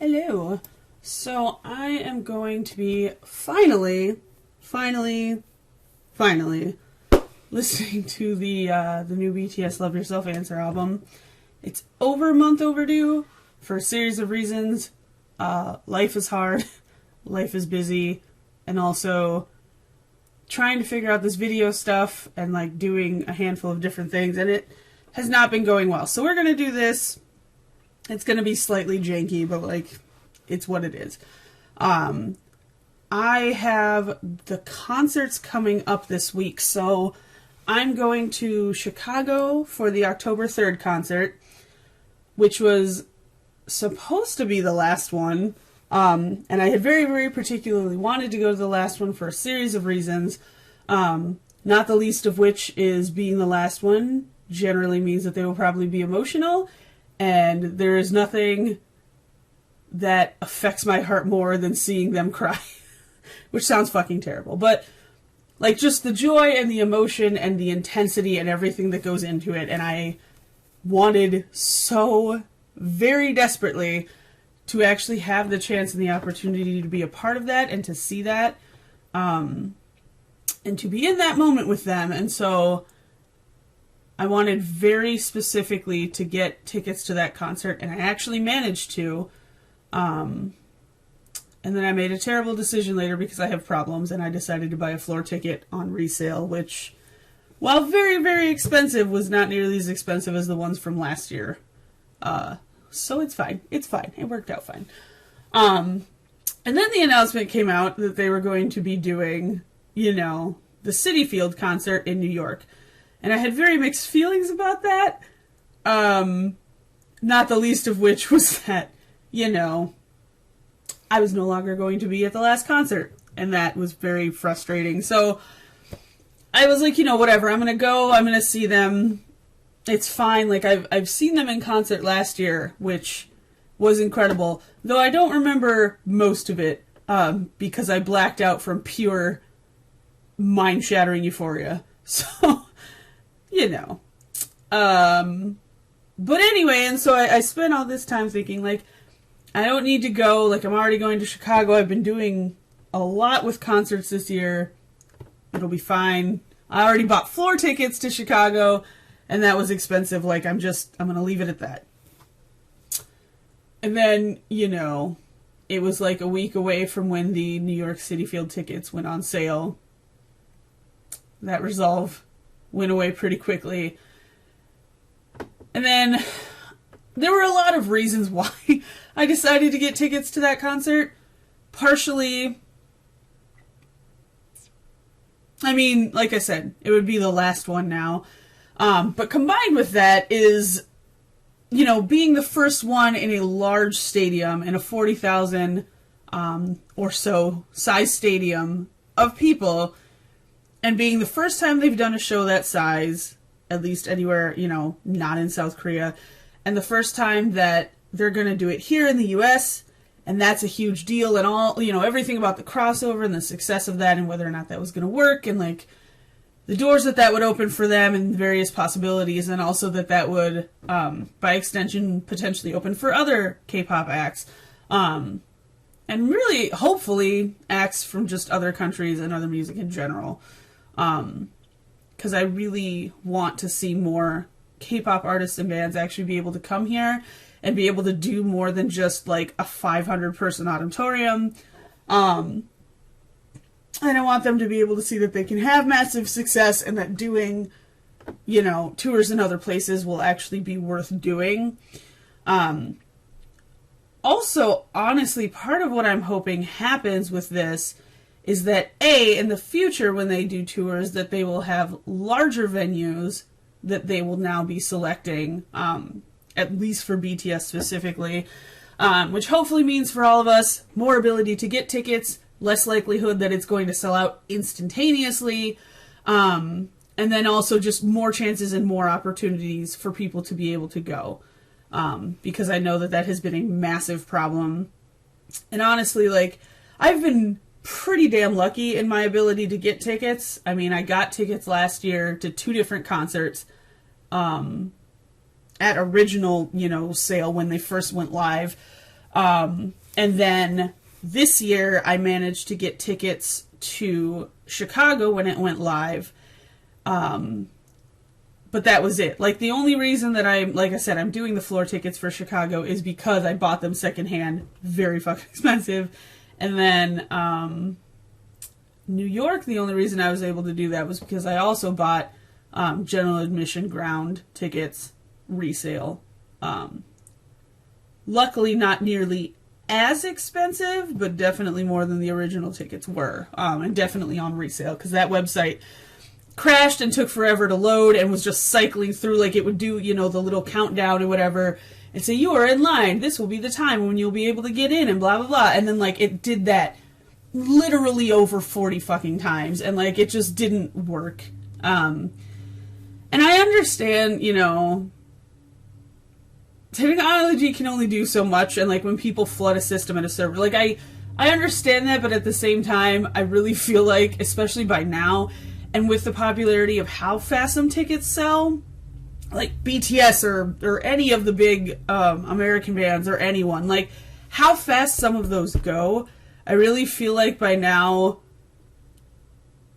Hello. So I am going to be finally listening to the new BTS Love Yourself Answer album. It's over a month overdue for a series of reasons. Life is hard, life is busy, and also trying to figure out this video stuff and like doing a handful of different things, and it has not been going well. So we're going to do this. It's going to be slightly janky, but like it's what it is. I have the concerts coming up this week, so I'm going to Chicago for the October 3rd concert, which was supposed to be the last one. And I had very, very particularly wanted to go to the last one for a series of reasons, not the least of which is being the last one generally means that they will probably be emotional, and there is nothing that affects my heart more than seeing them cry, which sounds fucking terrible, but like just the joy and the emotion and the intensity and everything that goes into it, and I wanted so very desperately to actually have the chance and the opportunity to be a part of that and to see that, and to be in that moment with them. And so I wanted very specifically to get tickets to that concert, and I actually managed to. And then I made a terrible decision later because I have problems, and I decided to buy a floor ticket on resale, which, while very, very expensive, was not nearly as expensive as the ones from last year. So it's fine. It's fine. It worked out fine. And then the announcement came out that they were going to be doing, you know, the Citi Field concert in New York. And I had very mixed feelings about that. Not the least of which was that, you know, I was no longer going to be at the last concert. And that was very frustrating. So I was like, you know, whatever. I'm going to go. I'm going to see them. It's fine. Like, I've seen them in concert last year, which was incredible. Though I don't remember most of it, because I blacked out from pure mind-shattering euphoria. So, you know. But anyway, and so I spent all this time thinking, like, I don't need to go. Like, I'm already going to Chicago. I've been doing a lot with concerts this year. It'll be fine. I already bought floor tickets to Chicago, and that was expensive. Like, I'm going to leave it at that. And then, you know, it was like a week away from when the New York Citi Field tickets went on sale. That resolve went away pretty quickly. And then there were a lot of reasons why I decided to get tickets to that concert. Partially, I mean, like I said, it would be the last one now. But combined with that is, you know, being the first one in a large stadium, in a 40,000 or so size stadium of people, and being the first time they've done a show that size, at least anywhere, you know, not in South Korea, and the first time that they're going to do it here in the U.S., and that's a huge deal, and all, you know, everything about the crossover and the success of that and whether or not that was going to work, and like the doors that would open for them and various possibilities, and also that would, by extension, potentially open for other K-pop acts. And really, hopefully, acts from just other countries and other music in general. Because I really want to see more K-pop artists and bands actually be able to come here and be able to do more than just like a 500-person auditorium. And I want them to be able to see that they can have massive success, and that doing, you know, tours in other places will actually be worth doing. Also, honestly, part of what I'm hoping happens with this is that, A, in the future when they do tours, that they will have larger venues that they will now be selecting, at least for BTS specifically, which hopefully means for all of us more ability to get tickets, less likelihood that it's going to sell out instantaneously, and then also just more chances and more opportunities for people to be able to go, because I know that has been a massive problem. And honestly, like, I've been pretty damn lucky in my ability to get tickets. I mean, I got tickets last year to 2 different concerts at original, you know, sale when they first went live. And then this year I managed to get tickets to Chicago when it went live. But that was it. Like, the only reason that like I said, I'm doing the floor tickets for Chicago is because I bought them secondhand, very fucking expensive. And then, New York, the only reason I was able to do that was because I also bought, general admission ground tickets, resale. Luckily not nearly as expensive, but definitely more than the original tickets were. And definitely on resale, because that website crashed and took forever to load and was just cycling through, like it would do, you know, the little countdown or whatever and say, you are in line, this will be the time when you'll be able to get in and blah blah blah, and then like it did that literally over 40 fucking times, and like it just didn't work. And I understand, you know, technology can only do so much, and like when people flood a system and a server, like I understand that, but at the same time I really feel like, especially by now, and with the popularity of how fast some tickets sell, like BTS or any of the big American bands or anyone, like how fast some of those go, I really feel like by now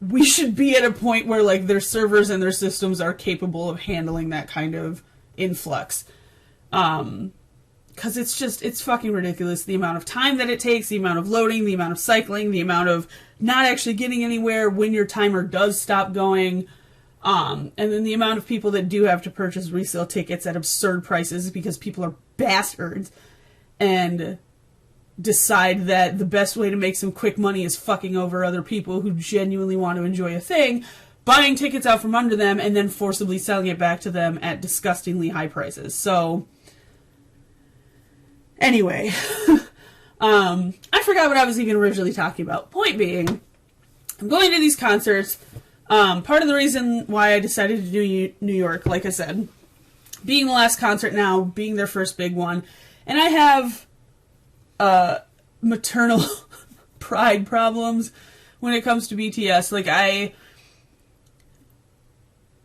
we should be at a point where like their servers and their systems are capable of handling that kind of influx. Because it's fucking ridiculous, the amount of time that it takes, the amount of loading, the amount of cycling, the amount of not actually getting anywhere when your timer does stop going, and then the amount of people that do have to purchase resale tickets at absurd prices because people are bastards and decide that the best way to make some quick money is fucking over other people who genuinely want to enjoy a thing, buying tickets out from under them and then forcibly selling it back to them at disgustingly high prices. So anyway, I forgot what I was even originally talking about. Point being, I'm going to these concerts. Part of the reason why I decided to do New York, like I said, being the last concert now, being their first big one, and I have maternal pride problems when it comes to BTS. Like,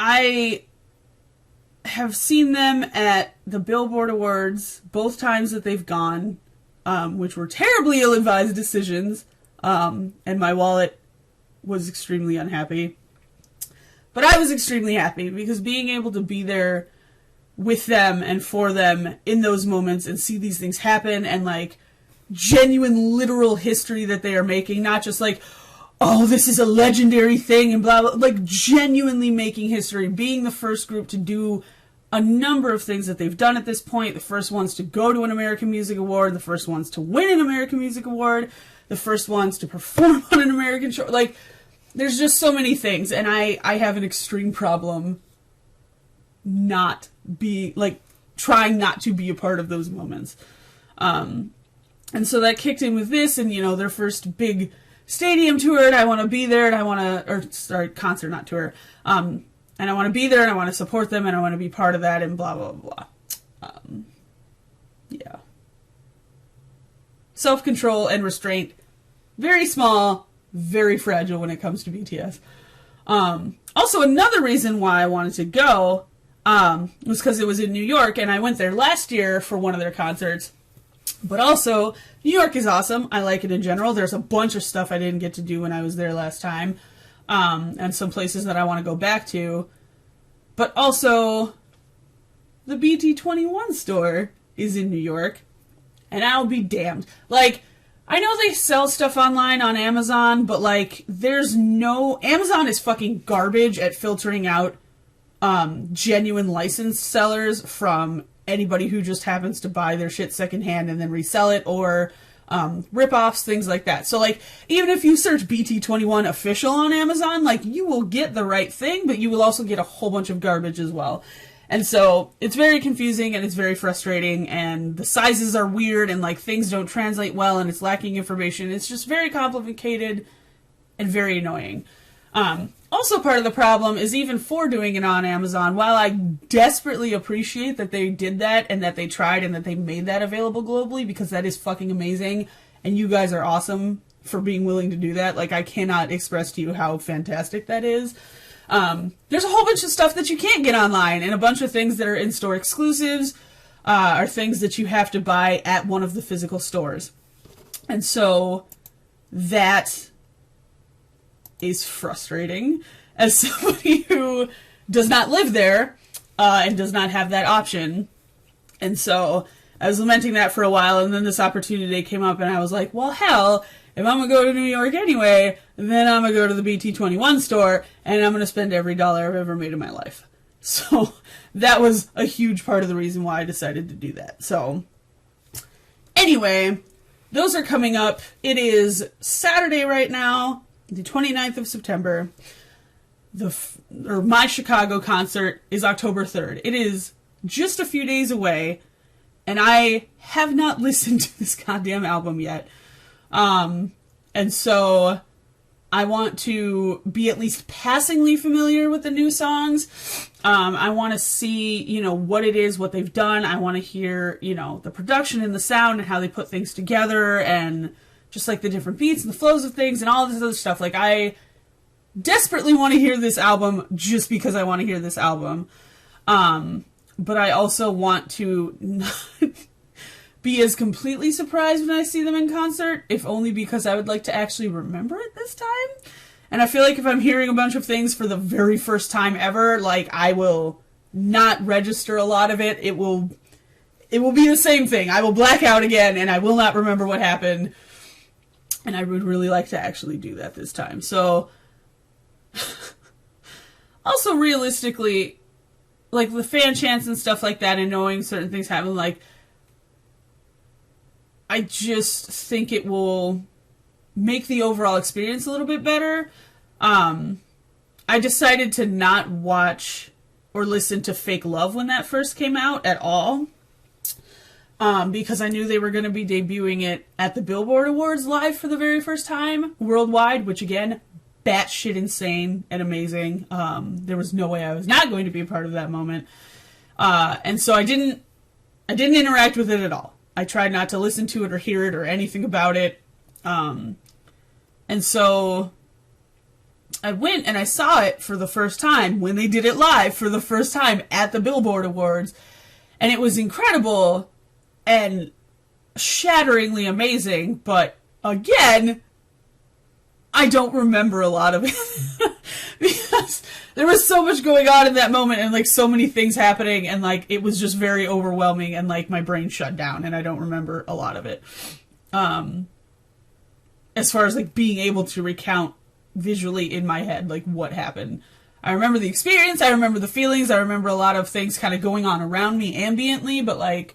I have seen them at the Billboard Awards both times that they've gone, which were terribly ill-advised decisions, and my wallet was extremely unhappy. But I was extremely happy because being able to be there with them and for them in those moments and see these things happen and like genuine literal history that they are making, not just like, oh, this is a legendary thing and blah, blah, like genuinely making history, being the first group to do a number of things that they've done at this point, the first ones to go to an American Music Award, the first ones to win an American Music Award, the first ones to perform on an American show, like, there's just so many things, and I have an extreme problem trying not to be a part of those moments. And so that kicked in with this, and, you know, their first big stadium tour, and I want to be there, and concert, not tour, and I want to be there, and I want to support them, and I want to be part of that, and blah, blah, blah. Yeah. Self-control and restraint, very small, very fragile when it comes to BTS. Also, another reason why I wanted to go was because it was in New York, and I went there last year for one of their concerts. But also, New York is awesome. I like it in general. There's a bunch of stuff I didn't get to do when I was there last time, and some places that I want to go back to. But also, the BT21 store is in New York, and I'll be damned. Like, I know they sell stuff online on Amazon, but, like, Amazon is fucking garbage at filtering out genuine licensed sellers from anybody who just happens to buy their shit secondhand and then resell it, or rip-offs, things like that. So, like, even if you search BT21 official on Amazon, like, you will get the right thing, but you will also get a whole bunch of garbage as well. And so, it's very confusing, and it's very frustrating, and the sizes are weird, and, like, things don't translate well, and it's lacking information. It's just very complicated and very annoying. Also, part of the problem is even for doing it on Amazon, while I desperately appreciate that they did that, and that they tried, and that they made that available globally, because that is fucking amazing, and you guys are awesome for being willing to do that. Like, I cannot express to you how fantastic that is. There's a whole bunch of stuff that you can't get online, and a bunch of things that are in-store exclusives, are things that you have to buy at one of the physical stores. And so that is frustrating as somebody who does not live there and does not have that option. And so I was lamenting that for a while, and then this opportunity came up, and I was like, well, hell, if I'm going to go to New York anyway, then I'm going to go to the BT21 store, and I'm going to spend every dollar I've ever made in my life. So that was a huge part of the reason why I decided to do that. So anyway, those are coming up. It is Saturday right now, the 29th of September. My Chicago concert is October 3rd. It is just a few days away, and I have not listened to this goddamn album yet. And so I want to be at least passingly familiar with the new songs. I want to see, you know, what it is, what they've done. I want to hear, you know, the production and the sound and how they put things together, and just like the different beats and the flows of things and all this other stuff. Like, I desperately want to hear this album just because I want to hear this album. But I also want to not be as completely surprised when I see them in concert, if only because I would like to actually remember it this time. And I feel like if I'm hearing a bunch of things for the very first time ever, like, I will not register a lot of it. It will be the same thing. I will black out again, and I will not remember what happened. And I would really like to actually do that this time. So, also realistically, like, the fan chants and stuff like that, and knowing certain things happen, like, I just think it will make the overall experience a little bit better. I decided to not watch or listen to Fake Love when that first came out at all, because I knew they were going to be debuting it at the Billboard Awards live for the very first time worldwide, which, again, batshit insane and amazing. There was no way I was not going to be a part of that moment. And so I didn't interact with it at all. I tried not to listen to it or hear it or anything about it. And so I went and I saw it for the first time when they did it live for the first time at the Billboard Awards. And it was incredible and shatteringly amazing. But again, I don't remember a lot of it because there was so much going on in that moment, and like so many things happening, and like it was just very overwhelming, and like my brain shut down and I don't remember a lot of it. As far as like being able to recount visually in my head like what happened. I remember the experience, I remember the feelings, I remember a lot of things kind of going on around me ambiently, but like,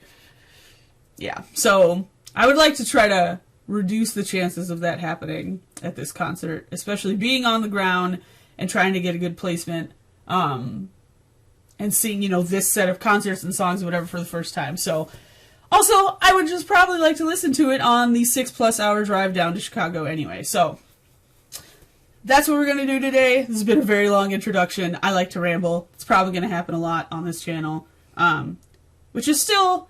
yeah. So I would like to try to reduce the chances of that happening at this concert, especially being on the ground and trying to get a good placement, and seeing, you know, this set of concerts and songs or whatever for the first time. So also, I would just probably like to listen to it on the 6+ hour drive down to Chicago anyway. So that's what we're going to do today. This has been a very long introduction. I like to ramble. It's probably going to happen a lot on this channel, which is still,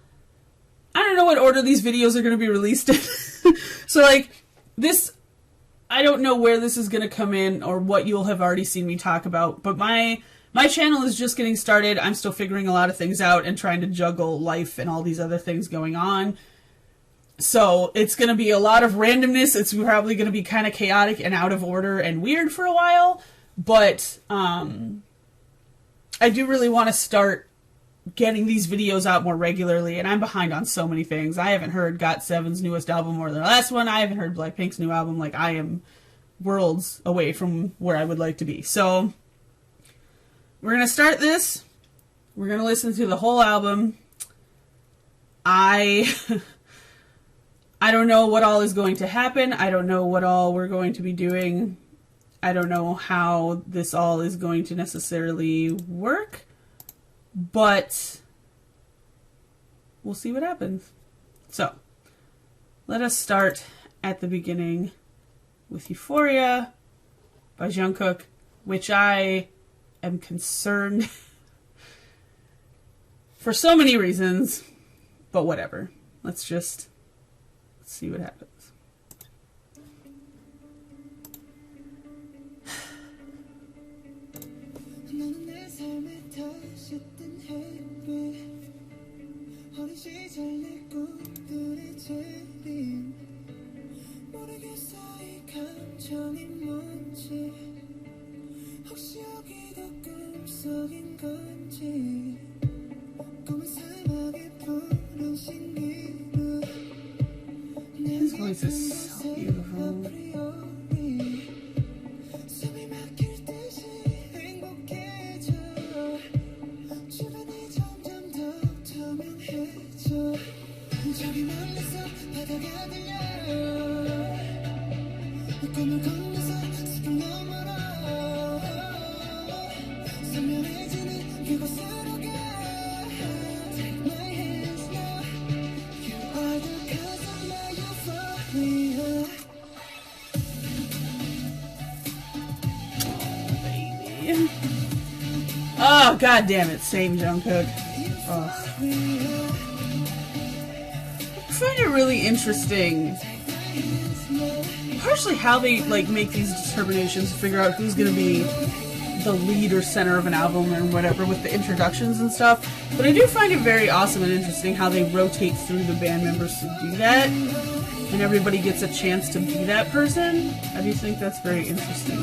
I don't know what order these videos are going to be released in. So, like, this, I don't know where this is going to come in or what you'll have already seen me talk about, but my channel is just getting started. I'm still figuring a lot of things out and trying to juggle life and all these other things going on. So, it's going to be a lot of randomness. It's probably going to be kind of chaotic and out of order and weird for a while, but I do really want to start getting these videos out more regularly, and I'm behind on so many things. I haven't heard GOT7's newest album or their last one. I haven't heard Blackpink's new album. Like, I am worlds away from where I would like to be. So we're going to start this. We're going to listen to the whole album. I don't know what all is going to happen. I don't know what all we're going to be doing. I don't know how this all is going to necessarily work. But we'll see what happens. So, let us start at the beginning with Euphoria by Jungkook, which I am concerned for so many reasons, but whatever. Let's see what happens. His voice is so beautiful. Oh, god damn it, same Jungkook. Oh. I find it really interesting, partially how they like make these determinations to figure out who's gonna be the lead or center of an album or whatever with the introductions and stuff. But I do find it very awesome and interesting how they rotate through the band members to do that, and everybody gets a chance to be that person. I do think that's very interesting.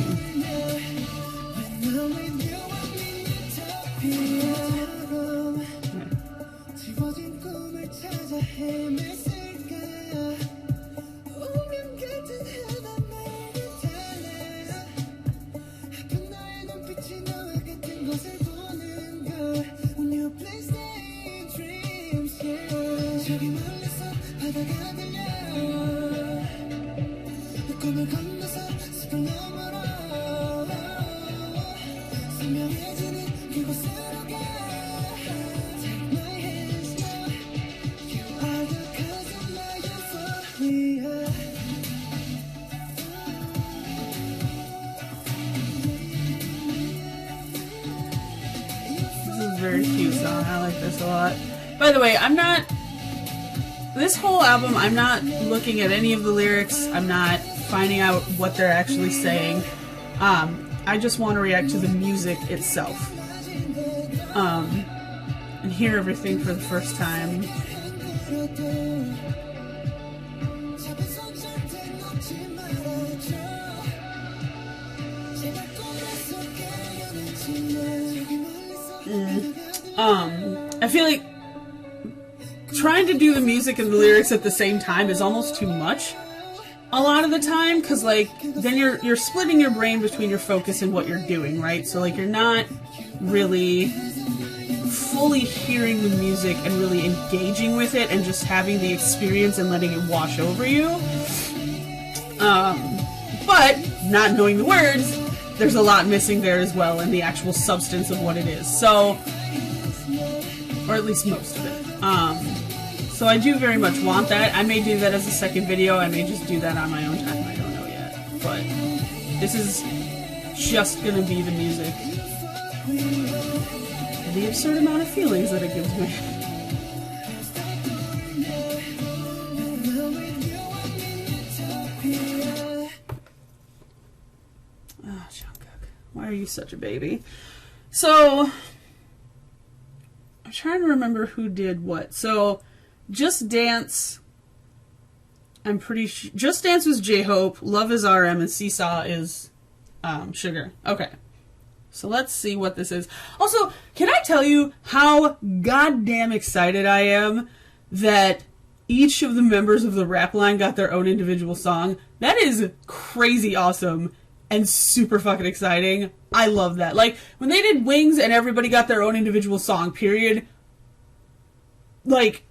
Very cute song. I like this a lot. By the way, this whole album, I'm not looking at any of the lyrics. I'm not finding out what they're actually saying. I just want to react to the music itself. And hear everything for the first time. I feel like trying to do the music and the lyrics at the same time is almost too much a lot of the time, because like then you're splitting your brain between your focus and what you're doing, right? So like you're not really fully hearing the music and really engaging with it and just having the experience and letting it wash over you. But not knowing the words, there's a lot missing there as well in the actual substance of what it is. So, or at least most of it. So I do very much want that. I may do that as a second video. I may just do that on my own time. I don't know yet. But this is just gonna be the music. And the absurd amount of feelings that it gives me. Oh, Jungkook. Why are you such a baby? So, I'm trying to remember who did what. So, Just Dance, I'm pretty sure. Just Dance was J-Hope, Love is RM, and Seesaw is Sugar. Okay. So let's see what this is. Also, can I tell you how goddamn excited I am that each of the members of the rap line got their own individual song? That is crazy awesome and super fucking exciting. I love that. Like, when they did Wings and everybody got their own individual song, period, like,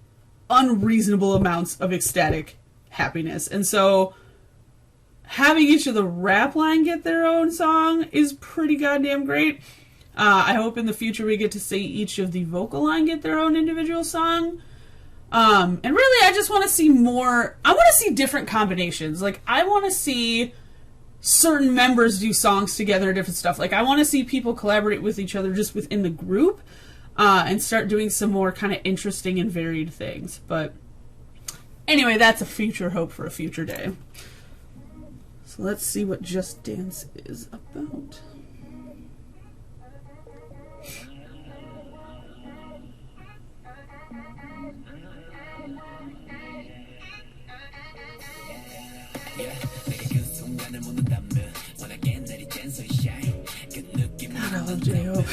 unreasonable amounts of ecstatic happiness. And so, having each of the rap line get their own song is pretty goddamn great. I hope in the future we get to see each of the vocal line get their own individual song. And really, I just want to see more. I want to see different combinations. Like, I want to see certain members do songs together, different stuff. Like, I want to see people collaborate with each other just within the group, and start doing some more kind of interesting and varied things. But anyway, that's a future hope for a future day. So let's see what Just Dance is about. God, I love J-Hope.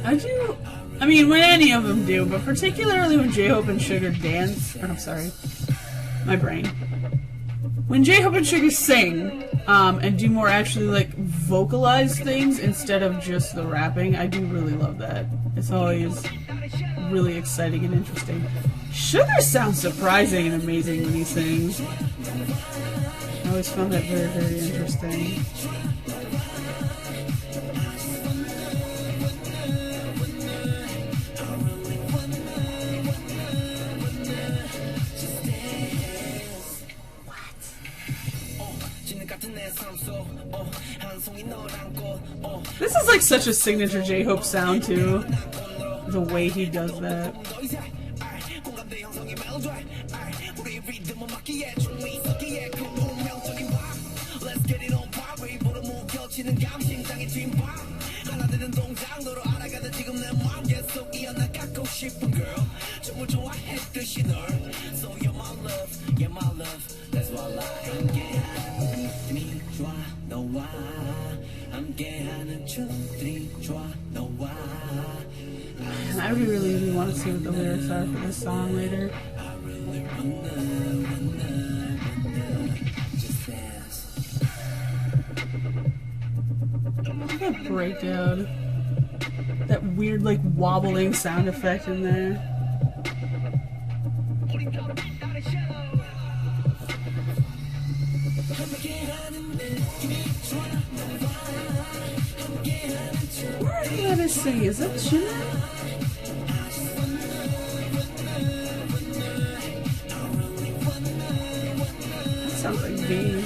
I can't. I mean, when any of them do, but particularly when J-Hope and Sugar dance, or I'm sorry, my brain. When J-Hope and Sugar sing, and do more actually, like, vocalized things instead of just the rapping, I do really love that. It's always really exciting and interesting. Sugar sounds surprising and amazing when he sings. I always found that very, very interesting. This is like such a signature J-Hope sound too. The way he does that. I really want to see what the lyrics are for this song later. Look at that breakdown. That weird, like, wobbling sound effect in there. Where did that is singing? Is that Jimin? Sounds like V.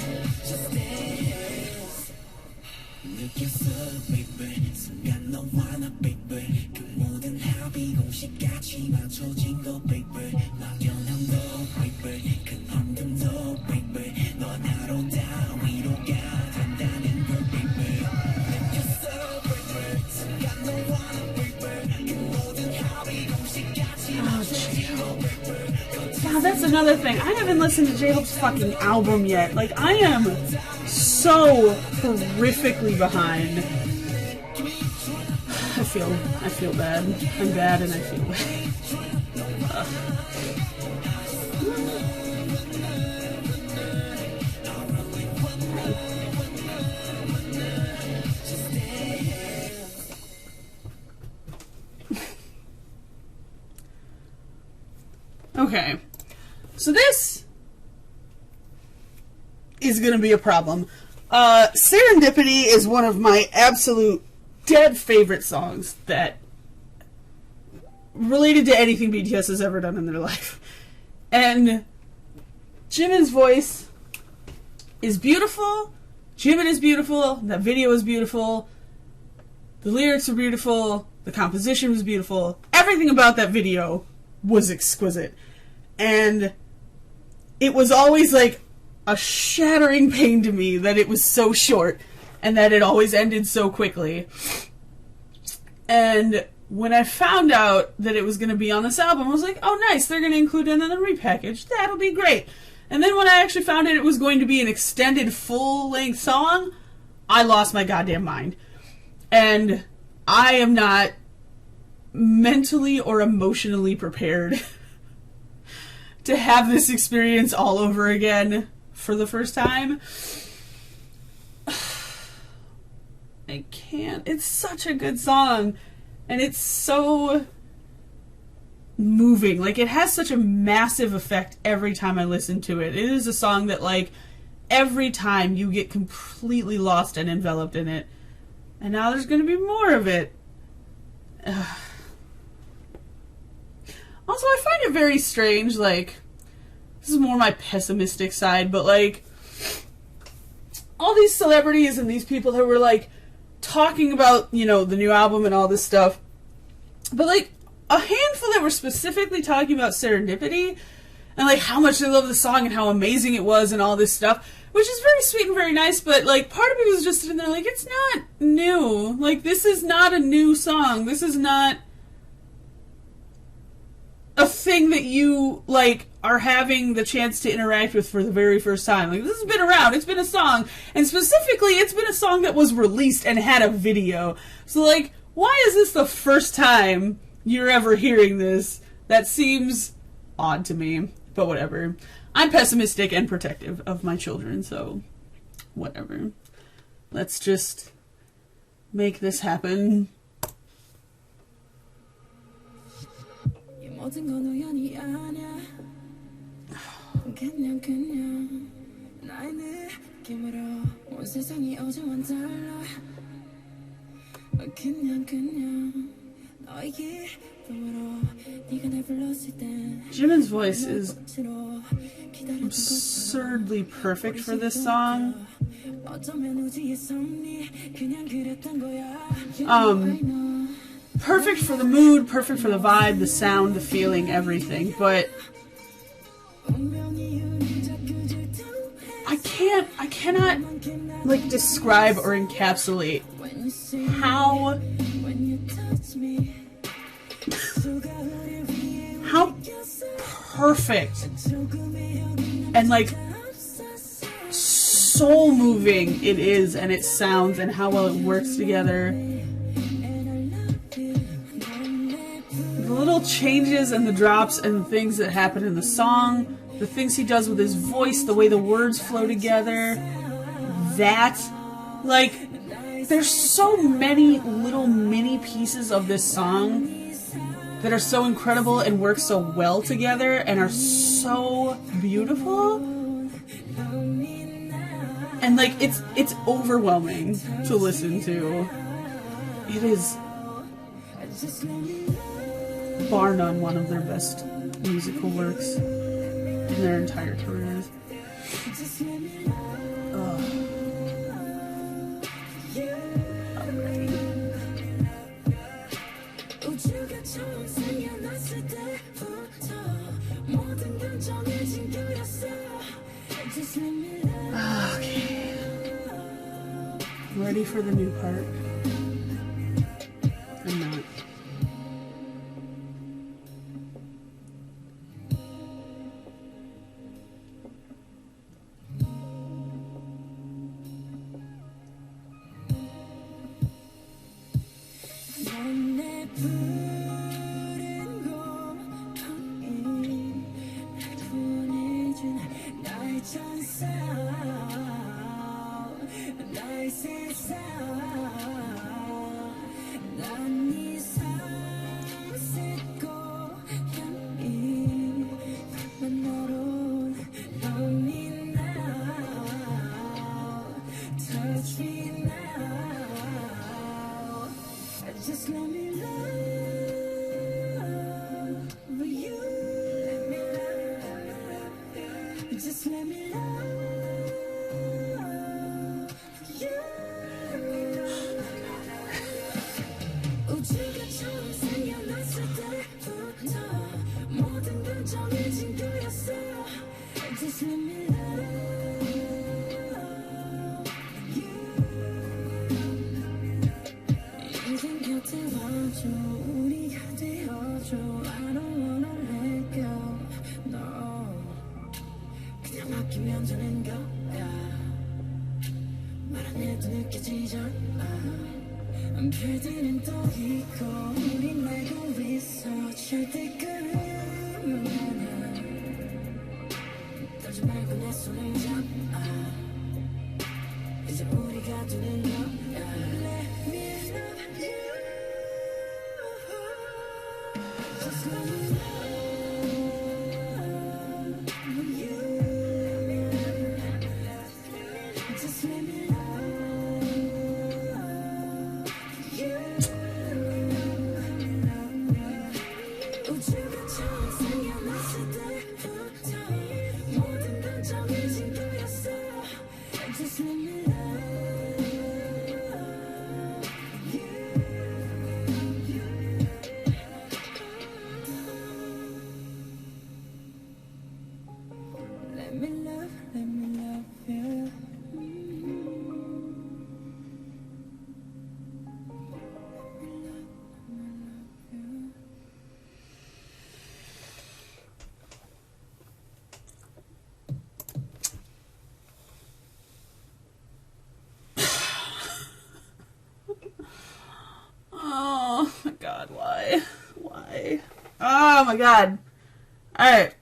Now that's another thing. I haven't listened to J-Hope's fucking album yet. Like, I am so horrifically behind. I feel bad. I'm bad and I feel bad. Okay. So this is going to be a problem. Serendipity is one of my absolute dead favorite songs that related to anything BTS has ever done in their life. And Jimin's voice is beautiful. Jimin is beautiful. That video is beautiful. The lyrics are beautiful. The composition was beautiful. Everything about that video was exquisite. And it was always like a shattering pain to me that it was so short and that it always ended so quickly. And when I found out that it was going to be on this album, I was like, oh nice, they're going to include it in the repackage. That'll be great. And then when I actually found out it was going to be an extended full-length song, I lost my goddamn mind. And I am not mentally or emotionally prepared to have this experience all over again for the first time. I can't. It's such a good song. And it's so moving. Like, it has such a massive effect every time I listen to it. It is a song that, like, every time you get completely lost and enveloped in it. And now there's going to be more of it. Also, I find it very strange, like, this is more my pessimistic side, but, like, all these celebrities and these people that were, like, talking about, you know, the new album and all this stuff, but, like, a handful that were specifically talking about Serendipity and, like, how much they love the song and how amazing it was and all this stuff, which is very sweet and very nice, but, like, part of me was just sitting there like, it's not new. Like, this is not a new song. This is not a thing that you, like, are having the chance to interact with for the very first time. Like, this has been around. It's been a song. And specifically, it's been a song that was released and had a video. So, like, why is this the first time you're ever hearing this? That seems odd to me. But whatever. I'm pessimistic and protective of my children, so whatever. Let's just make this happen. Jimin's voice is absurdly perfect for this song. Perfect for the mood, perfect for the vibe, the sound, the feeling, everything, but I cannot, like, describe or encapsulate how perfect and, like, soul moving it is, and it sounds, and how well it works together. The little changes and the drops and the things that happen in the song, the things he does with his voice, the way the words flow together, that, like, there's so many little mini pieces of this song that are so incredible and work so well together and are so beautiful. And, like, it's overwhelming to listen to. It is, bar none, one of their best musical works in their entire careers. Okay. Ready for the new part? I'm not. Oh my god, why? Why? Oh my god. Alright.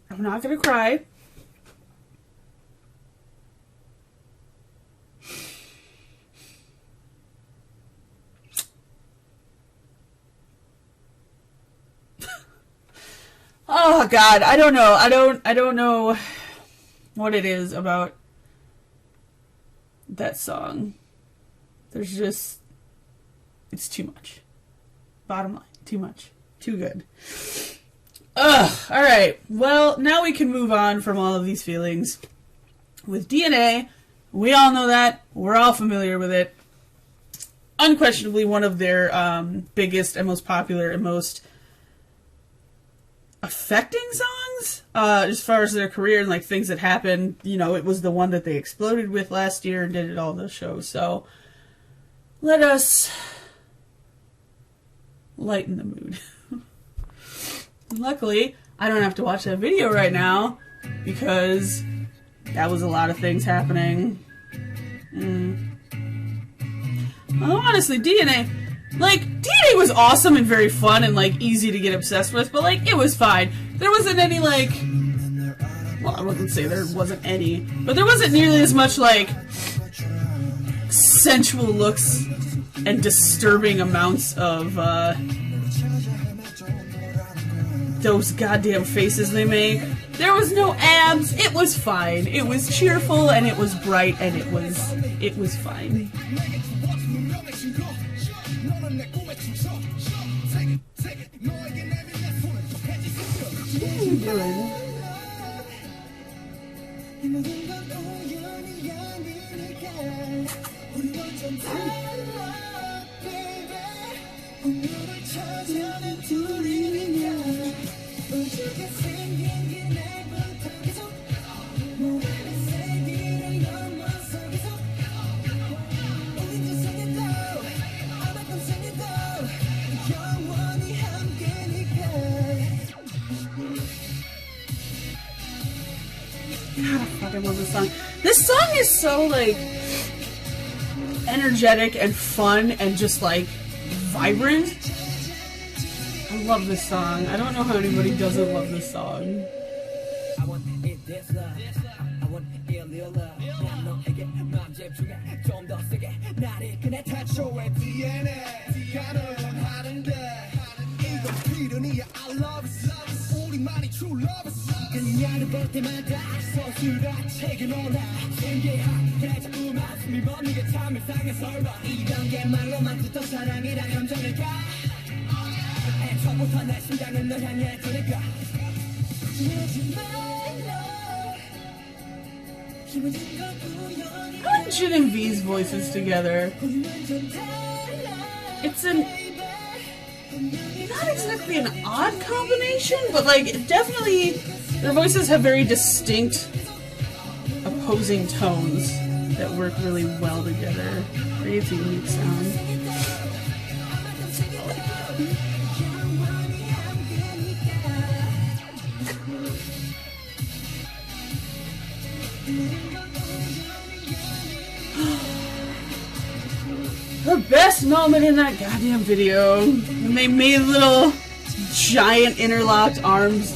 I'm not gonna cry. Oh god, I don't know. I don't know what it is about that song. There's just, it's too much. Bottom line, too much. Too good. Ugh, alright. Well, now we can move on from all of these feelings. With DNA, we all know that. We're all familiar with it. Unquestionably one of their biggest and most popular and most affecting songs as far as their career and like things that happened. You know, it was the one that they exploded with last year and did it all those shows. So let us lighten the mood. Luckily, I don't have to watch that video right now because that was a lot of things happening. Well, honestly, DNA was awesome and very fun and, like, easy to get obsessed with, but, like, it was fine. There wasn't any, like, well, I wouldn't say there wasn't any, but there wasn't nearly as much, like, sensual looks and disturbing amounts of, those goddamn faces they make. There was no abs. It was fine. It was cheerful and it was bright and it was fine. What are you doing? God, I fucking love this song. This song is so, like, energetic and fun and just, like, vibrant. I love this song. I don't know how anybody doesn't love this song. I like Jin and V's voices together. It's not exactly an odd combination, but like definitely their voices have very distinct opposing tones that work really well together. Creates a unique sound. The best moment in that goddamn video when they made little giant interlocked arms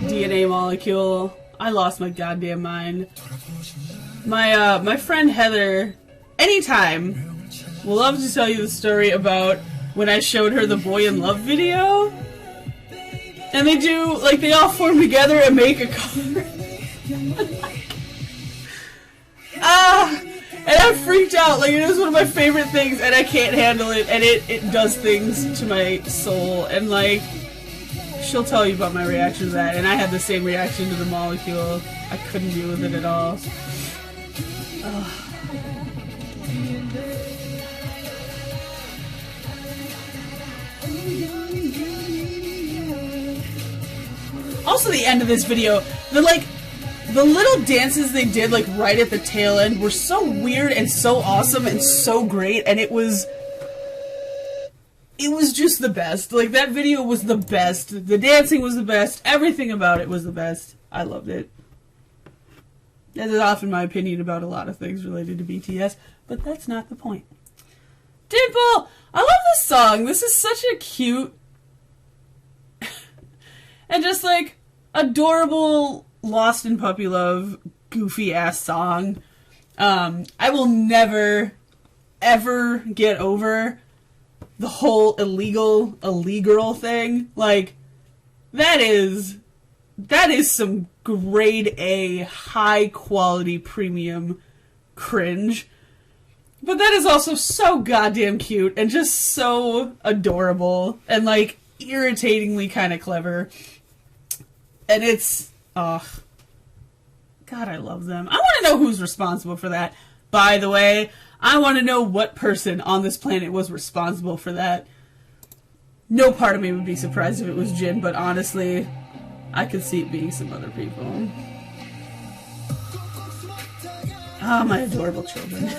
DNA molecule. I lost my goddamn mind. My friend Heather, anytime, will love to tell you the story about when I showed her the Boy in Love video. And they do, like, they all form together and make a cover. And I freaked out, like, it was one of my favorite things, and I can't handle it, and it does things to my soul, and, like, she'll tell you about my reaction to that, and I had the same reaction to the molecule. I couldn't deal with it at all. Ugh. Also, the end of this video, the little dances they did like right at the tail end were so weird and so awesome and so great, and it was just the best. Like, that video was the best. The dancing was the best. Everything about it was the best. I loved it. That is often my opinion about a lot of things related to BTS, but that's not the point. Dimple! I love this song. This is such a cute and just like adorable Lost in Puppy Love goofy ass song. I will never ever get over the whole illegal thing. Like, that is some grade A high quality premium cringe. But that is also so goddamn cute and just so adorable and like irritatingly kind of clever. And it's, oh, God, I love them. I want to know who's responsible for that. By the way, I want to know what person on this planet was responsible for that. No part of me would be surprised if it was Jin, but honestly, I could see it being some other people. Ah, my adorable children.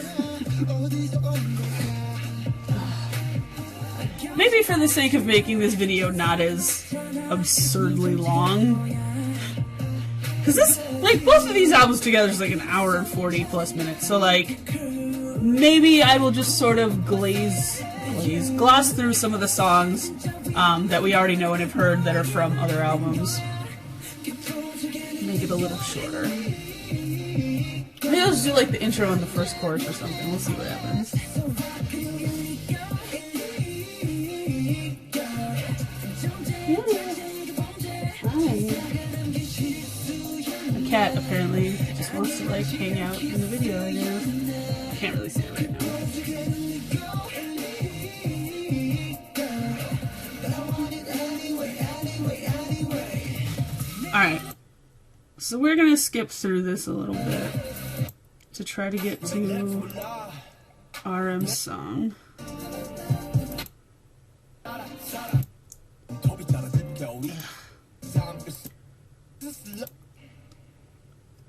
Maybe for the sake of making this video not as absurdly long. Because this, like, both of these albums together is like an hour and 40 plus minutes. So, like, maybe I will just sort of gloss through some of the songs that we already know and have heard that are from other albums. Make it a little shorter. Maybe I'll just do, like, the intro and the first chorus or something. We'll see what happens. The cat apparently just wants to like hang out in the video right now. I can't really see it right now. Alright, so we're gonna skip through this a little bit to try to get to RM's song.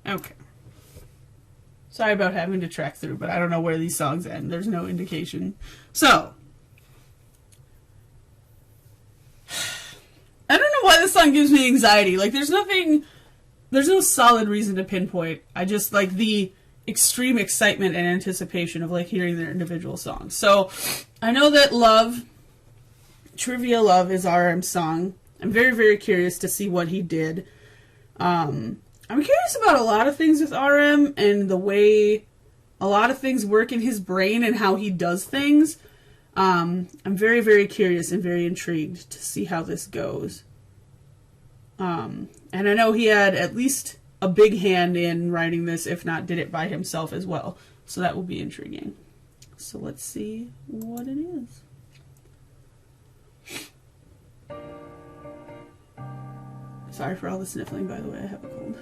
Okay. Sorry about having to track through, but I don't know where these songs end. There's no indication. So, I don't know why this song gives me anxiety. Like, there's no solid reason to pinpoint. I just like the extreme excitement and anticipation of like hearing their individual songs. So, I know that Trivia Love is RM's song. I'm very, very curious to see what he did. I'm curious about a lot of things with RM and the way a lot of things work in his brain and how he does things. I'm very, very curious and very intrigued to see how this goes. And I know he had at least a big hand in writing this, if not did it by himself as well. So that will be intriguing. So let's see what it is. Sorry for all the sniffling, by the way, I have a cold.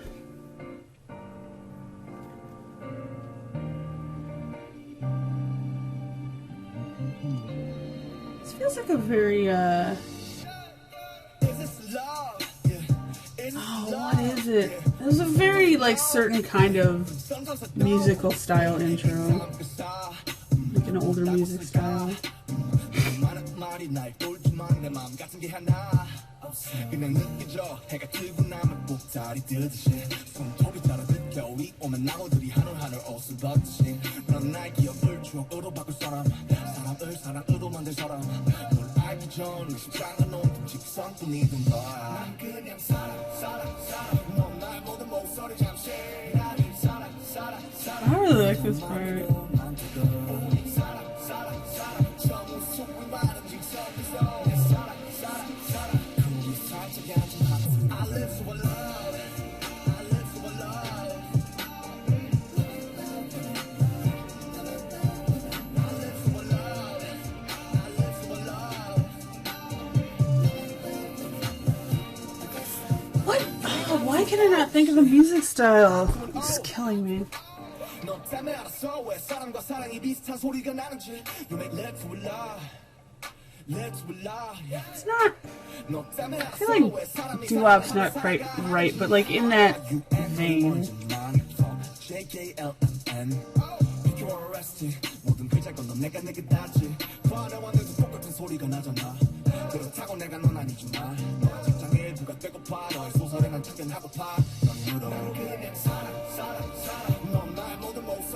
This feels like a very, oh, what is it? It was a very, like, certain kind of musical style intro. Like an older music style. 그냥 느껴져 해가 뜨고 나면 꼭다리 뜨듯이 손톱이 따라 겨울이 오면 나무들이 하늘하늘 옷을 벗듯이 넌 나의 기억을 추억으로 바꿀 사람을 사랑으로 만들 사람 널 알기 전 심장은 온통 직선뿐이던 거야 난 그냥 살아 넌 나의 모든 목소리 잠시 나를 살아 I really like this part. can I not think of the music style? It's killing me. It's not. I feel like doo-wop's not quite right, but like in that vein.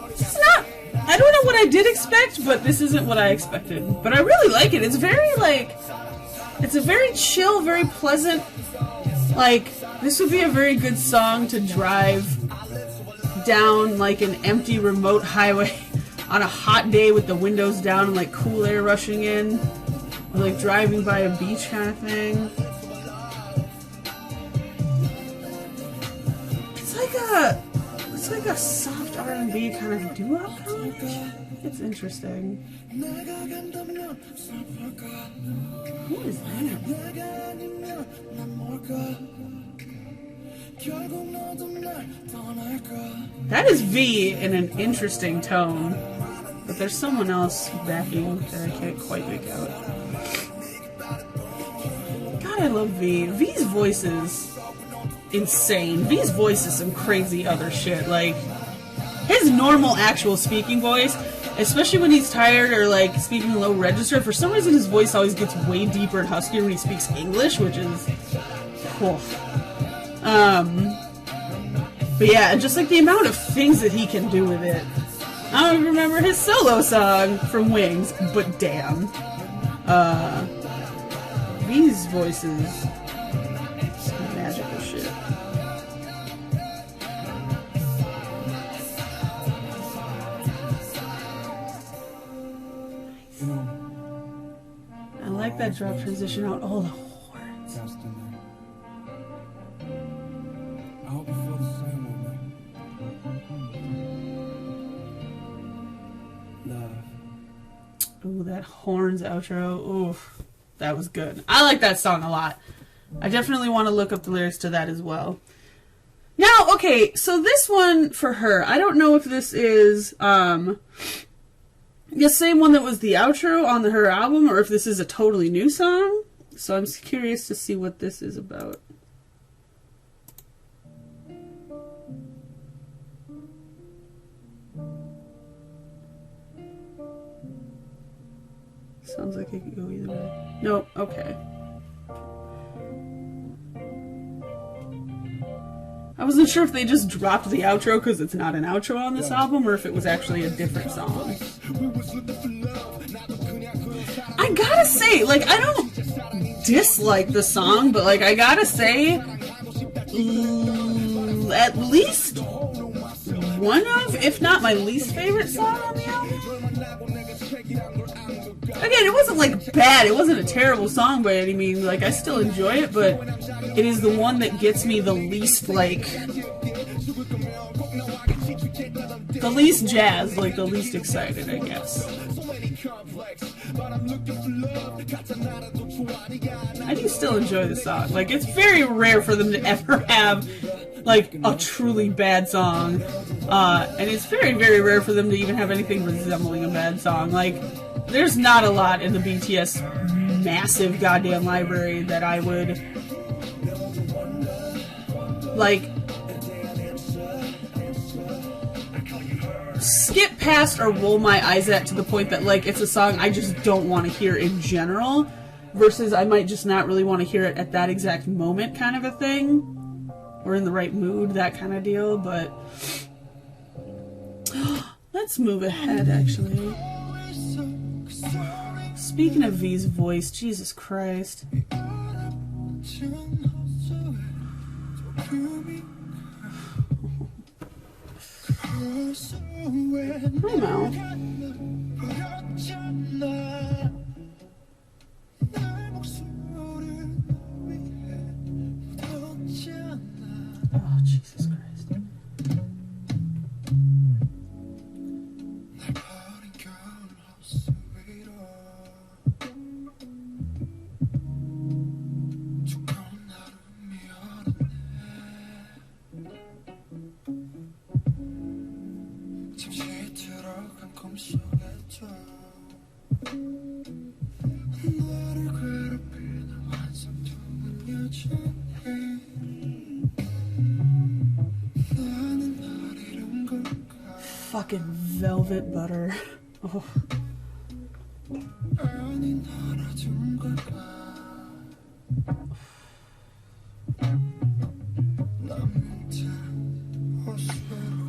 It's not. I don't know what I did expect, but this isn't what I expected. But I really like it. It's very like. It's a very chill, very pleasant. Like, this would be a very good song to drive down like an empty remote highway on a hot day with the windows down and like cool air rushing in. Or like driving by a beach kind of thing. It's like a soft R&B kind of doo-wop college. It's interesting. Who is that? That is V in an interesting tone, but there's someone else backing that I can't quite make out. God, I love V. V's voice is insane. V's voice is some crazy other shit. Like, his normal actual speaking voice, especially when he's tired or like speaking low register, for some reason his voice always gets way deeper and huskier when he speaks English, which is cool. But yeah, just like the amount of things that he can do with it. I don't even remember his solo song from Wings, but damn. V's voice is magical shit. I like that drop transition out. Oh, the horns. I hope you feel the same way. Love. Ooh, that horns outro. Oof. That was good. I like that song a lot. I definitely want to look up the lyrics to that as well. Now, okay, so this one for her, I don't know if this is the same one that was the outro on her album, or if this is a totally new song. So I'm curious to see what this is about. Sounds like it could go either way. Nope, okay. I wasn't sure if they just dropped the outro because it's not an outro on this album, or if it was actually a different song. I gotta say, like, I don't dislike the song, but, like, I gotta say, at least one of, if not my least favorite song on the album. Again, it wasn't, like, bad. It wasn't a terrible song by any means. Like, I still enjoy it, but it is the one that gets me the least, like, the least jazzed, like, the least excited, I guess. I do still enjoy the song. Like, it's very rare for them to ever have, like, a truly bad song. And it's very, very rare for them to even have anything resembling a bad song. Like, there's not a lot in the BTS massive goddamn library that I would, like, skip past or roll my eyes at, to the point that, like, it's a song I just don't want to hear in general, versus I might just not really want to hear it at that exact moment kind of a thing, or in the right mood, that kind of deal. But let's move ahead, actually. Speaking of V's voice, Jesus Christ. Hi, Mel. Oh, Jesus Christ. Fucking velvet butter. Oh.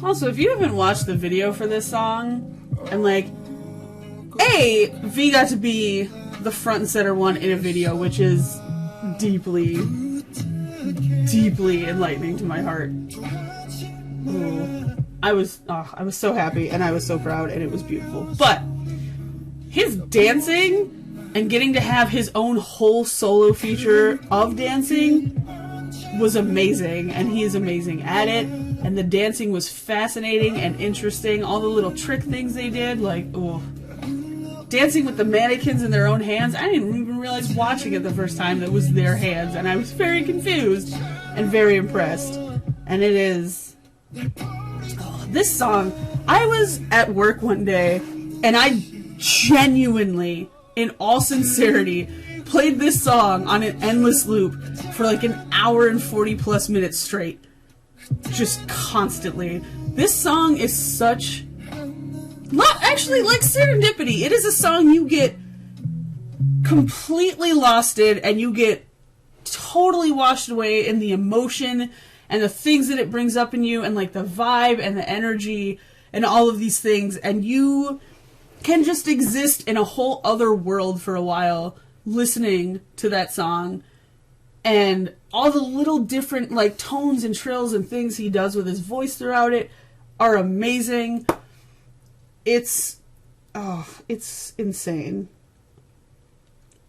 Also, if you haven't watched the video for this song, and like, V got to be the front and center one in a video, which is deeply, deeply enlightening to my heart. Ooh. I was so happy, and I was so proud, and it was beautiful. But his dancing and getting to have his own whole solo feature of dancing was amazing, and he is amazing at it. And the dancing was fascinating and interesting. All the little trick things they did, like, dancing with the mannequins in their own hands. I didn't even realize watching it the first time that was their hands, and I was very confused and very impressed. And it is... this song, I was at work one day, and I genuinely, in all sincerity, played this song on an endless loop for like an hour and 40 plus minutes straight. Just constantly. This song is such... not actually like Serendipity. It is a song you get completely lost in, and you get totally washed away in the emotion and the things that it brings up in you, and like the vibe and the energy and all of these things, and you can just exist in a whole other world for a while listening to that song. And all the little different like tones and trills and things he does with his voice throughout it are amazing. It's insane.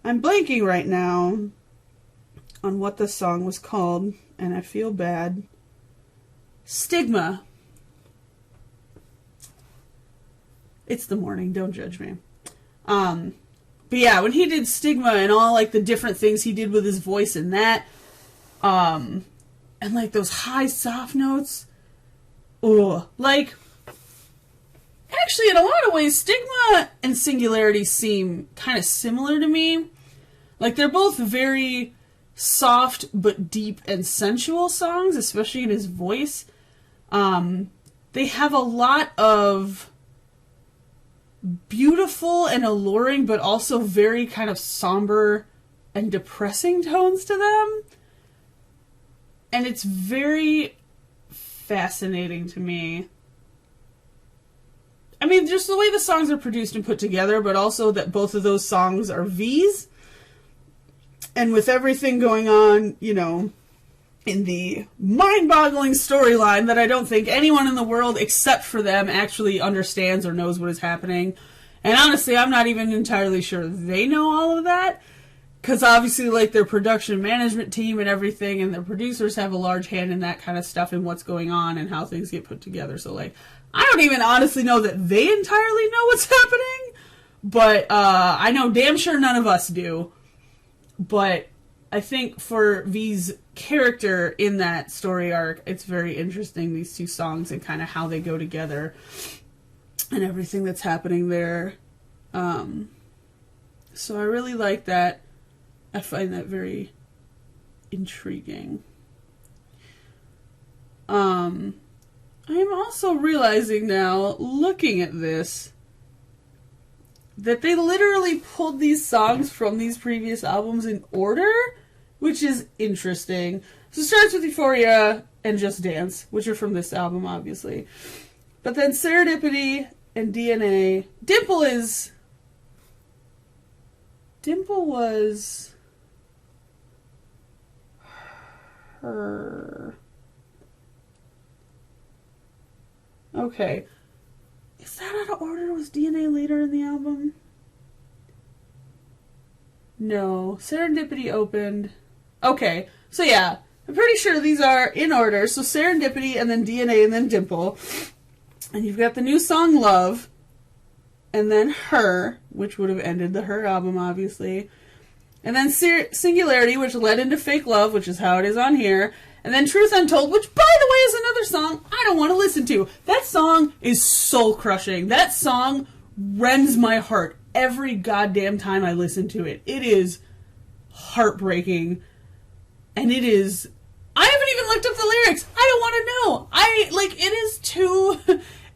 I'm blanking right now on what the song was called, and I feel bad. Stigma. It's the morning, don't judge me. But yeah, when he did Stigma and all like the different things he did with his voice in that, and like those high soft notes, like, actually in a lot of ways, Stigma and Singularity seem kind of similar to me. Like, they're both very soft but deep and sensual songs, especially in his voice. They have a lot of beautiful and alluring, but also very kind of somber and depressing tones to them. And it's very fascinating to me. I mean, just the way the songs are produced and put together, but also that both of those songs are V's. And with everything going on, you know, in the mind-boggling storyline that I don't think anyone in the world except for them actually understands or knows what is happening. And honestly, I'm not even entirely sure they know all of that. Because obviously, like, their production management team and everything, and their producers have a large hand in that kind of stuff and what's going on and how things get put together. So, like, I don't even honestly know that they entirely know what's happening. But I know damn sure none of us do. But I think for V's character in that story arc, it's very interesting, these two songs and kind of how they go together and everything that's happening there. So I really like that. I find that very intriguing. I am also realizing now, looking at this, that they literally pulled these songs from these previous albums in order, which is interesting. So it starts with Euphoria and Just Dance, which are from this album, obviously. But then Serendipity and DNA. Dimple was her. Okay. Is that out of order? Was DNA later in the album? No. Serendipity opened. Okay. So yeah. I'm pretty sure these are in order. So Serendipity and then DNA and then Dimple. And you've got the new song Love. And then Her, which would have ended the Her album, obviously. And then Singularity, which led into Fake Love, which is how it is on here. And then Truth Untold, which, by the way, is another song I don't want to listen to. That song is soul-crushing. That song rends my heart every goddamn time I listen to it. It is heartbreaking. And it is... I haven't even looked up the lyrics. I don't want to know. It is too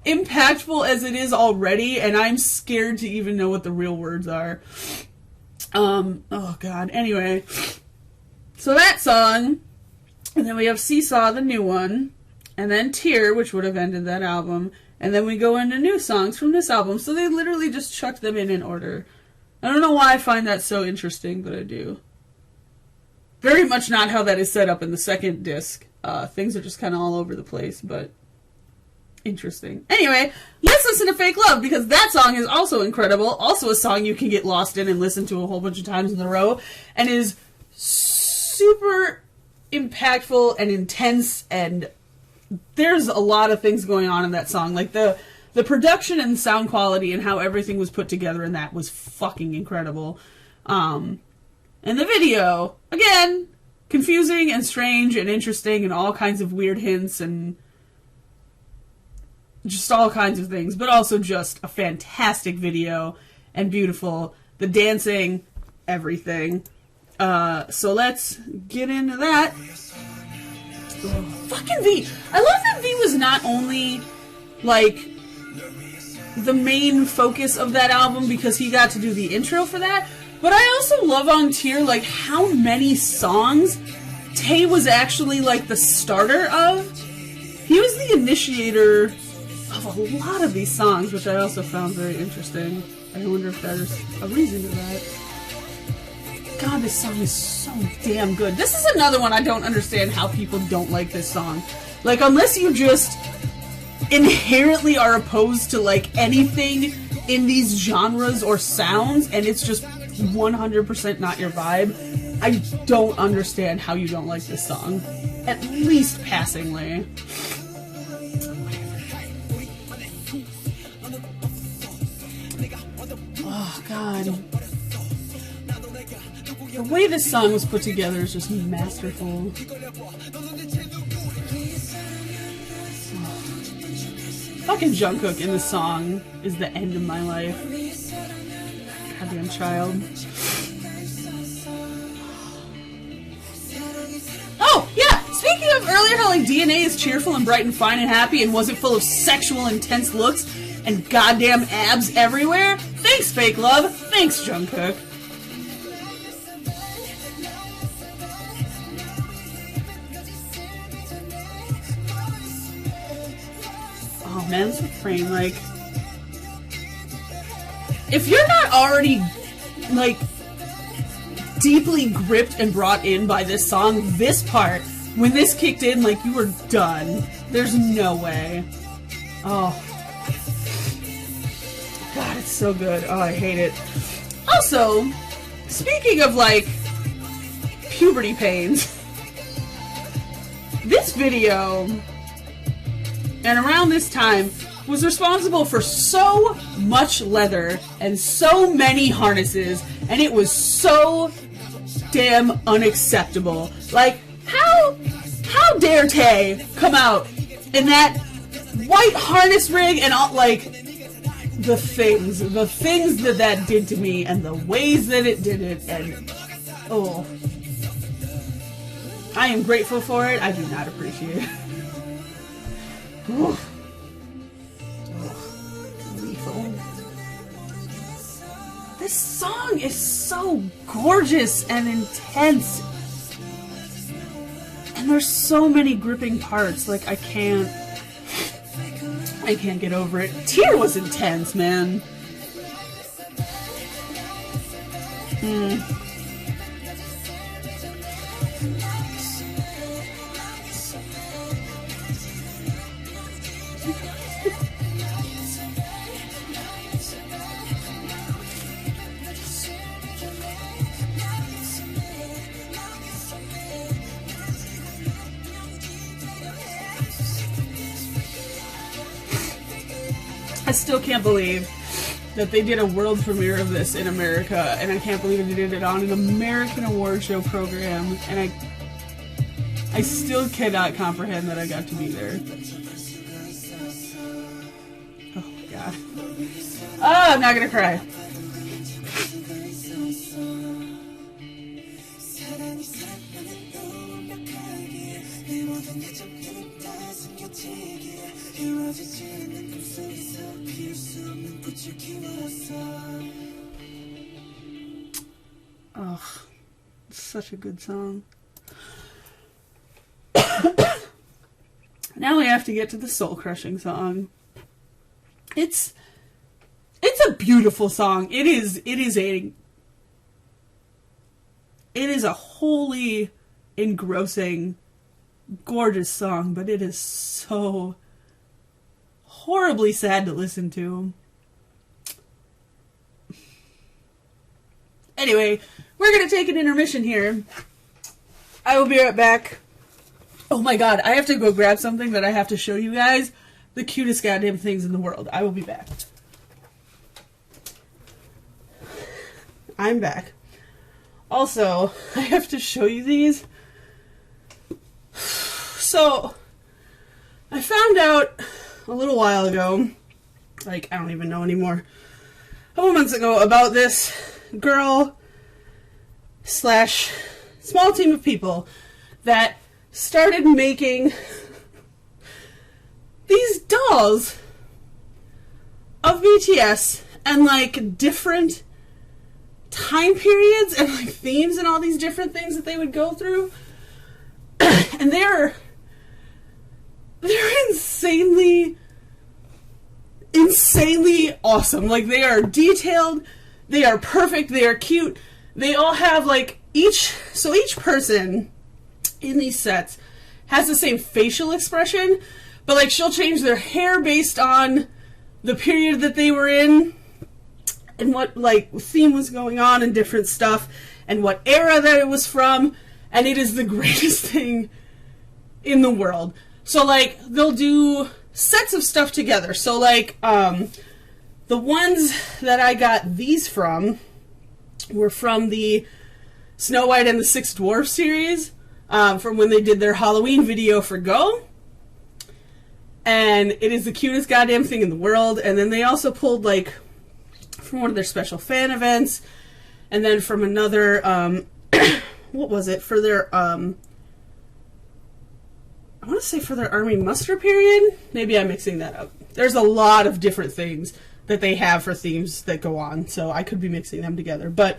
impactful as it is already, and I'm scared to even know what the real words are. Oh god. Anyway. So that song, and then we have Seesaw, the new one, and then Tear, which would have ended that album, and then we go into new songs from this album. So they literally just chucked them in order. I don't know why I find that so interesting, but I do. Very much not how that is set up in the second disc. Things are just kind of all over the place, but interesting. Anyway, let's listen to Fake Love, because that song is also incredible. Also a song you can get lost in and listen to a whole bunch of times in a row, and is super impactful and intense, and there's a lot of things going on in that song. Like the production and sound quality and how everything was put together in that was fucking incredible. And the video, again, confusing and strange and interesting and all kinds of weird hints and just all kinds of things, but also just a fantastic video and beautiful. The dancing, everything. So let's get into that. Oh, fucking V! I love that V was not only, like, the main focus of that album because he got to do the intro for that, but I also love on Tear, like, how many songs Tay was actually, like, the starter of. He was the initiator of a lot of these songs, which I also found very interesting. I wonder if there's a reason to that. God, this song is so damn good. This is another one I don't understand how people don't like this song. Like, unless you just inherently are opposed to, like, anything in these genres or sounds, and it's just 100% not your vibe, I don't understand how you don't like this song. At least passingly. Oh, God. The way this song was put together is just masterful. Fucking Jungkook in the song is the end of my life. Goddamn child. Oh, yeah! Speaking of earlier how, like, DNA is cheerful and bright and fine and happy and wasn't full of sexual, intense looks and goddamn abs everywhere, thanks, Fake Love. Thanks, Jungkook. Oh man, this refrain, like, if you're not already, like, deeply gripped and brought in by this song, this part, when this kicked in, like, you were done. There's no way. Oh. God, it's so good. Oh, I hate it. Also, speaking of, like, puberty pains, this video, and around this time, was responsible for so much leather and so many harnesses, and it was so damn unacceptable. Like, how dare Tay come out in that white harness rig and all, like, the things that did to me and the ways that it did it, and oh, I am grateful for it. I do not appreciate it. Oof. This song is so gorgeous and intense, and there's so many gripping parts. Like, I can't get over it. Tear was intense, man. I still can't believe that they did a world premiere of this in America, and I can't believe they did it on an American award show program, and I still cannot comprehend that I got to be there. Oh, God. Oh, I'm not gonna cry. Oh, such a good song. Now we have to get to the soul-crushing song. It's a beautiful song. It is a wholly engrossing, gorgeous song, but it is so horribly sad to listen to. Anyway, we're gonna take an intermission here. I will be right back. Oh my god, I have to go grab something that I have to show you guys. The cutest goddamn things in the world. I will be back. I'm back. Also, I have to show you these. So, I found out a little while ago, like, I don't even know anymore, a couple months ago, about this girl / small team of people that started making these dolls of BTS and like different time periods and like themes and all these different things that they would go through. And they're insanely awesome. Like, they are detailed, they are perfect, they are cute. They all have like each person in these sets has the same facial expression, but like she'll change their hair based on the period that they were in and what like theme was going on and different stuff and what era that it was from, and it is the greatest thing in the world. So like they'll do sets of stuff together. So like the ones that I got these from were from the Snow White and the Six Dwarfs series, from when they did their Halloween video for Go. And it is the cutest goddamn thing in the world. And then they also pulled, like, from one of their special fan events, and then from another, what was it, for their, I want to say for their Army muster period? Maybe I'm mixing that up. There's a lot of different things that they have for themes that go on, so I could be mixing them together. But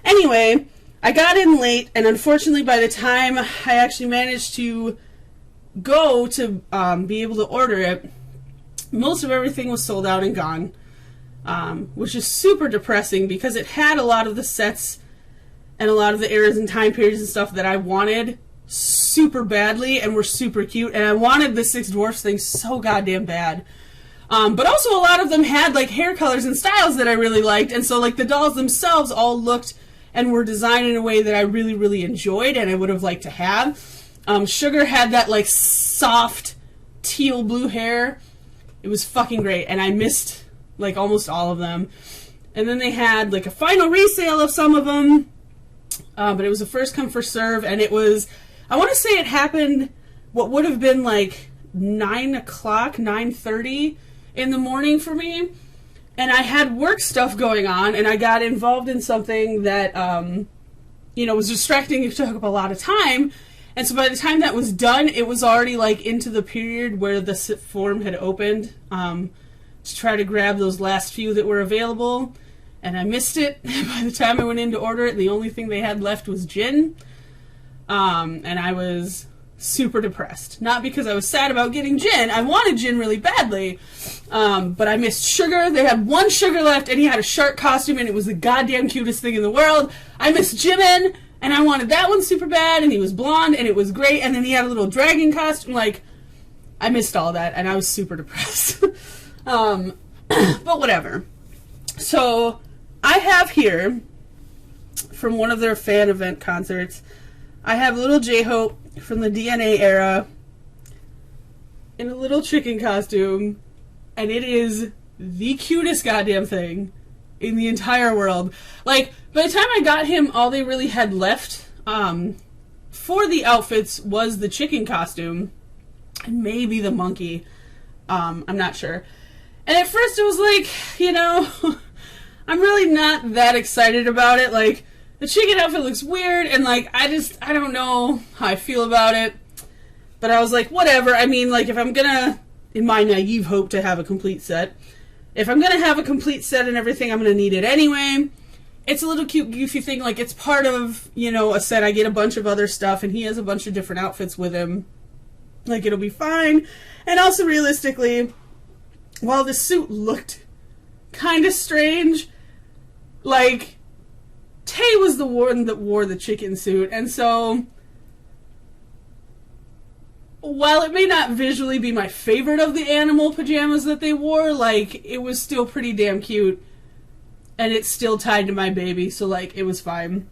anyway, I got in late, and unfortunately by the time I actually managed to go to be able to order it, most of everything was sold out and gone, which is super depressing because it had a lot of the sets and a lot of the eras and time periods and stuff that I wanted super badly and were super cute, and I wanted the Six Dwarfs thing so goddamn bad. But also a lot of them had like hair colors and styles that I really liked, and so like the dolls themselves all looked and were designed in a way that I really, really enjoyed and I would have liked to have. Sugar had that like soft teal blue hair. It was fucking great, and I missed like almost all of them. And then they had like a final resale of some of them, but it was a first come first serve, and it was, I want to say it happened what would have been like 9 o'clock, 9:30 in the morning for me, and I had work stuff going on, and I got involved in something that, you know, was distracting. It took up a lot of time, and so by the time that was done, it was already like into the period where the form had opened to try to grab those last few that were available, and I missed it. By the time I went in to order it, the only thing they had left was gin, and I was super depressed. Not because I was sad about getting gin. I wanted gin really badly, but I missed Sugar. They had one Sugar left, and he had a shark costume, and it was the goddamn cutest thing in the world. I missed Jimin, and I wanted that one super bad, and he was blonde, and it was great, and then he had a little dragon costume. Like, I missed all that, and I was super depressed. But whatever. So, I have here, from one of their fan event concerts, I have little J-Hope from the DNA era in a little chicken costume, and it is the cutest goddamn thing in the entire world. Like, by the time I got him, all they really had left for the outfits was the chicken costume and maybe the monkey. I'm not sure. And at first it was like, you know, I'm really not that excited about it. Like, the chicken outfit looks weird, and like, I don't know how I feel about it. But I was like, whatever. I mean, like, if I'm gonna, in my naive hope to have a complete set, if I'm gonna have a complete set and everything, I'm gonna need it anyway. It's a little cute, goofy thing. Like, it's part of, you know, a set. I get a bunch of other stuff, and he has a bunch of different outfits with him. Like, it'll be fine. And also, realistically, while the suit looked kind of strange, like, Tay was the one that wore the chicken suit, and so while it may not visually be my favorite of the animal pajamas that they wore, like, it was still pretty damn cute, and it's still tied to my baby, so, like, it was fine.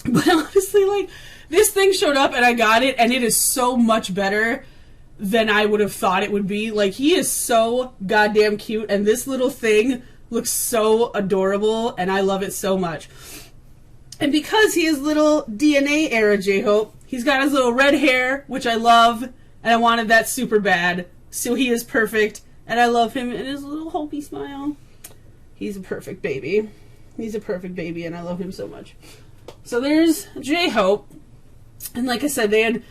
But honestly, like, this thing showed up, and I got it, and it is so much better than I would have thought it would be. Like, he is so goddamn cute, and this little thing looks so adorable, and I love it so much. And because he is little DNA era J-Hope, he's got his little red hair, which I love, and I wanted that super bad. So he is perfect, and I love him and his little Hopey smile. He's a perfect baby. He's a perfect baby, and I love him so much. So there's J-Hope, and like I said, they had,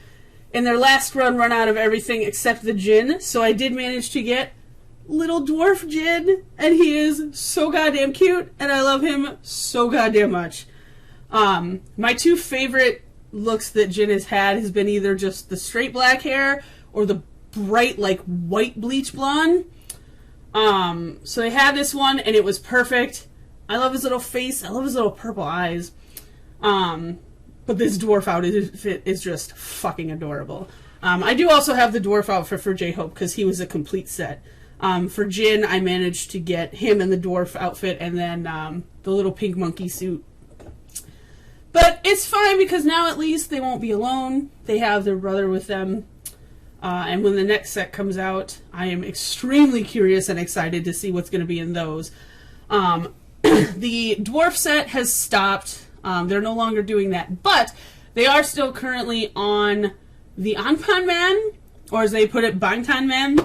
in their last run out of everything except the Jin, so I did manage to get little dwarf Jin, and he is so goddamn cute, and I love him so goddamn much. My two favorite looks that Jin has had has been either just the straight black hair or the bright, like, white bleach blonde. So they had this one, and it was perfect. I love his little face. I love his little purple eyes. But this dwarf outfit is just fucking adorable. I do also have the dwarf outfit for J-Hope because he was a complete set. For Jin, I managed to get him in the dwarf outfit and then the little pink monkey suit. But it's fine because now at least they won't be alone. They have their brother with them. And when the next set comes out, I am extremely curious and excited to see what's going to be in those. The dwarf set has stopped. They're no longer doing that. But they are still currently on the Anpan Man, or as they put it, Bangtan Man.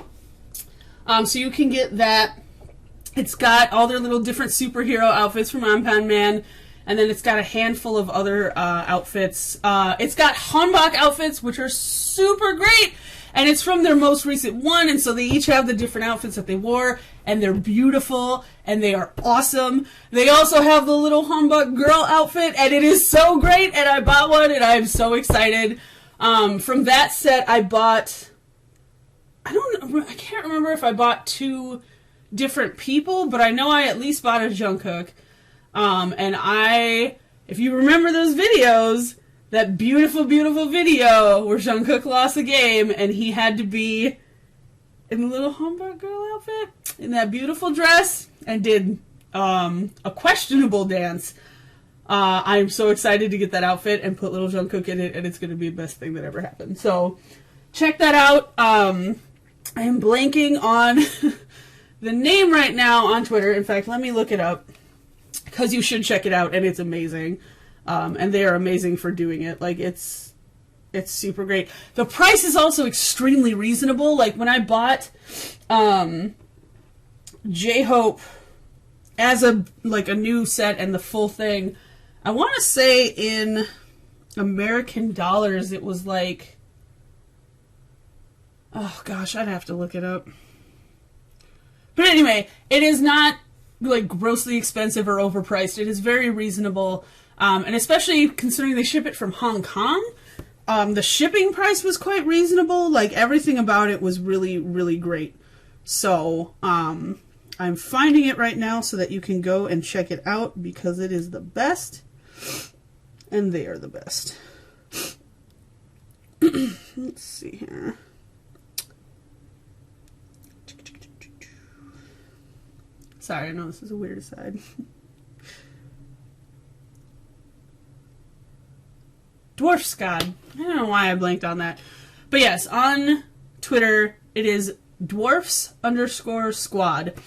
So you can get that. It's got all their little different superhero outfits from Anpan Man. And then it's got a handful of other outfits. It's got hanbok outfits, which are super great. And it's from their most recent one. And so they each have the different outfits that they wore. And they're beautiful. And they are awesome. They also have the little hanbok girl outfit. And it is so great. And I bought one. And I'm so excited. From that set, I bought... I can't remember if I bought two different people. But I know I at least bought a Jungkook. And if you remember those videos, that beautiful, beautiful video where Jungkook lost a game and he had to be in the little hanbok girl outfit, in that beautiful dress, and did a questionable dance. I'm so excited to get that outfit and put little Jungkook in it, and it's going to be the best thing that ever happened. So, check that out. I am blanking on the name right now on Twitter. In fact, let me look it up. Because you should check it out, and it's amazing. And they are amazing for doing it. Like, it's super great. The price is also extremely reasonable. Like, when I bought J-Hope as a new set and the full thing, I want to say in American dollars it was like... Oh, gosh, I'd have to look it up. But anyway, it is not... like grossly expensive or overpriced. It is very reasonable, and especially considering they ship it from Hong Kong, the shipping price was quite reasonable. Like, everything about it was really, really great. So I'm finding it right now so that you can go and check it out because it is the best, and they are the best. Let's see here. Sorry, I know this is a weird aside. Dwarf Scod. I don't know why I blanked on that. But yes, on Twitter, it is dwarfs_squad.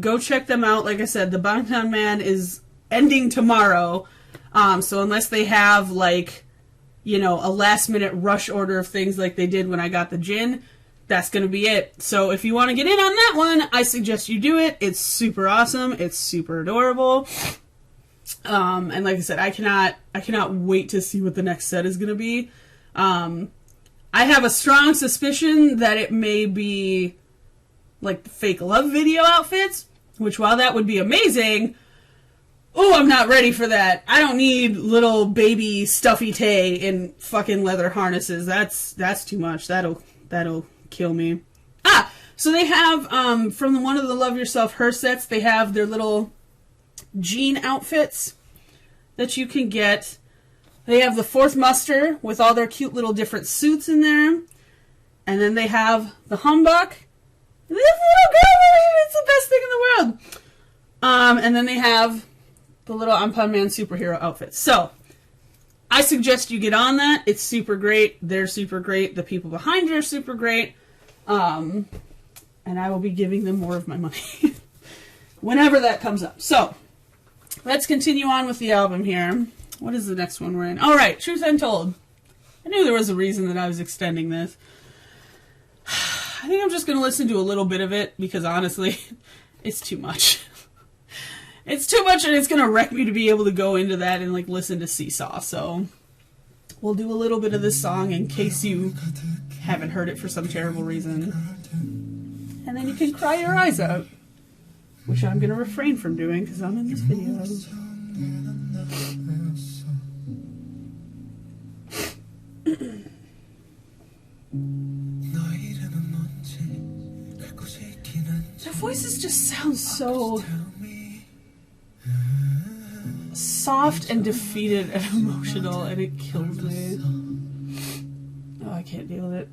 Go check them out. Like I said, the Bangtan Man is ending tomorrow. So unless they have, like, you know, a last-minute rush order of things like they did when I got the Jin, that's going to be it. So if you want to get in on that one, I suggest you do it. It's super awesome. It's super adorable. And like I said, I cannot wait to see what the next set is going to be. I I have a strong suspicion that it may be like the fake love video outfits, which while that would be amazing, oh, I'm not ready for that. I don't need little baby stuffy Tay in fucking leather harnesses. That's too much. That'll kill me. Ah, so they have from one of the Love Yourself Her sets, they have their little jean outfits that you can get. They have the Fourth Muster with all their cute little different suits in there. And then they have the humbuck. This little girl version, it's the best thing in the world. And then they have the little Anpan Man superhero outfits. So, I suggest you get on that. It's super great. They're super great. The people behind you are super great. And I will be giving them more of my money whenever that comes up. So, let's continue on with the album here. What is the next one we're in? All right, Truth Untold. I knew there was a reason that I was extending this. I think I'm just going to listen to a little bit of it because honestly, it's too much. It's too much and it's going to wreck me to be able to go into that and like listen to Seesaw. So we'll do a little bit of this song in case you haven't heard it for some terrible reason. And then you can cry your eyes out, which I'm going to refrain from doing because I'm in this video. Their voices just sound so soft and defeated and emotional, and it kills me. Oh, I can't deal with it.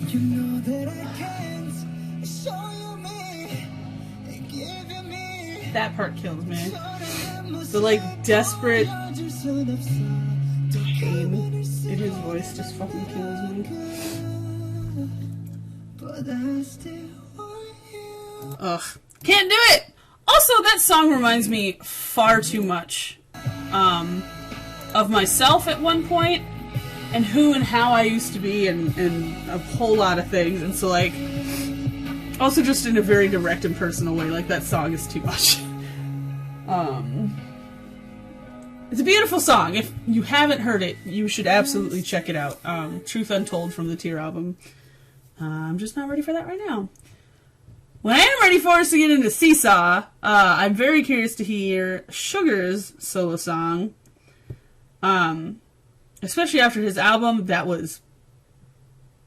You know that I can't show you me, give you me. That part kills me. The like desperate pain in his voice just fucking kills me. Ugh. Can't do it! Also, that song reminds me far too much of myself at one point, and who and how I used to be, and a whole lot of things. And so, like, also just in a very direct and personal way, like, that song is too much. It's a beautiful song. If you haven't heard it, you should absolutely check it out. Truth Untold from the Tear album. I'm just not ready for that right now. What I am ready for is to get into Seesaw. I'm very curious to hear Sugar's solo song. Especially after his album, that was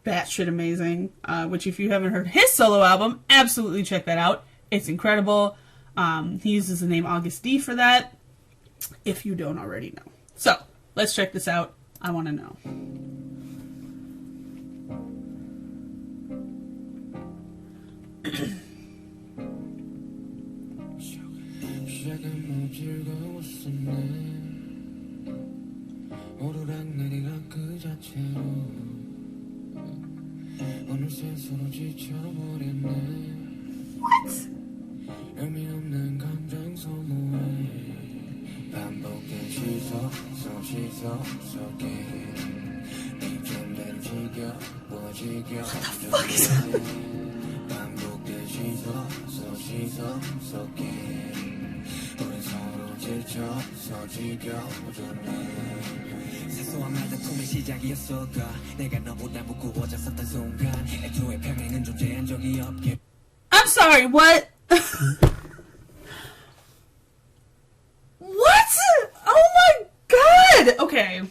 batshit amazing. Which, if you haven't heard his solo album, absolutely check that out. It's incredible. He uses the name August D for that, if you don't already know. So, let's check this out. I want to know. What? What the fuck is that? I'm sorry, what? What? Oh my god! Okay.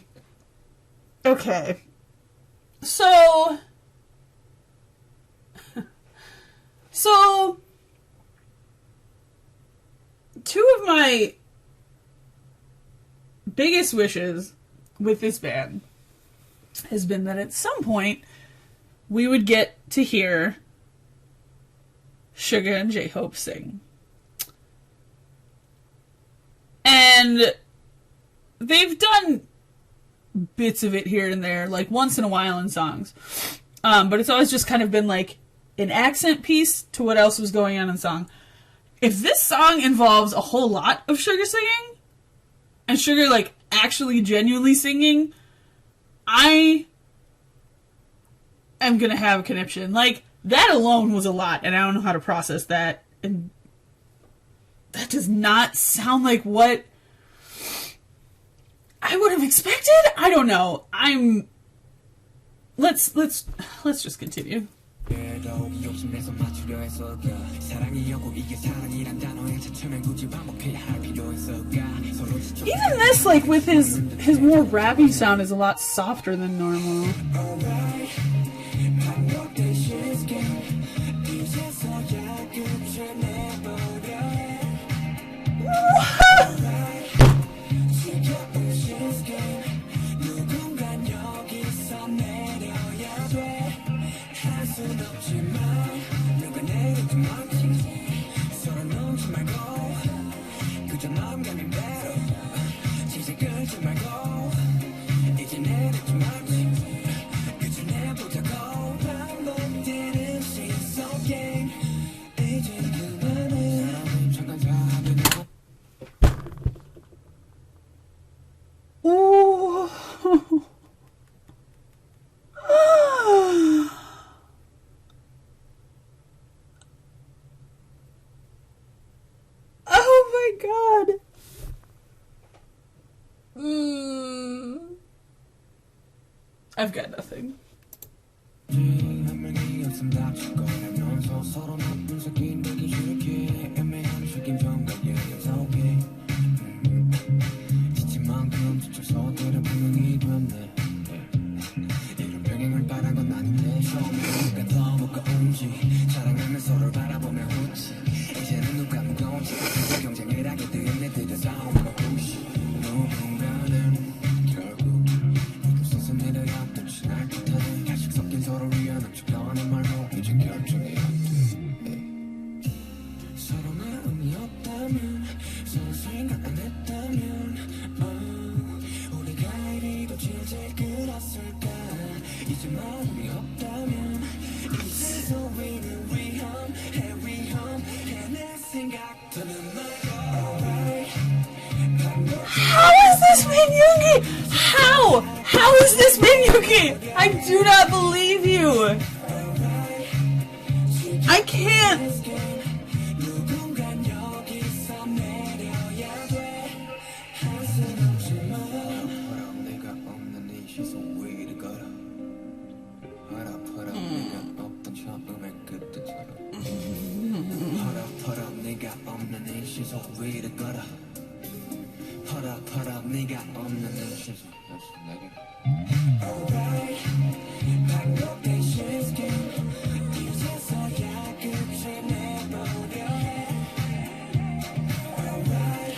Okay. So, two of my biggest wishes with this band has been that at some point we would get to hear Suga and J-Hope sing. And they've done bits of it here and there, like once in a while in songs. But it's always just kind of been like an accent piece to what else was going on in the song. If this song involves a whole lot of Sugar singing, and Sugar, like, actually genuinely singing, I am gonna have a conniption. Like, that alone was a lot, and I don't know how to process that. And that does not sound like what I would have expected? I don't know. Let's just continue. Even this, like, with his more rappy sound is a lot softer than normal. I've got nothing. How is this Minyuki? I do not believe you. I can't.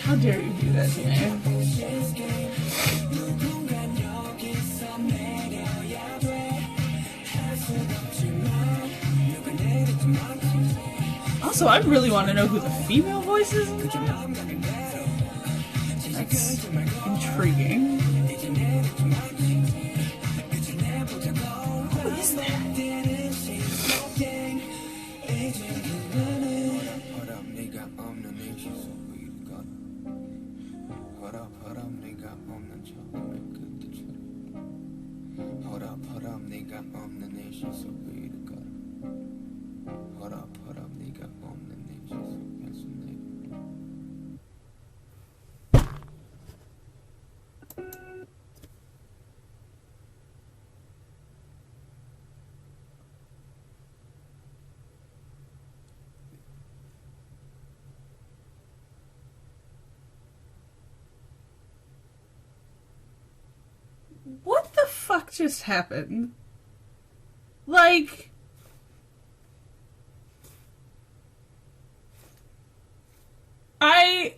How dare you do that to me? Also, I really want to know who the female voice is. That's intriguing. Who is that? What the fuck just happened? Like, I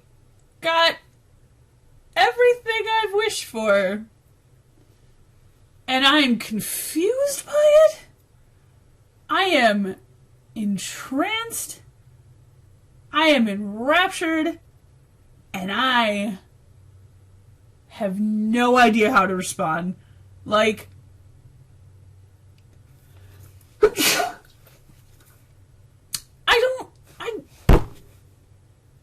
got everything I've wished for, and I'm confused by it. I am entranced. I am enraptured, and I have no idea how to respond. Like,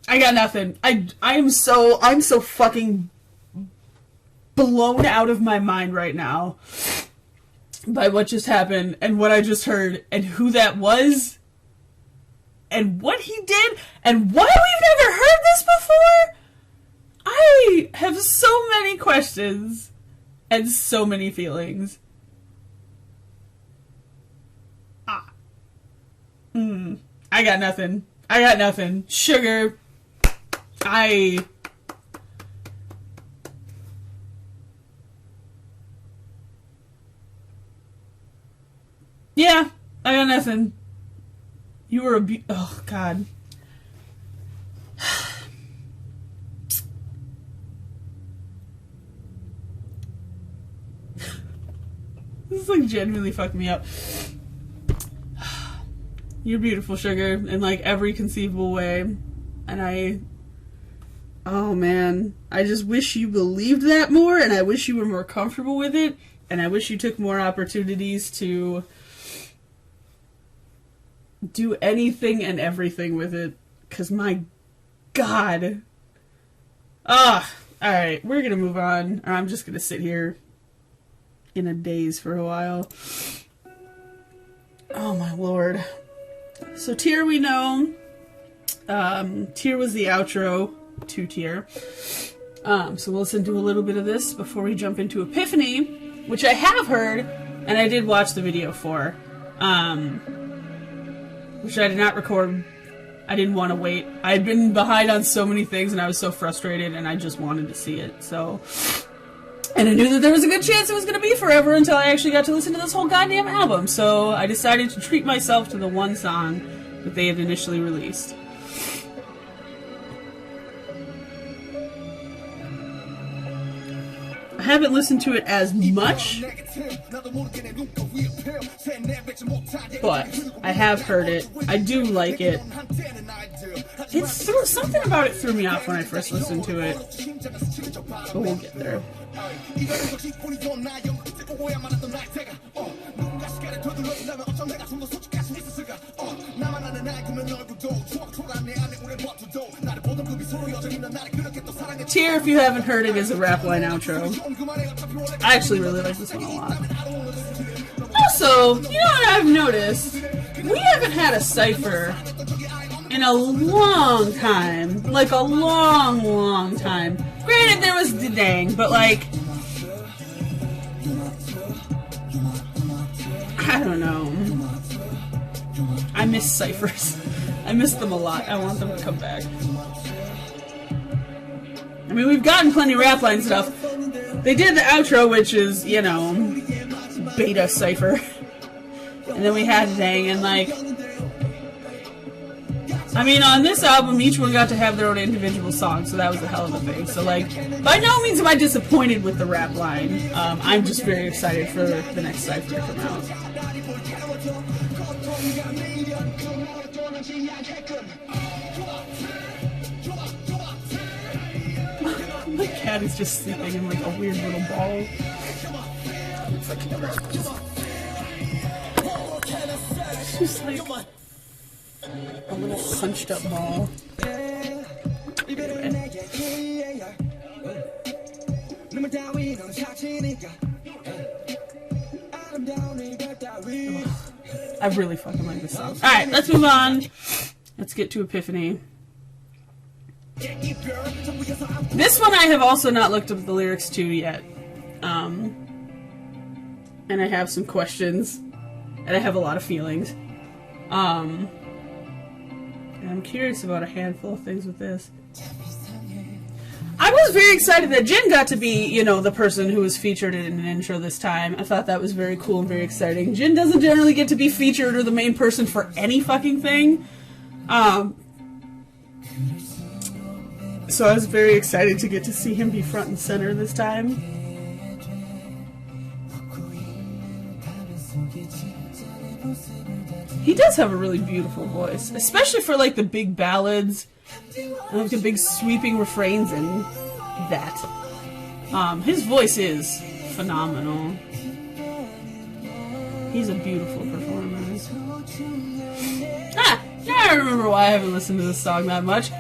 I got nothing. I'm so fucking blown out of my mind right now by what just happened and what I just heard and who that was and what he did and why we've never heard this before. I have so many questions and so many feelings. I got nothing. I got nothing. Sugar. Yeah, I got nothing. You were oh, God. This is like genuinely fucking me up. You're beautiful, Sugar, in like every conceivable way. And oh man, I just wish you believed that more, and I wish you were more comfortable with it, and I wish you took more opportunities to do anything and everything with it, because my God. Alright, we're gonna move on, or I'm just gonna sit here in a daze for a while. Oh my Lord. So Tier we know. Tier was the outro to Tier. So we'll listen to a little bit of this before we jump into Epiphany, which I have heard, and I did watch the video for. Which I did not record. I didn't want to wait. I had been behind on so many things and I was so frustrated and I just wanted to see it. So, and I knew that there was a good chance it was going to be forever until I actually got to listen to this whole goddamn album. So I decided to treat myself to the one song that they had initially released. I haven't listened to it as much, but I have heard it. I do like it. Something about it threw me off when I first listened to it, but we'll get there. Tier, if you haven't heard it, is a rap line outro. I actually really like this one a lot. Also, you know what I've noticed? We haven't had a cypher in a long time. Like, a long, long time. Granted, there was the dang, but like, I don't know. I miss ciphers. I miss them a lot. I want them to come back. I mean, we've gotten plenty of rap line stuff. They did the outro, which is, you know, beta cipher. And then we had Dang, and like, I mean, on this album, each one got to have their own individual song, so that was a hell of a thing. So like, by no means am I disappointed with the rap line. I'm just very excited for the next cipher to come out. My cat is just sleeping in like a weird little ball. It's like just like a little hunched up ball. Anyway. I really fucking like this song. Alright, let's move on. Let's get to Epiphany. This one I have also not looked up the lyrics to yet. And I have some questions. And I have a lot of feelings. And I'm curious about a handful of things with this. I was very excited that Jin got to be, you know, the person who was featured in an intro this time. I thought that was very cool and very exciting. Jin doesn't generally get to be featured or the main person for any fucking thing. So I was very excited to get to see him be front and center this time. He does have a really beautiful voice, especially for like the big ballads, and like the big sweeping refrains and that. His voice is phenomenal. He's a beautiful performer. Now I remember why I haven't listened to this song that much.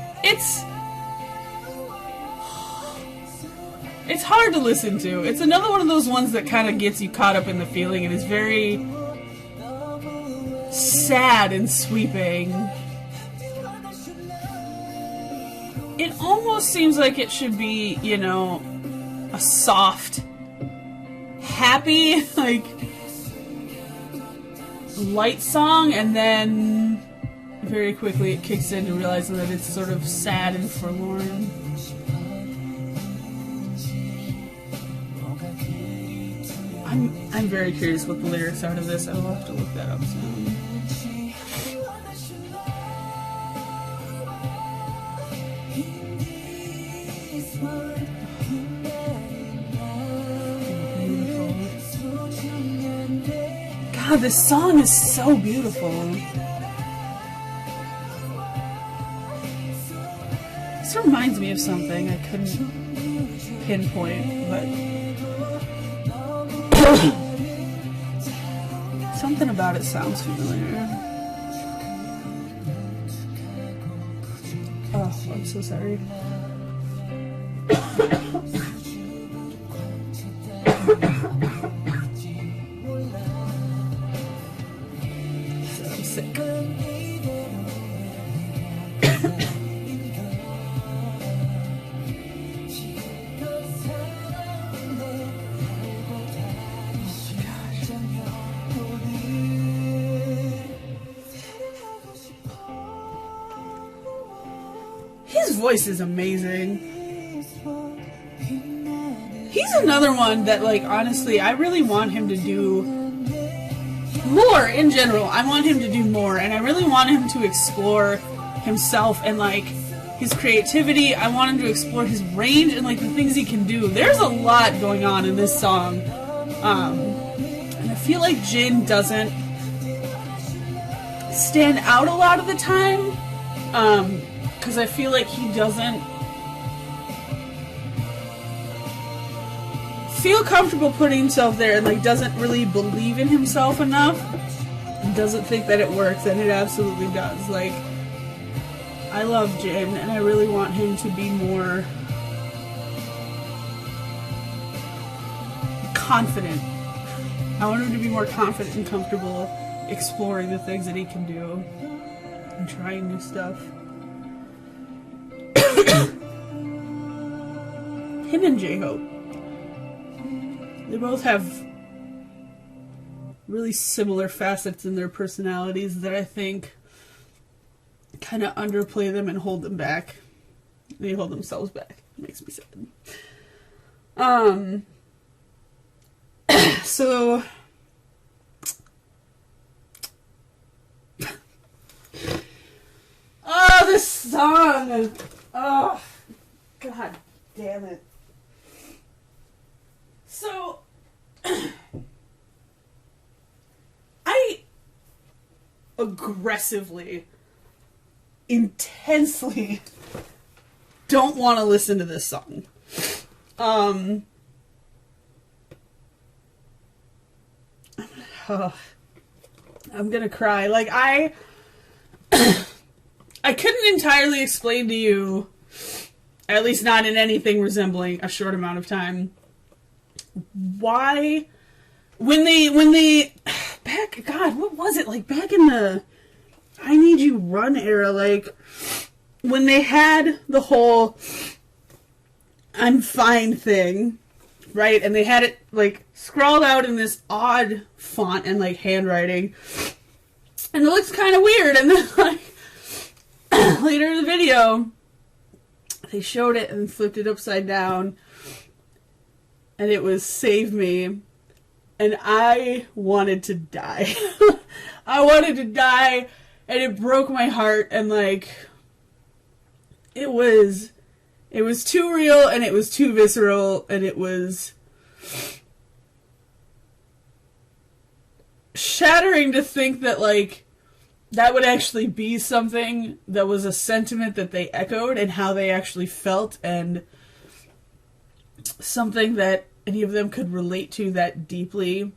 It's hard to listen to. It's another one of those ones that kind of gets you caught up in the feeling and is very sad and sweeping. It almost seems like it should be, you know, a soft, happy, like, light song, and then very quickly it kicks in to realizing that it's sort of sad and forlorn. I'm very curious what the lyrics are to this. I will have to look that up soon. God, this song is so beautiful. This reminds me of something I couldn't pinpoint, but something about it sounds familiar. Oh, I'm so sorry. I'm sick. His voice is amazing. He's another one that, like, honestly, I really want him to do more in general. I want him to do more, and I really want him to explore himself and, like, his creativity. I want him to explore his range and, like, the things he can do. There's a lot going on in this song. And I feel like Jin doesn't stand out a lot of the time. Because I feel like he doesn't feel comfortable putting himself there and, like, doesn't really believe in himself enough and doesn't think that it works, and it absolutely does. Like, I love Jin and I really want him to be more confident. I want him to be more confident and comfortable exploring the things that he can do and trying new stuff. Him and J-Hope. They both have really similar facets in their personalities that I think kind of underplay them and hold them back. They hold themselves back. It makes me sad. So oh, this song. Oh, God damn it. So, I aggressively, intensely don't want to listen to this song. I'm gonna cry. Like, I couldn't entirely explain to you, at least not in anything resembling a short amount of time, why when they back, God, what was it, like back in the I Need You Run era, like when they had the whole I'm fine thing, right? And they had it like scrawled out in this odd font and like handwriting, and it looks kind of weird. And then like later in the video they showed it and flipped it upside down, and it was Save Me, and I wanted to die. I wanted to die, and it broke my heart, and like it was too real, and it was too visceral, and it was shattering to think that like that would actually be something that was a sentiment that they echoed and how they actually felt, and something that any of them could relate to that deeply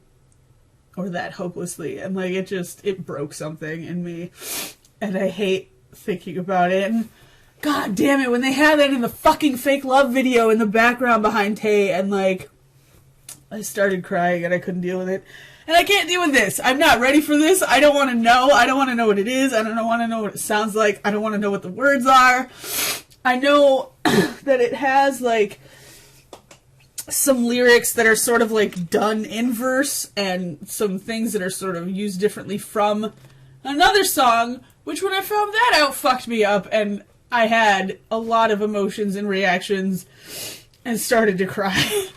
or that hopelessly. And like it broke something in me. And I hate thinking about it. And god damn it, when they had that in the fucking fake love video in the background behind Tay, and like I started crying and I couldn't deal with it. And I can't deal with this. I'm not ready for this. I don't want to know. I don't want to know what it is. I don't want to know what it sounds like. I don't want to know what the words are. I know that it has like some lyrics that are sort of like done in verse and some things that are sort of used differently from another song, which when I found that out fucked me up, and I had a lot of emotions and reactions and started to cry.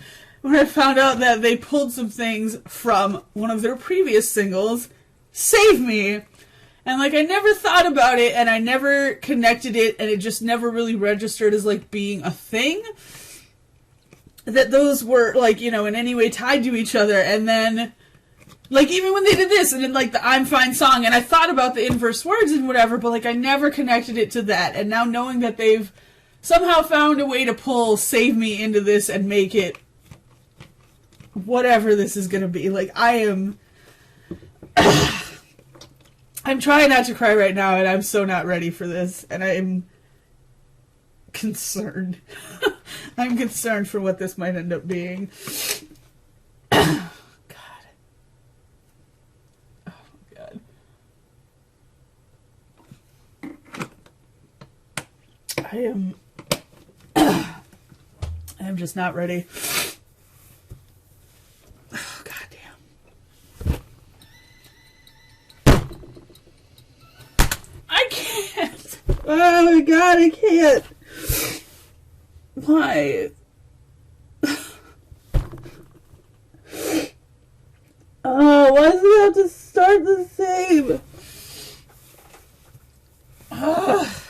When I found out that they pulled some things from one of their previous singles, Save Me. And like I never thought about it and I never connected it, and it just never really registered as like being a thing. That those were like, you know, in any way tied to each other. And then like even when they did this and then like the I'm Fine song, and I thought about the inverse words and whatever, but like I never connected it to that. And now knowing that they've somehow found a way to pull Save Me into this and make it whatever this is gonna be, like I am I'm trying not to cry right now, and I'm so not ready for this, and I'm concerned. I'm concerned for what this might end up being. God. Oh my god. I'm just not ready. Oh my god, I can't. Why? Oh, why does it have to start the same? Oh god.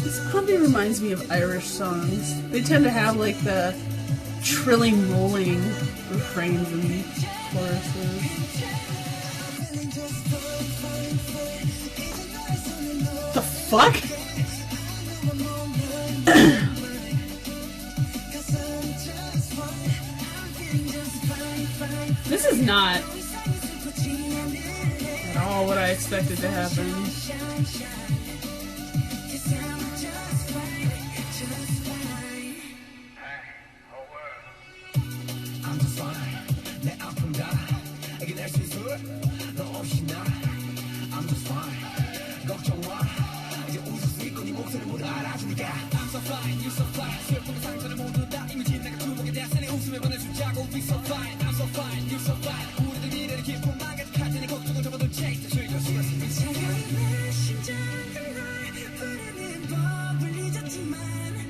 This probably reminds me of Irish songs. They tend to have like the trilling, rolling refrains and choruses. The fuck? This is not at all what I expected to happen.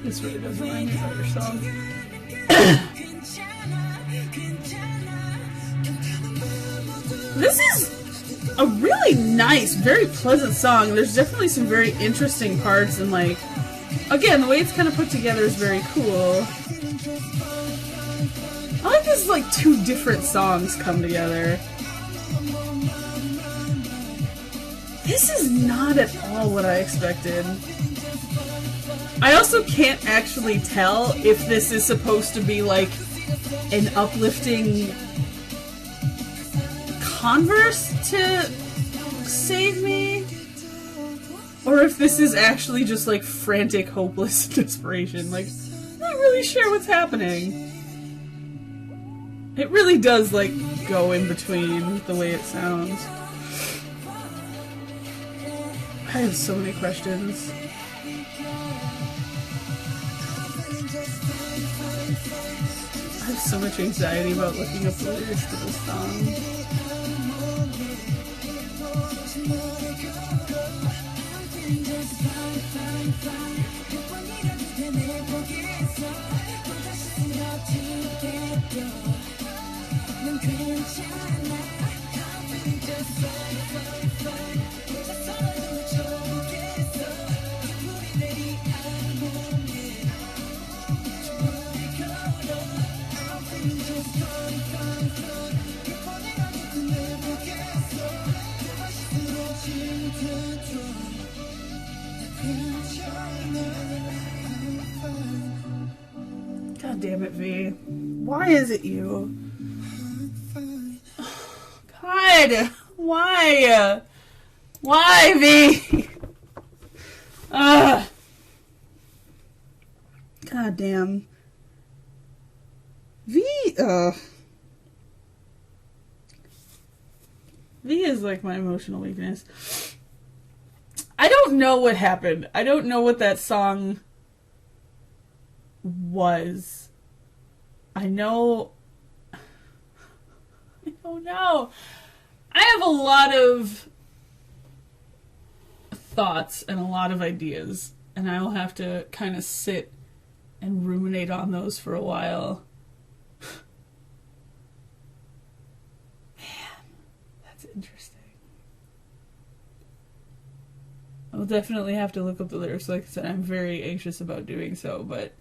This really does remind me of Irish song. This is a really nice, very pleasant song. There's definitely some very interesting parts, and like, again, the way it's kind of put together is very cool. I like this like two different songs come together. This is not at all what I expected. I also can't actually tell if this is supposed to be like an uplifting converse to Save Me, or if this is actually just like frantic, hopeless desperation. Like, I'm not really sure what's happening. It really does like go in between the way it sounds. I have so many questions. I have so much anxiety about looking up the lyrics to this song. God damn it, V. Why is it you? God! Why? Why, V? God damn. V, V is like my emotional weakness. I don't know what happened. I don't know what that song was. I know... I don't know. I have a lot of thoughts and a lot of ideas, and I will have to kind of sit and ruminate on those for a while. Man, that's interesting. I will definitely have to look up the lyrics. Like I said, I'm very anxious about doing so, but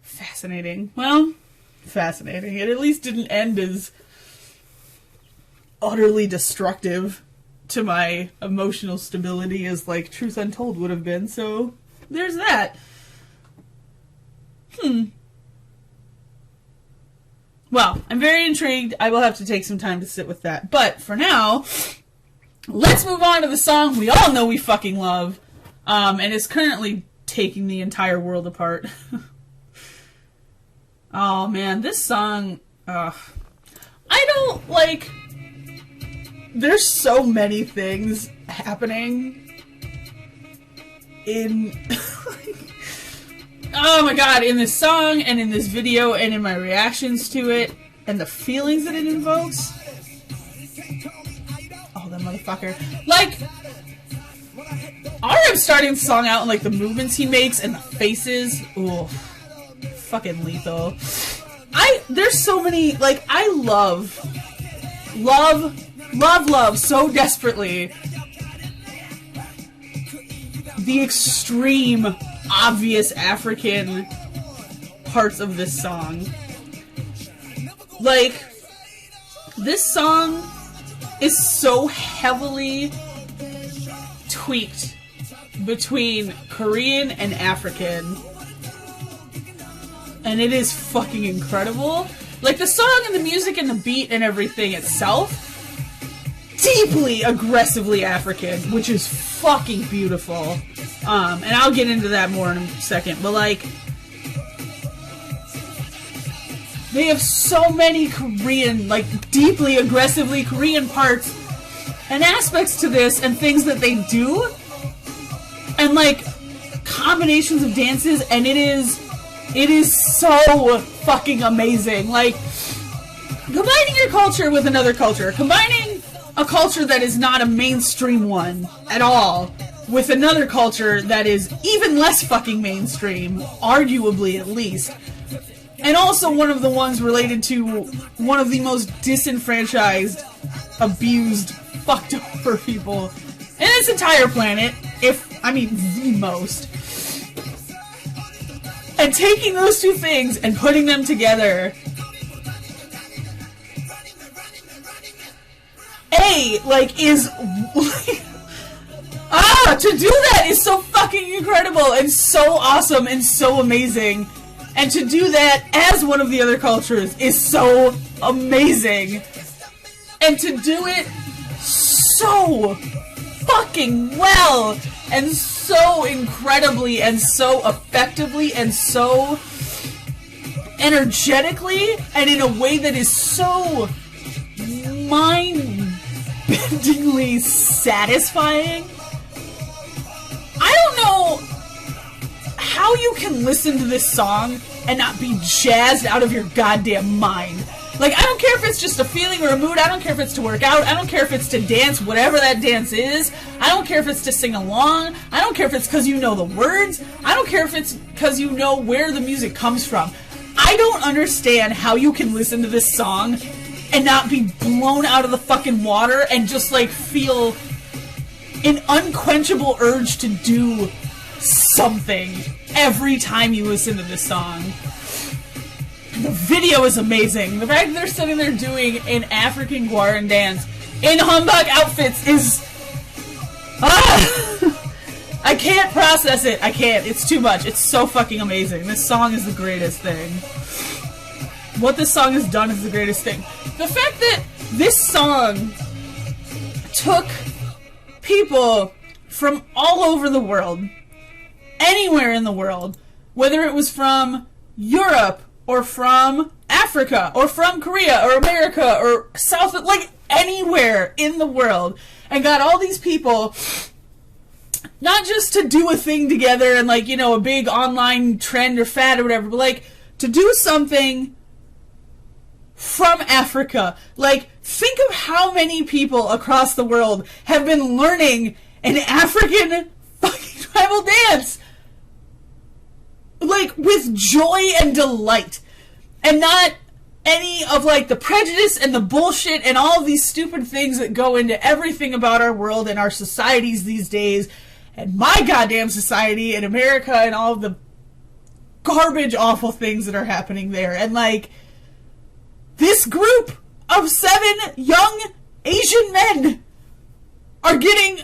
fascinating. Well, fascinating. It at least didn't end as utterly destructive to my emotional stability as, like, Truth Untold would have been, so there's that. Well, I'm very intrigued. I will have to take some time to sit with that. But for now, let's move on to the song we all know we fucking love, and is currently taking the entire world apart. Oh man, this song, I don't, like, there's so many things happening in, oh my god, in this song, and in this video, and in my reactions to it, and the feelings that it invokes. Oh, that motherfucker. Like, RM starting the song out, and like, the movements he makes, and the faces, ooh. Fucking lethal. There's so many, like, I love so desperately the extreme, obvious African parts of this song. Like, this song is so heavily tweaked between Korean and African. And it is fucking incredible. Like, the song and the music and the beat and everything itself, deeply aggressively African, which is fucking beautiful. And I'll get into that more in a second. But, like, they have so many Korean, like, deeply aggressively Korean parts and aspects to this and things that they do. And, like, combinations of dances, and it is so fucking amazing. Like, combining your culture with another culture, combining a culture that is not a mainstream one at all with another culture that is even less fucking mainstream, arguably at least, and also one of the ones related to one of the most disenfranchised, abused, fucked over people in this entire planet, the most. And taking those two things and putting them together, to do that is so fucking incredible and so awesome and so amazing. And to do that as one of the other cultures is so amazing. And to do it so fucking well, and so incredibly, and so effectively, and so energetically, and in a way that is so mind-bendingly satisfying. I don't know how you can listen to this song and not be jazzed out of your goddamn mind. Like, I don't care if it's just a feeling or a mood, I don't care if it's to work out, I don't care if it's to dance, whatever that dance is, I don't care if it's to sing along, I don't care if it's because you know the words, I don't care if it's because you know where the music comes from. I don't understand how you can listen to this song and not be blown out of the fucking water and just, like, feel an unquenchable urge to do something every time you listen to this song. The video is amazing. The fact that they're sitting there doing an African Guaran dance in humbug outfits is... I can't process it. I can't. It's too much. It's so fucking amazing. This song is the greatest thing. What this song has done is the greatest thing. The fact that this song took people from all over the world, anywhere in the world, whether it was from Europe, or from Africa, or from Korea, or America, or South, like anywhere in the world, and got all these people, not just to do a thing together and, like, you know, a big online trend or fad or whatever, but, like, to do something from Africa. Like, think of how many people across the world have been learning an African fucking tribal dance, like, with joy and delight, and not any of, like, the prejudice and the bullshit and all of these stupid things that go into everything about our world and our societies these days, and my goddamn society in America, and all of the garbage, awful things that are happening there. And, like, this group of 7 young Asian men are getting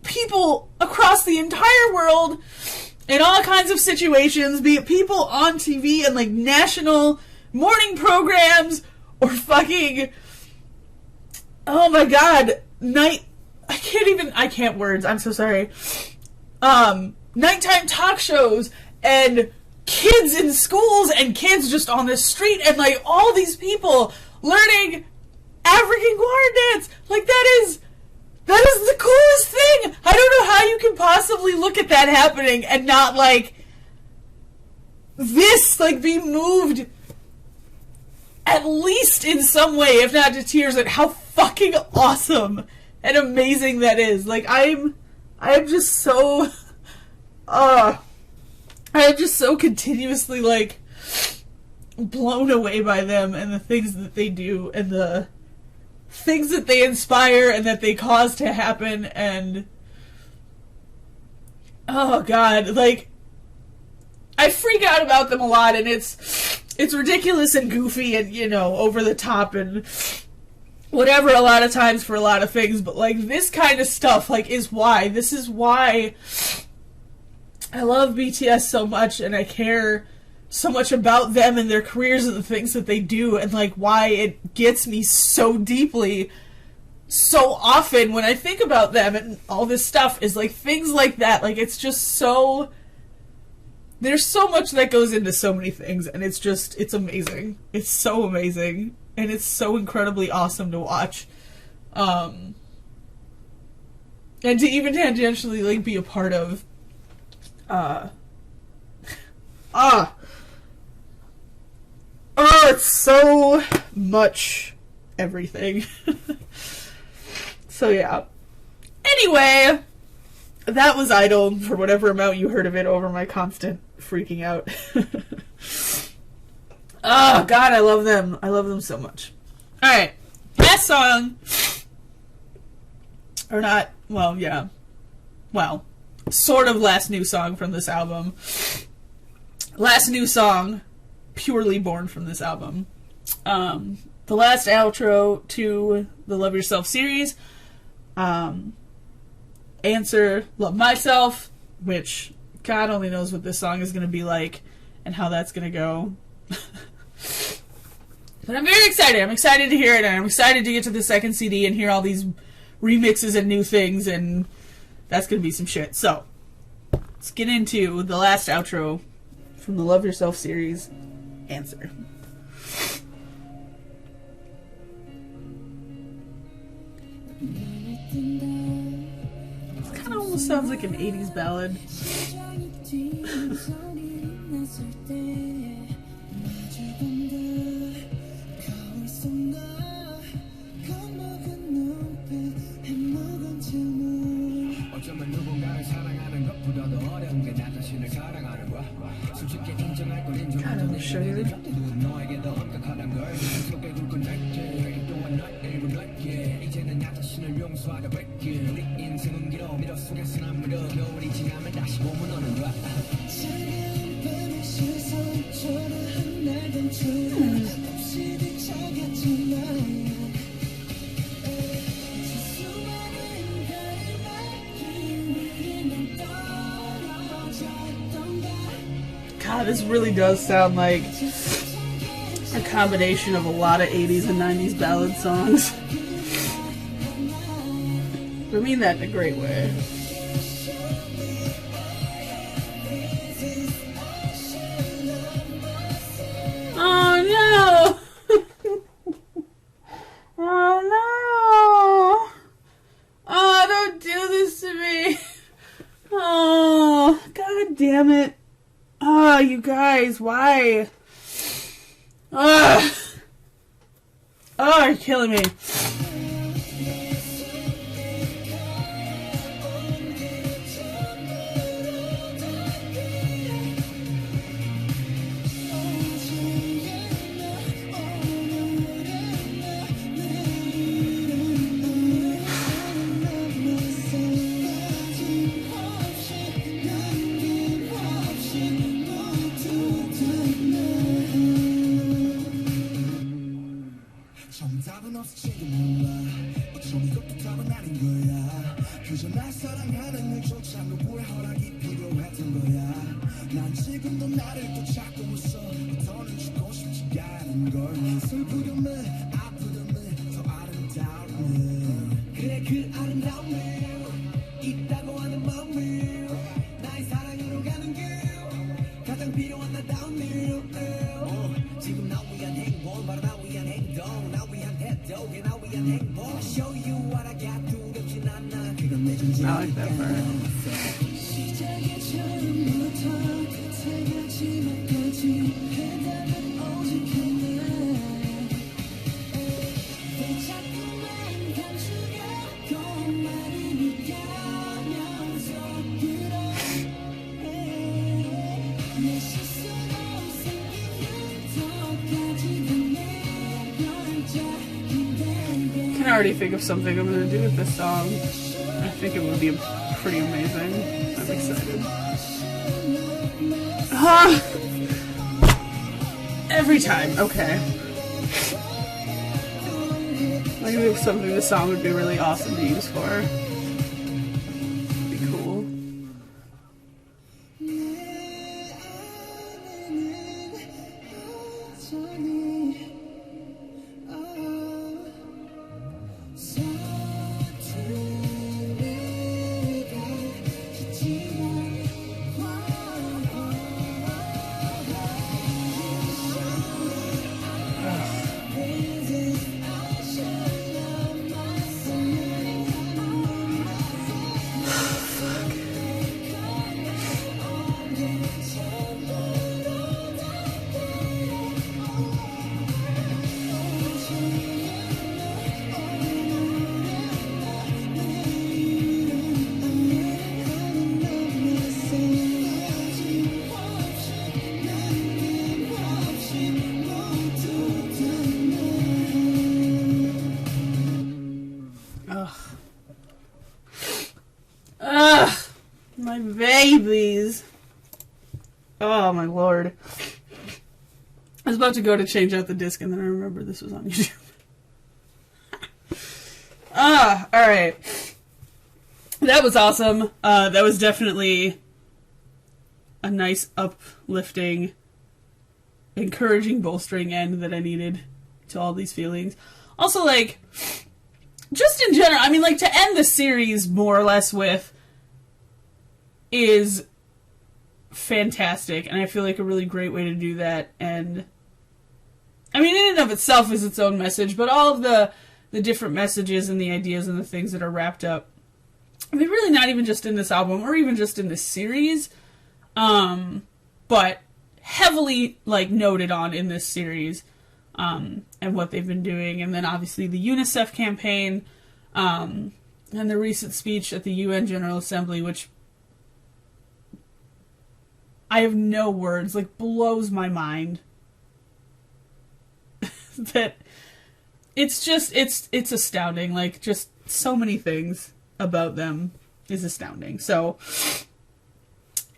people across the entire world in all kinds of situations, be it people on TV and, like, national morning programs, or fucking, oh my god, I can't words, I'm so sorry, nighttime talk shows, and kids in schools, and kids just on the street, and, like, all these people learning African Guard dance. Like, that is the coolest thing. I don't know how you can possibly look at that happening and not, like, be moved at least in some way, if not to tears, at how fucking awesome and amazing that is. Like, I'm just so, I am just so continuously, like, blown away by them and the things that they do and the things that they inspire and that they cause to happen. And oh god, like, I freak out about them a lot, and it's ridiculous and goofy and, you know, over the top and whatever a lot of times for a lot of things, but, like, this kind of stuff, like, this is why I love BTS so much, and I care so much about them and their careers and the things that they do, and, like, why it gets me so deeply so often when I think about them and all this stuff, is, like, things like that. Like, it's just so, there's so much that goes into so many things, and it's amazing. It's so amazing, and it's so incredibly awesome to watch. And to even tangentially, like, be a part of, it's so much everything. So yeah. Anyway, that was Idol, for whatever amount you heard of it over my constant freaking out. Oh god, I love them. I love them so much. Alright, last song. Or not, well, yeah. Well, sort of last new song from this album. Last new song purely born from this album. The last outro to the Love Yourself series. Answer, Love Myself, which God only knows what this song is going to be like and how that's going to go. But I'm very excited. I'm excited to hear it, and I'm excited to get to the second CD and hear all these remixes and new things, and That's gonna be some shit. So, let's get into the last outro from the Love Yourself series, Answer. It kind of almost sounds like an 80s ballad. 어쩌면 누군가를 사랑하는 것보다도 어려운 게 나 자신을 사랑하는 거야. 솔직히 인정할 건 인정하던 너에게 더 엄격하단 걸 속에 굵은 날개 동안 널 일부러게 이제는 나 자신을 용서하려 할게 우리 인생은 길어 미러 속에서 난 무려 겨울이 지나면 다시 봄은 오는 거야. God, this really does sound like a combination of a lot of 80s and 90s ballad songs. I mean that in a great way. Oh no! Oh no! Oh, don't do this to me! Oh, god damn it. Oh, you guys, why? Ugh. Oh, you're killing me. 정답은 없을지도 몰라 어쩜 이것도 답은 아닌 거야 그저 날 사랑하는 일조차 누구의 허락이 필요했던 거야 난 지금도 나를 또 찾고 있어 더는 죽고 싶지가 않은 걸 슬프렴에 아프렴에 더 아름다움에 그래 그 아름다움에 있다고 하는 마음에 나의 사랑으로 가는 길 가장 필요한 나다운 일 지금 나 위한 행복 바로 나 위한 행동 나 위한 태도에 나 위한 행복 Show you what I got 두렵진 않아 그건 내 존재 I like that part. 시작의 처음부터 끝의 마지막까지 해답은 오직 하나 왜 자꾸만 감추려고 말을 가면서 그래 내 실수로 I can already think of something I'm going to do with this song. I think it would be pretty amazing. I'm excited. Every time. Okay. I can think of something this song would be really awesome to use for. Be cool. My babies. Oh my lord. I was about to go to change out the disc and then I remembered this was on YouTube. Alright. That was awesome. That was definitely a nice uplifting, encouraging, bolstering end that I needed to all these feelings. Also, like, just in general, I mean, like, to end the series more or less with is fantastic, and I feel like a really great way to do that. And I mean, in and of itself is its own message, but all of the different messages and the ideas and the things that are wrapped up, I mean, really not even just in this album or even just in this series, but heavily like noted on in this series, and what they've been doing. And then obviously the UNICEF campaign, and the recent speech at the UN General Assembly, which I have no words, like blows my mind. That it's just, it's astounding. Like, just so many things about them is astounding. So,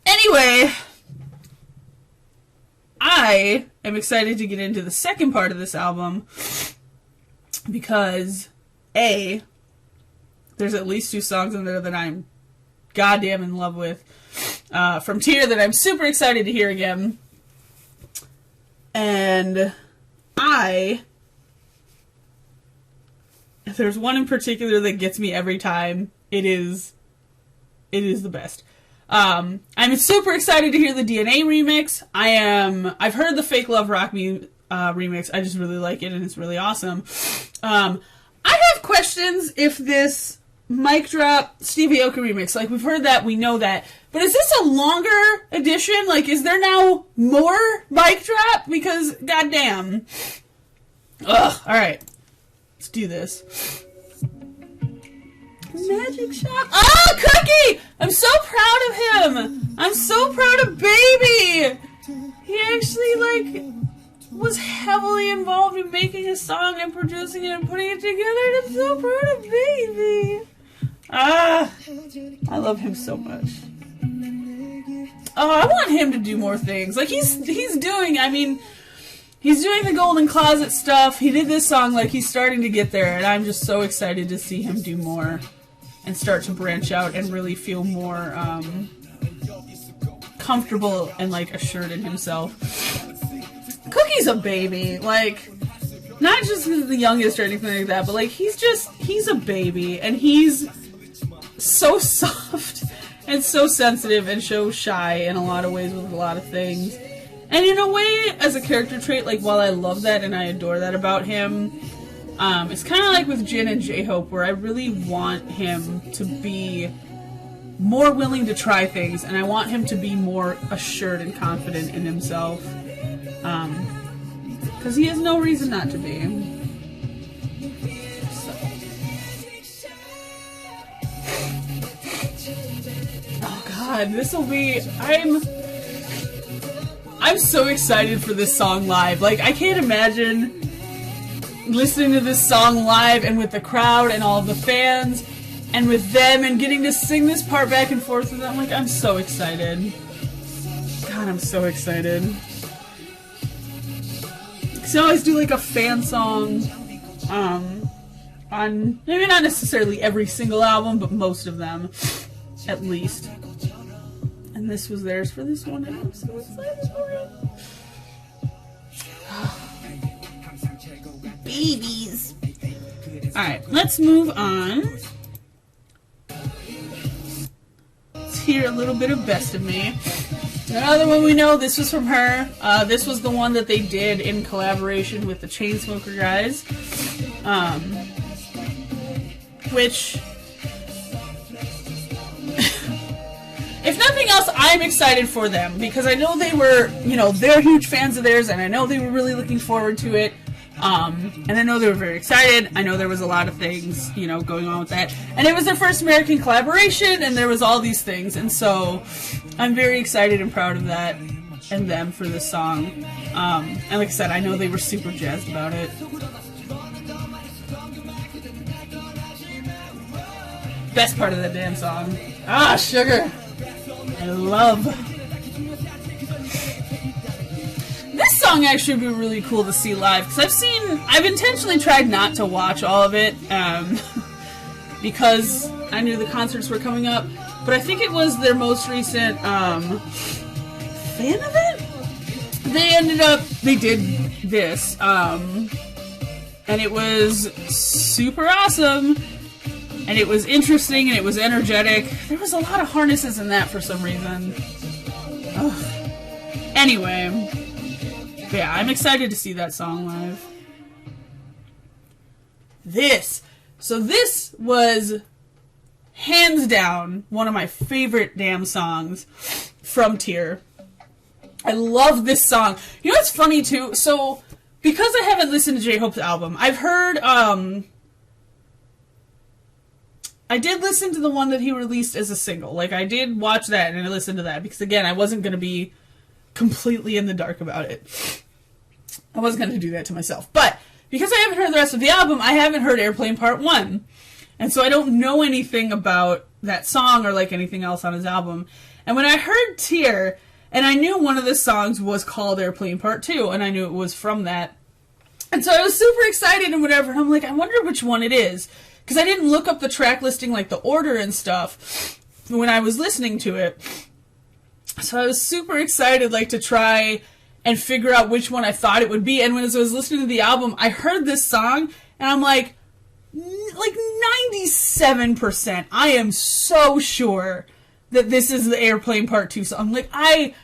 anyway, I am excited to get into the second part of this album because, A, there's at least 2 songs in there that I'm goddamn in love with, from Tier, that I'm super excited to hear again. And if there's one in particular that gets me every time, it is the best. I'm super excited to hear the DNA remix. I've heard the Fake Love Rock Me remix. I just really like it, and it's really awesome. I have questions if this Mic Drop Stevie Aoki remix, like, we've heard that, we know that, but is this a longer edition? Like, is there now more Mic Drop? Because, goddamn. Ugh, alright. Let's do this. Magic Shop. Oh, Cookie! I'm so proud of him! I'm so proud of Baby! He actually, like, was heavily involved in making a song and producing it and putting it together, and I'm so proud of Baby! I love him so much. Oh, I want him to do more things. Like, he's doing, I mean, he's doing the Golden Closet stuff. He did this song, like, he's starting to get there, and I'm just so excited to see him do more and start to branch out and really feel more comfortable and, like, assured in himself. Cookie's a baby, like, not just the youngest or anything like that, but, like, he's a baby, and he's so soft and so sensitive and so shy in a lot of ways with a lot of things. And in a way, as a character trait, like, while I love that and I adore that about him, it's kind of like with Jin and J-Hope, where I really want him to be more willing to try things, and I want him to be more assured and confident in himself. Because he has no reason not to be. Oh god, this will be... I'm so excited for this song live. Like, I can't imagine listening to this song live and with the crowd and all of the fans and with them and getting to sing this part back and forth with them. Like, I'm so excited. God, I'm so excited. So I always do like a fan song on maybe not necessarily every single album, but most of them, at least. And this was theirs for this one, and I'm so excited for it. Babies. Alright, let's move on. Let's hear a little bit of Best of Me. Another one we know, this was from her. This was the one that they did in collaboration with the Chainsmoker guys. Which... if nothing else, I'm excited for them, because I know they were, you know, they're huge fans of theirs, and I know they were really looking forward to it, and I know they were very excited. I know there was a lot of things, you know, going on with that, and it was their first American collaboration, and there was all these things, and so I'm very excited and proud of that, and them for this song, and like I said, I know they were super jazzed about it. Best part of that damn song. Ah, sugar! I love. This song actually would be really cool to see live, because I've intentionally tried not to watch all of it, because I knew the concerts were coming up, but I think it was their most recent, fan event? They did this, and it was super awesome. And it was interesting and it was energetic. There was a lot of harnesses in that for some reason. Ugh. Anyway, yeah, I'm excited to see that song live. This was hands down one of my favorite damn songs from Tier. I love this song. You know what's funny too? So, because I haven't listened to J-Hope's album, I've heard, I did listen to the one that he released as a single. Like, I did watch that and I listened to that because, again, I wasn't going to be completely in the dark about it. I wasn't going to do that to myself. But because I haven't heard the rest of the album, I haven't heard Airplane Part 1. And so I don't know anything about that song or like anything else on his album. And when I heard Tear, and I knew one of the songs was called Airplane Part 2, and I knew it was from that. And so I was super excited and whatever, and I'm like, I wonder which one it is. Because I didn't look up the track listing, like the order and stuff, when I was listening to it. So I was super excited, like, to try and figure out which one I thought it would be. And when I was listening to the album, I heard this song, and I'm like 97%, I am so sure that this is the Airplane Part 2 song. Like, I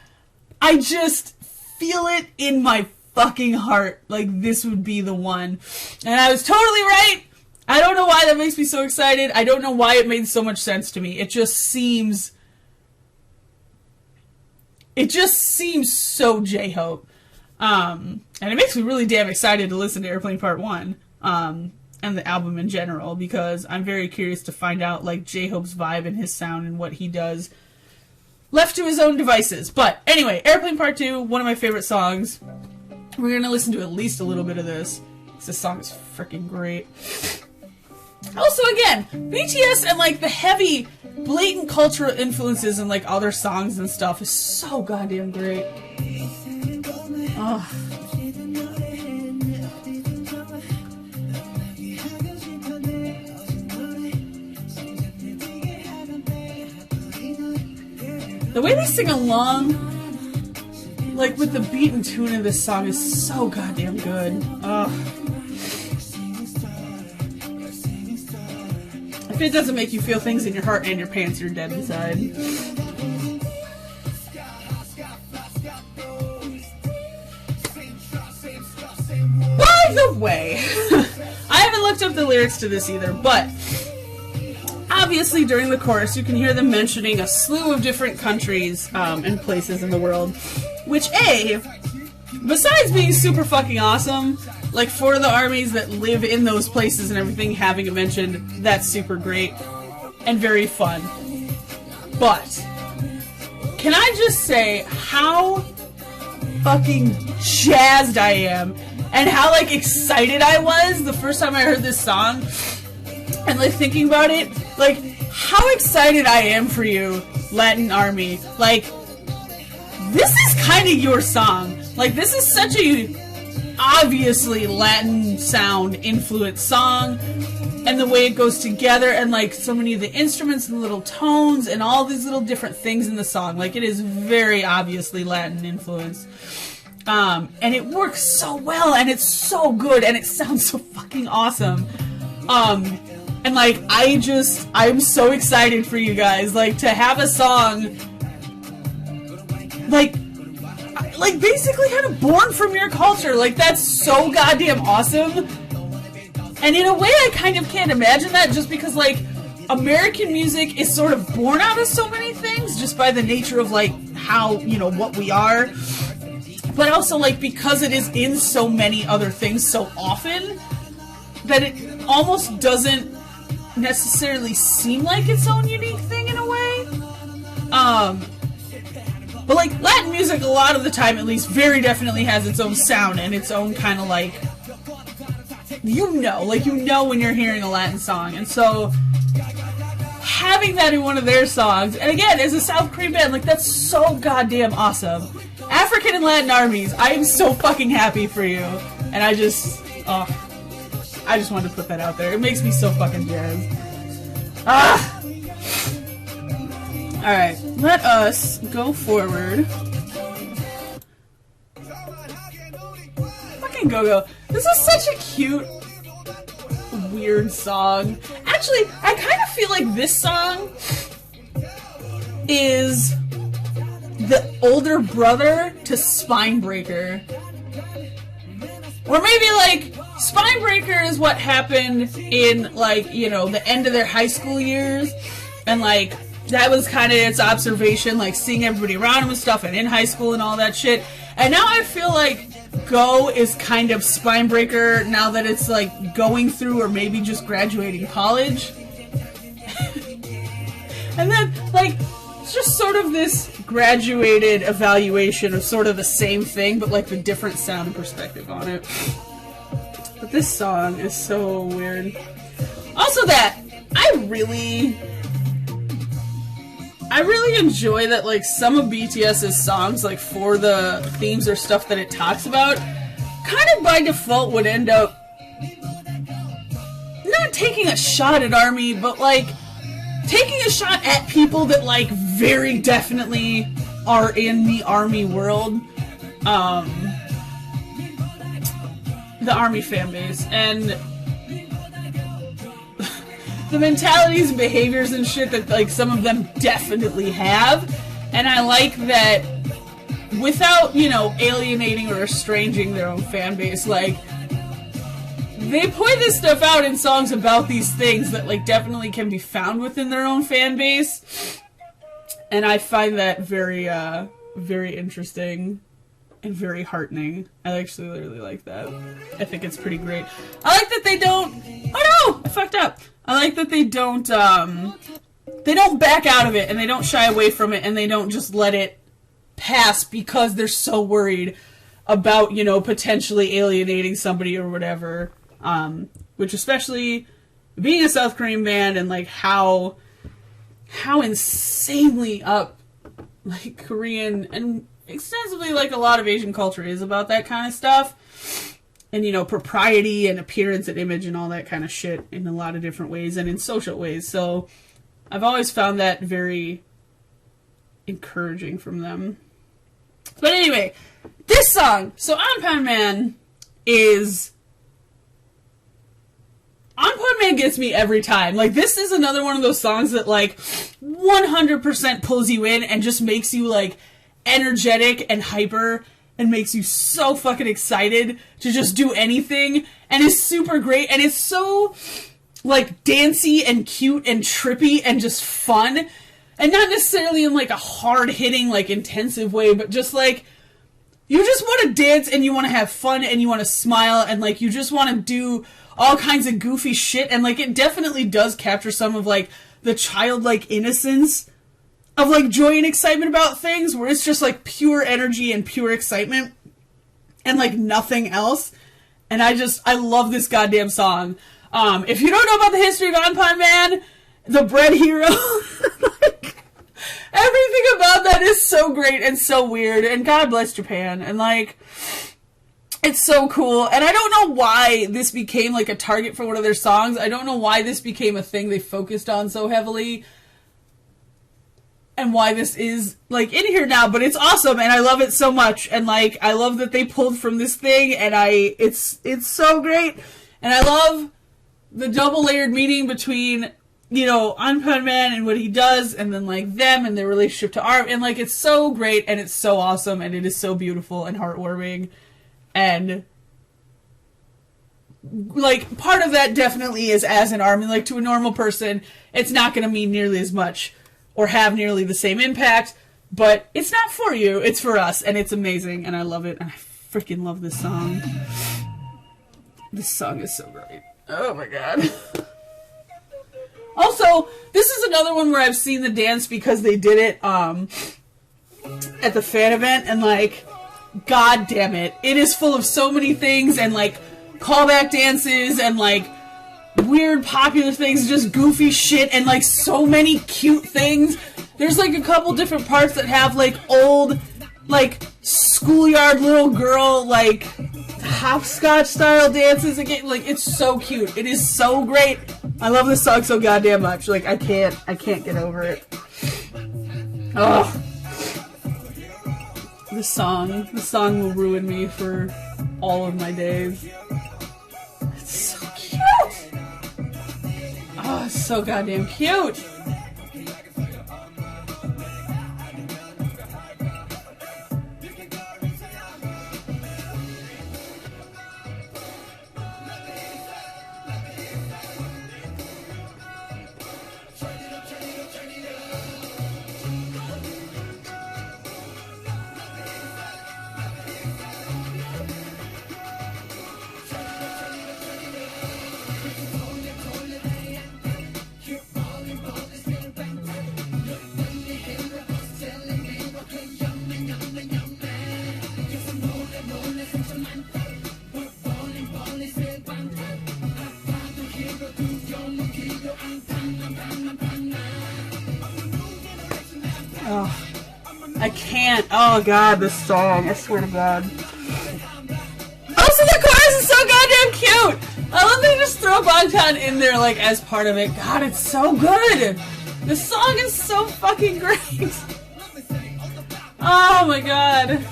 just feel it in my fucking heart. Like, this would be the one. And I was totally right. I don't know why that makes me so excited. I don't know why it made so much sense to me. It just seems so J-Hope. And it makes me really damn excited to listen to Airplane Part 1. And the album in general, because I'm very curious to find out, like, J-Hope's vibe and his sound and what he does left to his own devices. But anyway, Airplane Part 2, one of my favorite songs. We're going to listen to at least a little bit of this, because this song is freaking great. Also, again, BTS and, like, the heavy, blatant cultural influences in, like, other songs and stuff is so goddamn great. Oh. The way they sing along, like, with the beat and tune of this song is so goddamn good. Ugh. If it doesn't make you feel things in your heart and your pants, you're dead inside. By the way, I haven't looked up the lyrics to this either, but obviously, during the chorus, you can hear them mentioning a slew of different countries and places in the world. Which, besides being super fucking awesome, like, for the armies that live in those places and everything, having it mentioned, that's super great and very fun. But, can I just say how fucking jazzed I am and how, like, excited I was the first time I heard this song and, like, thinking about it? Like, how excited I am for you, Latin Army. Like, this is kind of your song. Like, this is such a obviously Latin sound influenced song, and the way it goes together, and, like, so many of the instruments and little tones and all these little different things in the song. Like, it is very obviously Latin influenced. And it works so well, and it's so good, and it sounds so fucking awesome. And, like, I'm so excited for you guys, like, to have a song, like basically kind of born from your culture. Like, that's so goddamn awesome. And in a way, I kind of can't imagine that, just because, like, American music is sort of born out of so many things, just by the nature of, like, how, you know, what we are. But also, like, because it is in so many other things so often, that it almost doesn't necessarily seem like its own unique thing in a way. But, like, Latin music, a lot of the time at least, very definitely has its own sound and its own kind of, like, you know when you're hearing a Latin song. And so, having that in one of their songs, and again, as a South Korean band, like, that's so goddamn awesome. African and Latin armies, I am so fucking happy for you. And I just wanted to put that out there. It makes me so fucking jazzed. Alright, let us go forward. Fucking Go-Go. This is such a cute, weird song. Actually, I kind of feel like this song is the older brother to Spinebreaker. Or maybe, like, Spinebreaker is what happened in, like, you know, the end of their high school years. And, like, that was kind of its observation, like, seeing everybody around him and stuff, and in high school and all that shit. And now I feel like Go is kind of Spinebreaker now that it's, like, going through or maybe just graduating college. And then, like, it's just sort of this graduated evaluation of sort of the same thing, but, like, the different sound and perspective on it. But this song is so weird. Also that, I really enjoy that, like, some of BTS's songs, like, for the themes or stuff that it talks about, kind of by default would end up not taking a shot at ARMY, but, like, taking a shot at people that, like, very definitely are in the ARMY world. The ARMY fan base. And the mentalities and behaviors and shit that, like, some of them definitely have. And I like that without, you know, alienating or estranging their own fan base, like, they point this stuff out in songs about these things that, like, definitely can be found within their own fan base. And I find that very, very interesting and very heartening. I actually really like that. I think it's pretty great. I like that they don't... Oh no! I fucked up! I like that they don't back out of it, and they don't shy away from it, and they don't just let it pass because they're so worried about, you know, potentially alienating somebody or whatever. Which, especially being a South Korean band and, like, how insanely up, like, Korean and extensively, like, a lot of Asian culture is about that kind of stuff. And, you know, propriety and appearance and image and all that kind of shit in a lot of different ways and in social ways. So I've always found that very encouraging from them. But anyway, this song, so Onpan Man is... Onpan Man gets me every time. Like, this is another one of those songs that, like, 100% pulls you in and just makes you, like, energetic and hyper and makes you so fucking excited to just do anything, and is super great, and it's so, like, dancey and cute and trippy and just fun, and not necessarily in, like, a hard-hitting, like, intensive way, but just, like, you just want to dance and you want to have fun and you want to smile and, like, you just want to do all kinds of goofy shit, and, like, it definitely does capture some of, like, the childlike innocence of, like, joy and excitement about things, where it's just, like, pure energy and pure excitement, and, like, nothing else. And I love this goddamn song. If you don't know about the history of Onpan Man, the bread hero, like, everything about that is so great and so weird, and God bless Japan, and, like, it's so cool. And I don't know why this became, like, a target for one of their songs. I don't know why this became a thing they focused on so heavily, and why this is, like, in here now, but it's awesome, and I love it so much, and, like, I love that they pulled from this thing, and it's so great, and I love the double-layered meaning between, you know, Onpan Man and what he does, and then, like, them and their relationship to art, and, like, it's so great, and it's so awesome, and it is so beautiful and heartwarming, and, like, part of that definitely is as an ARMY, like, to a normal person, it's not gonna mean nearly as much, or have nearly the same impact, but it's not for you, it's for us, and it's amazing, and I love it, and I freaking love this song. This song is so great. Oh my god. Also, this is another one where I've seen the dance because they did it, at the fan event, and, like, god damn it, it is full of so many things, and, like, callback dances, and, like, weird popular things, just goofy shit, and, like, so many cute things. There's, like, a couple different parts that have, like, old, like, schoolyard little girl, like, hopscotch style dances again. Like, it's so cute. It is so great. I love this song so goddamn much. Like, I can't get over it. Ugh. This song will ruin me for all of my days. It's so cute. Oh, so goddamn cute. Oh, I can't. Oh god, this song. I swear to god. Also, the chorus is so goddamn cute! I love they just throw Bangtan in there, like, as part of it. God, it's so good! The song is so fucking great! Oh my god.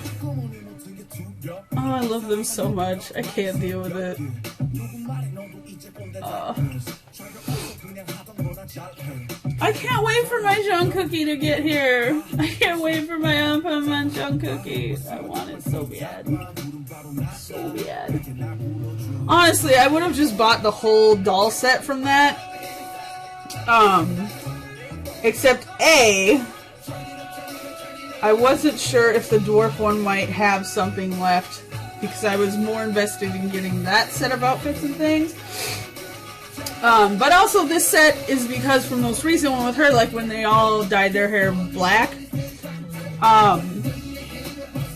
Oh, I love them so much. I can't deal with it. I can't wait for my Jungkookie to get here. I can't wait for my Anpanman Jungkookie. I want it so bad. So bad. Honestly, I would have just bought the whole doll set from that. Except A, I wasn't sure if the dwarf one might have something left because I was more invested in getting that set of outfits and things. But also this set is because from the most recent one with her, like when they all dyed their hair black.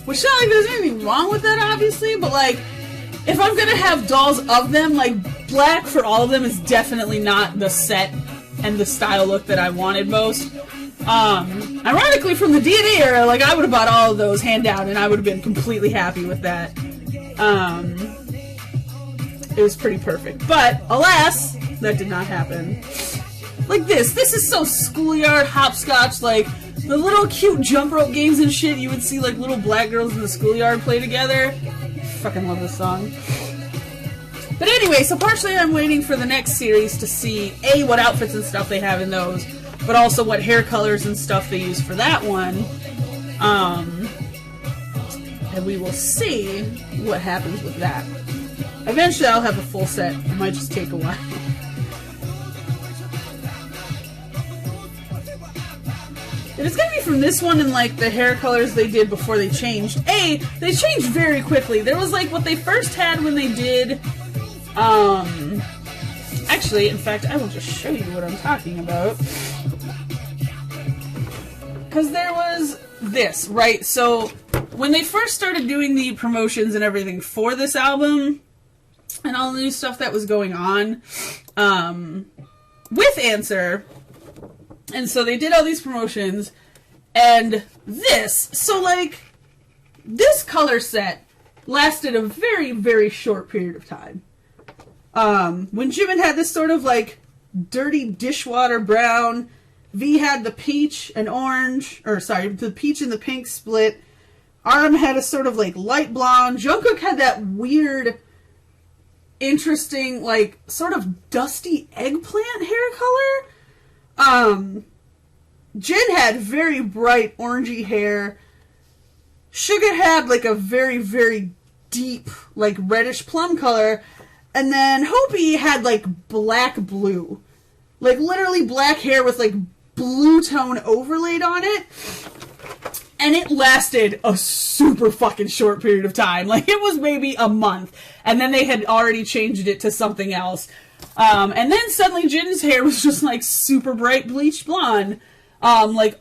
Which not like there's anything wrong with that, obviously, but like, if I'm gonna have dolls of them, like, black for all of them is definitely not the set and the style look that I wanted most. Ironically, from the D&A era, like, I would have bought all of those hand down, and I would have been completely happy with that. It was pretty perfect. But, alas, that did not happen. Like this is so schoolyard hopscotch, like, the little cute jump rope games and shit you would see, like, little black girls in the schoolyard play together. Fucking love this song. But anyway, so partially I'm waiting for the next series to see, A, what outfits and stuff they have in those, but also what hair colors and stuff they use for that one. And we will see what happens with that. Eventually I'll have a full set. It might just take a while. And it's gonna be from this one and like the hair colors they did before they changed. A, they changed very quickly. There was like what they first had when they did, actually, in fact, I will just show you what I'm talking about. Because there was this, right? So, when they first started doing the promotions and everything for this album, and all the new stuff that was going on, with Answer, and so they did all these promotions, and this, so like, this color set lasted a very, very short period of time. When Jimin had this sort of like dirty dishwater brown, V had the peach and orange, or sorry, the peach and the pink split, RM had a sort of like light blonde, Jungkook had that weird, interesting, like, sort of dusty eggplant hair color. Jin had very bright orangey hair. Suga had like a very, very deep, like reddish plum color. And then Hopi had like black blue. Like literally black hair with like blue tone overlaid on it. And it lasted a super fucking short period of time. Like it was maybe a month. And then they had already changed it to something else. And then suddenly Jin's hair was just like super bright bleached blonde. Like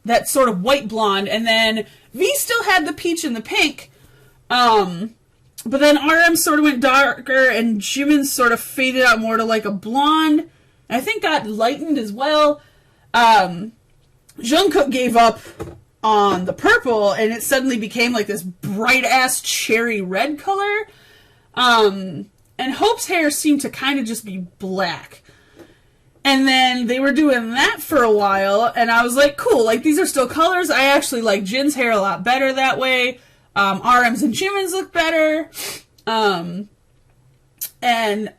that sort of white blonde. And then V still had the peach and the pink. But then RM sort of went darker and Jimin sort of faded out more to like a blonde. I think got lightened as well. Jungkook gave up on the purple and it suddenly became like this bright ass cherry red color. And Hope's hair seemed to kind of just be black. And then they were doing that for a while, and I was like, cool, like, these are still colors. I actually like Jin's hair a lot better that way. RM's and Jimin's look better. And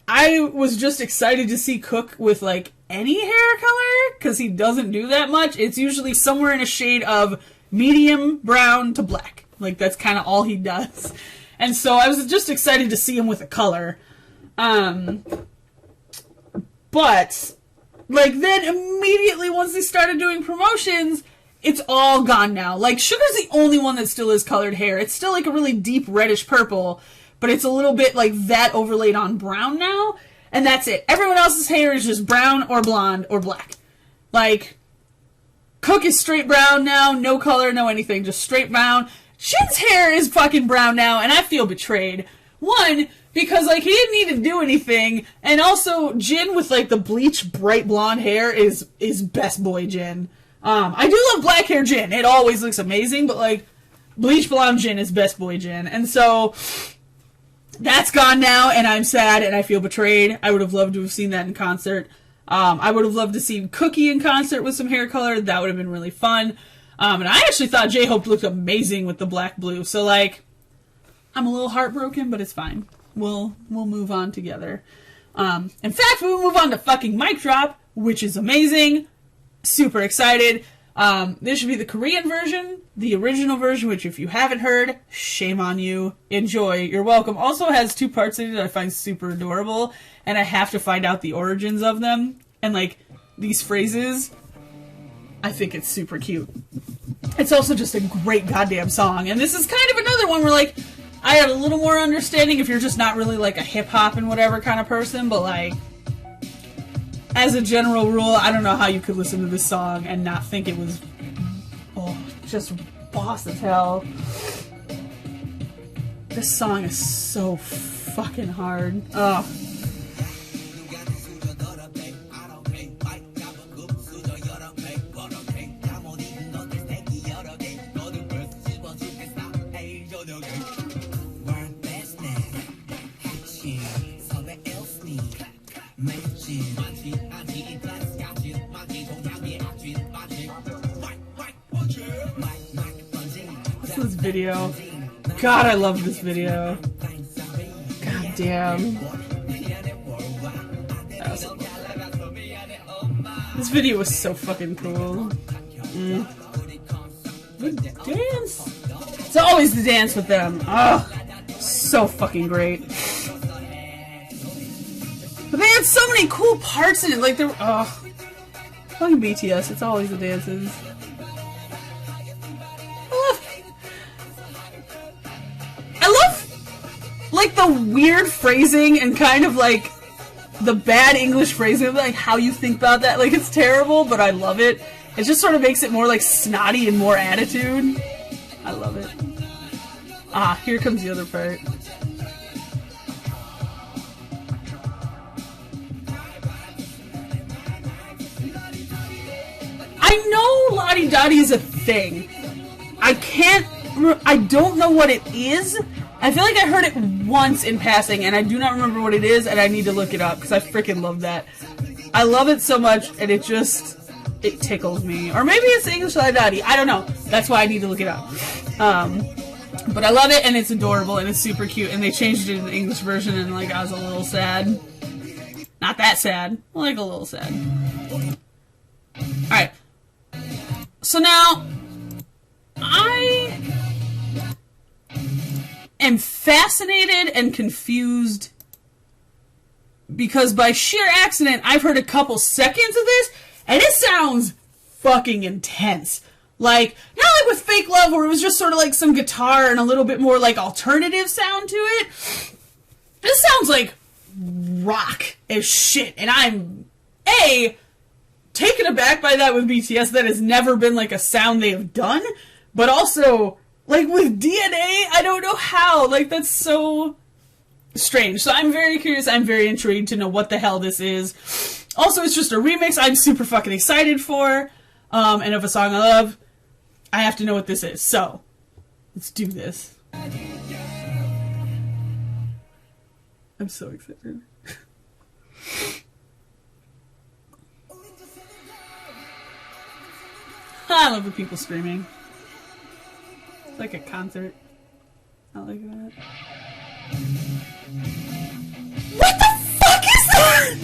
I was just excited to see Cook with, like, any hair color, because he doesn't do that much. It's usually somewhere in a shade of medium brown to black. Like, that's kind of all he does. And so I was just excited to see him with a color. But, like, then immediately once they started doing promotions, it's all gone now. Like, Sugar's the only one that still has colored hair. It's still, like, a really deep reddish purple, but it's a little bit, like, that overlaid on brown now, and that's it. Everyone else's hair is just brown or blonde or black. Like, Cook is straight brown now, no color, no anything, just straight brown. Jin's hair is fucking brown now, and I feel betrayed. One, because, like, he didn't need to do anything, and also, Jin with, like, the bleach bright blonde hair is best boy Jin. I do love black hair Jin. It always looks amazing, but, like, bleach blonde Jin is best boy Jin. And so, that's gone now, and I'm sad, and I feel betrayed. I would have loved to have seen that in concert. I would have loved to see Cookie in concert with some hair color. That would have been really fun. And I actually thought J-Hope looked amazing with the black blue. So, like, I'm a little heartbroken, but it's fine. We'll move on together. In fact, we'll move on to fucking Mic Drop, which is amazing. Super excited. This should be the Korean version. The original version, which if you haven't heard, shame on you. Enjoy. You're welcome. Also has 2 parts in it that I find super adorable, and I have to find out the origins of them. And, like, these phrases, I think it's super cute. It's also just a great goddamn song. And this is kind of another one where, like, I had a little more understanding if you're just not really, like, a hip-hop and whatever kind of person, but, like, as a general rule, I don't know how you could listen to this song and not think it was, just boss as hell. This song is so fucking hard. Ugh. This video. God, I love this video. God damn. This video was so fucking cool. The dance. It's always the dance with them. Oh, so fucking great. But they had so many cool parts in it. Like, they're, fucking BTS. It's always the dances. Like, the weird phrasing and kind of, like, the bad English phrasing, like, how you think about that. Like, it's terrible, but I love it. It just sort of makes it more, like, snotty and more attitude. I love it. Ah, here comes the other part. I know Lottie Dottie is a thing. I don't know what it is. I feel like I heard it once in passing, and I do not remember what it is, and I need to look it up, because I freaking love that. I love it so much, and it tickles me. Or maybe it's English Lottie. I don't know. That's why I need to look it up. But I love it, and it's adorable, and it's super cute, and they changed it in the English version, and, like, I was a little sad. Not that sad. Like, a little sad. Alright. So now, I am fascinated and confused because by sheer accident I've heard a couple seconds of this and it sounds fucking intense. Like, not like with Fake Love where it was just sort of like some guitar and a little bit more like alternative sound to it. This sounds like rock as shit, and I'm taken aback by that with BTS. That has never been like a sound they have done, but also like with DNA, I don't know how. Like, that's so strange. So I'm very curious. I'm very intrigued to know what the hell this is. Also, it's just a remix I'm super fucking excited for. And of a song I love, I have to know what this is. So, let's do this. I'm so excited. I love the people screaming. It's like a concert. I like that. What the fuck is that?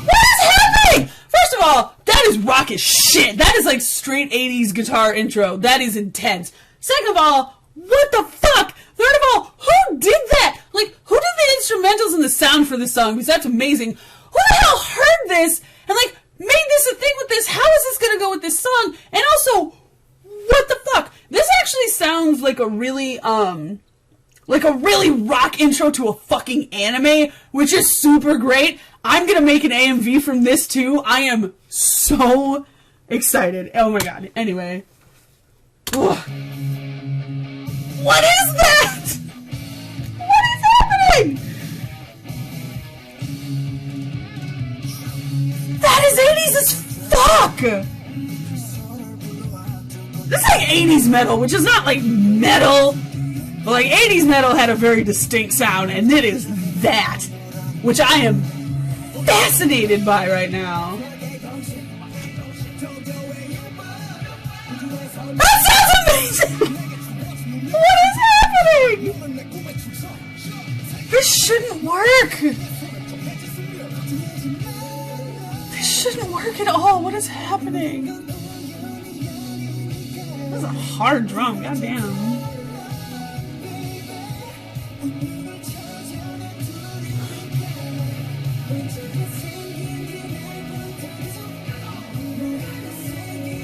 What is happening? rock as shit. That is like straight 80s guitar intro. That is intense. Second of all, what the fuck? Third of all, who did that? Like, who did the instrumentals and the sound for this song? Because that's amazing. Who the hell heard this and, like, made this a thing with this? How is this gonna go with this song? And also, what the fuck? This actually sounds like a really rock intro to a fucking anime, which is super great. I'm gonna make an AMV from this too. I am so excited. Oh my god. Anyway. Ugh. What is that? What is happening? That is 80s as fuck! This is like 80s metal, which is not like metal, but like 80s metal had a very distinct sound, and it is that, which I am fascinated by right now. That sounds amazing! What is happening? This shouldn't work! This shouldn't work at all. What is happening? This is a hard drum, goddamn.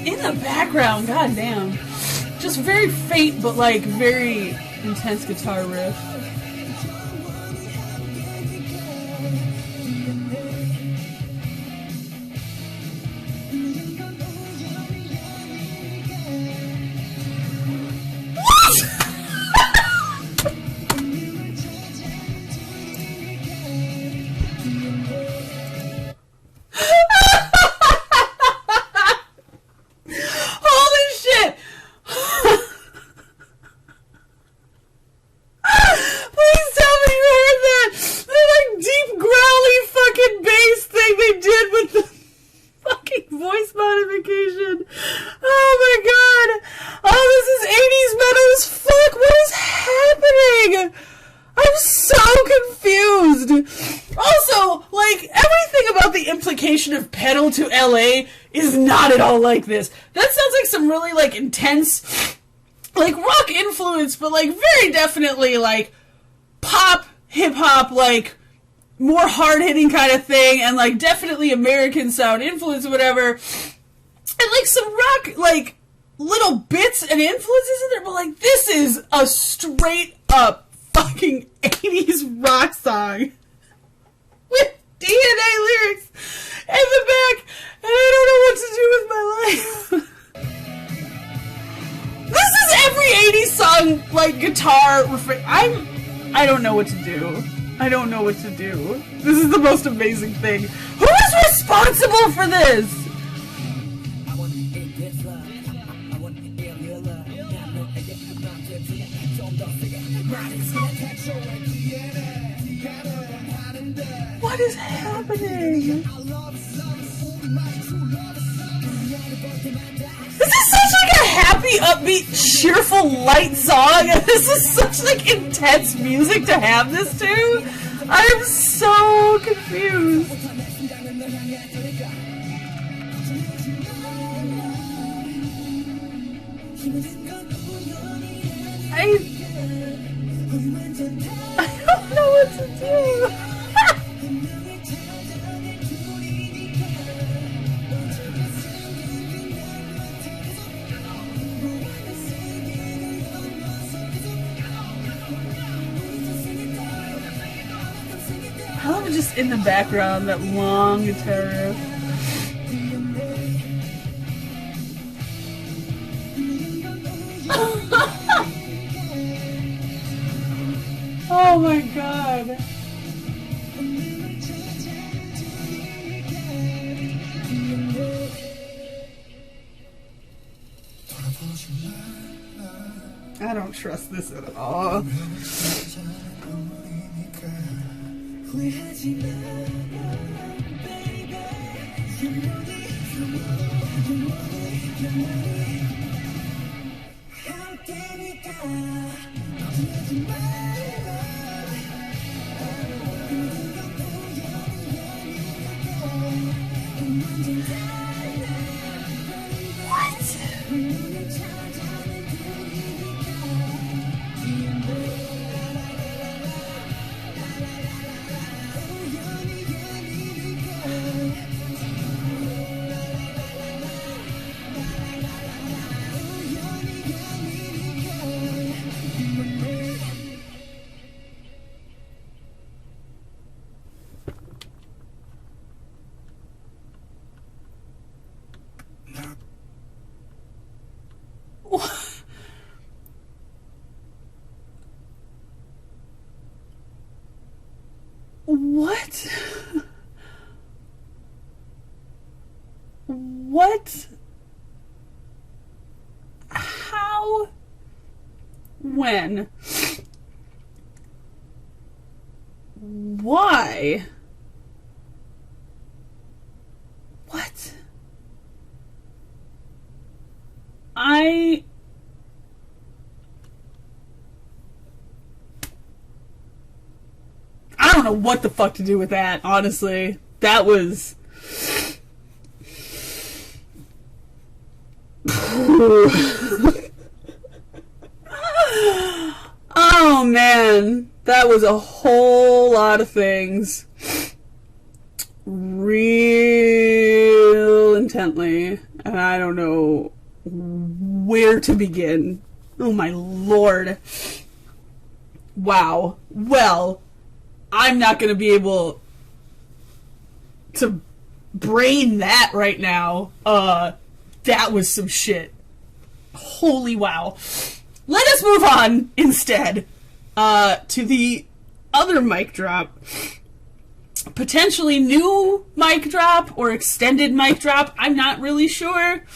In the background, goddamn. Just very faint, but like very intense guitar riff. Of pedal to LA is not at all like this. That sounds like some really like intense like rock influence, but like very definitely like pop, hip hop, like more hard hitting kind of thing, and like definitely American sound influence or whatever, and like some rock like little bits and influences in there, but like this is a straight up fucking 80s rock song with DNA lyrics in the back, and I don't know what to do with my life. This is every 80s song, like, guitar refrain. I don't know what to do. I don't know what to do. This is the most amazing thing. Who is responsible for this? What is happening? This is such like a happy, upbeat, cheerful, light song, and this is such like intense music to have this to. I am so confused. I don't know what to do. I love just in the background, that long guitar riff. Oh my god. I don't trust this at all. What? What? How? When? Why? What? I don't know what the fuck to do with that, honestly. That was... Oh, man. That was a whole lot of things. Real intently. And I don't know where to begin. Oh, my lord. Wow. Well... I'm not going to be able to brain that right now. That was some shit. Holy wow. Let us move on instead to the other mic drop. Potentially new mic drop or extended mic drop. I'm not really sure.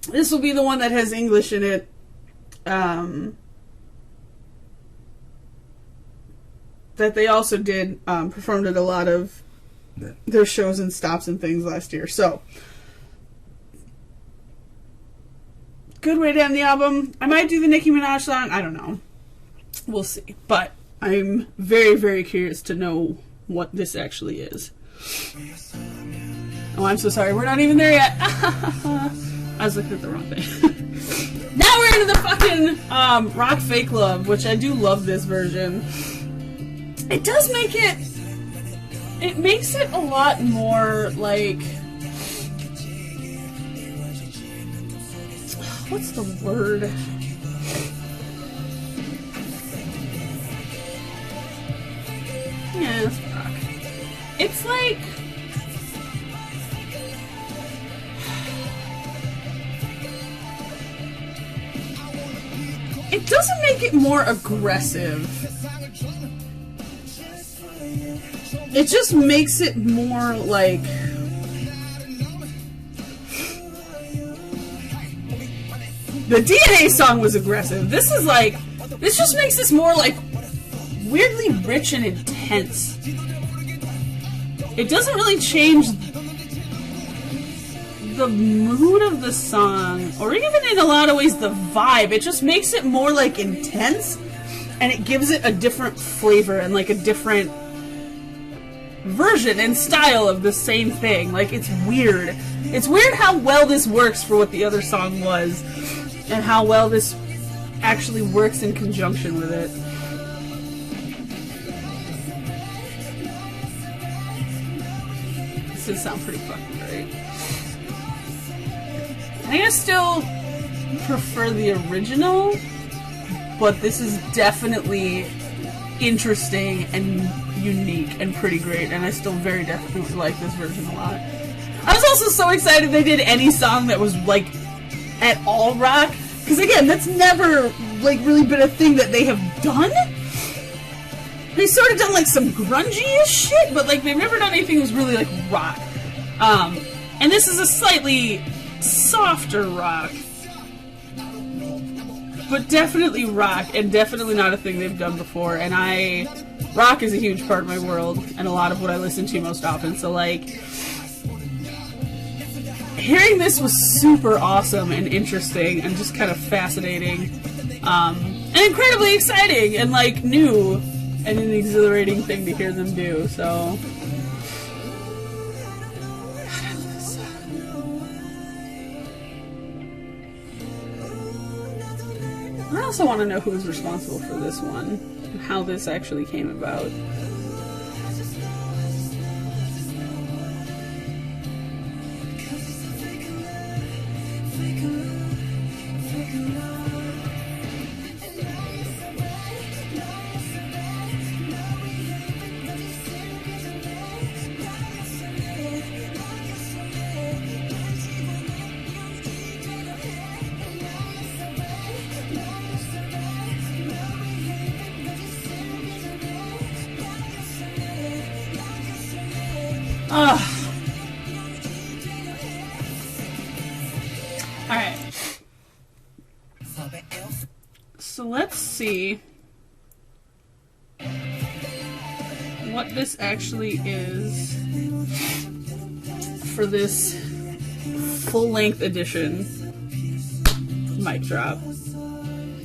This will be the one that has English in it. That they also did, performed at a lot of their shows and stops and things last year. So, good way to end the album. I might do the Nicki Minaj song. I don't know. We'll see. But I'm very, very curious to know what this actually is. Oh, I'm so sorry. We're not even there yet. I was looking at the wrong thing. Now we're into the fucking Rock Fake Love, which I do love this version. It does make it... It makes it a lot more, like... What's the word? Yeah, it's rock. It's like... It doesn't make it more aggressive. It just makes it more like... The DNA song was aggressive. This is like... This just makes this more like... weirdly rich and intense. It doesn't really change the mood of the song, or even in a lot of ways the vibe. It just makes it more like intense, and it gives it a different flavor and like a different version and style of the same thing. Like, it's weird. It's weird how well this works for what the other song was, and how well this actually works in conjunction with it. This does sound pretty fucking great. I think I still prefer the original, but this is definitely interesting and unique and pretty great, and I still very definitely like this version a lot. I was also so excited they did any song that was, like, at all rock, because again, that's never, like, really been a thing that they have done. They've sort of done, like, some grungy-ish shit, but, like, they've never done anything that's really, like, rock. And this is a slightly softer rock, but definitely rock, and definitely not a thing they've done before, and rock is a huge part of my world, and a lot of what I listen to most often, so, like, hearing this was super awesome and interesting, and just kind of fascinating, and incredibly exciting, and, like, new, and an exhilarating thing to hear them do, so... I also want to know who's responsible for this one, and how this actually came about. Alright. So let's see what this actually is for this full-length edition mic drop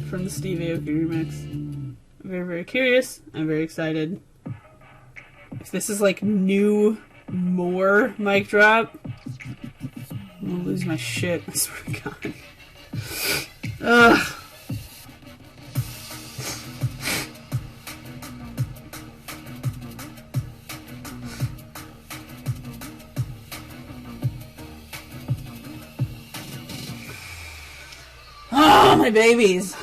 from the Steve Aoki remix. I'm very, very curious. I'm very excited. If this is like new, more mic drop, I'm gonna lose my shit. I swear to God. Ugh. Oh, my babies.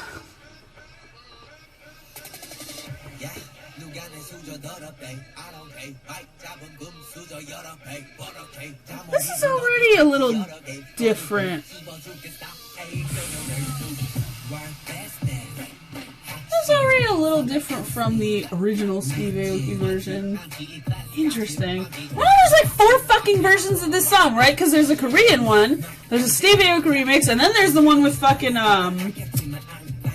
This is already a little different. This is already a little different from the original Steve Aoki version. Interesting. Well, there's like 4 fucking versions of this song, right? Because there's a Korean one, there's a Steve Aoki remix, and then there's the one with fucking,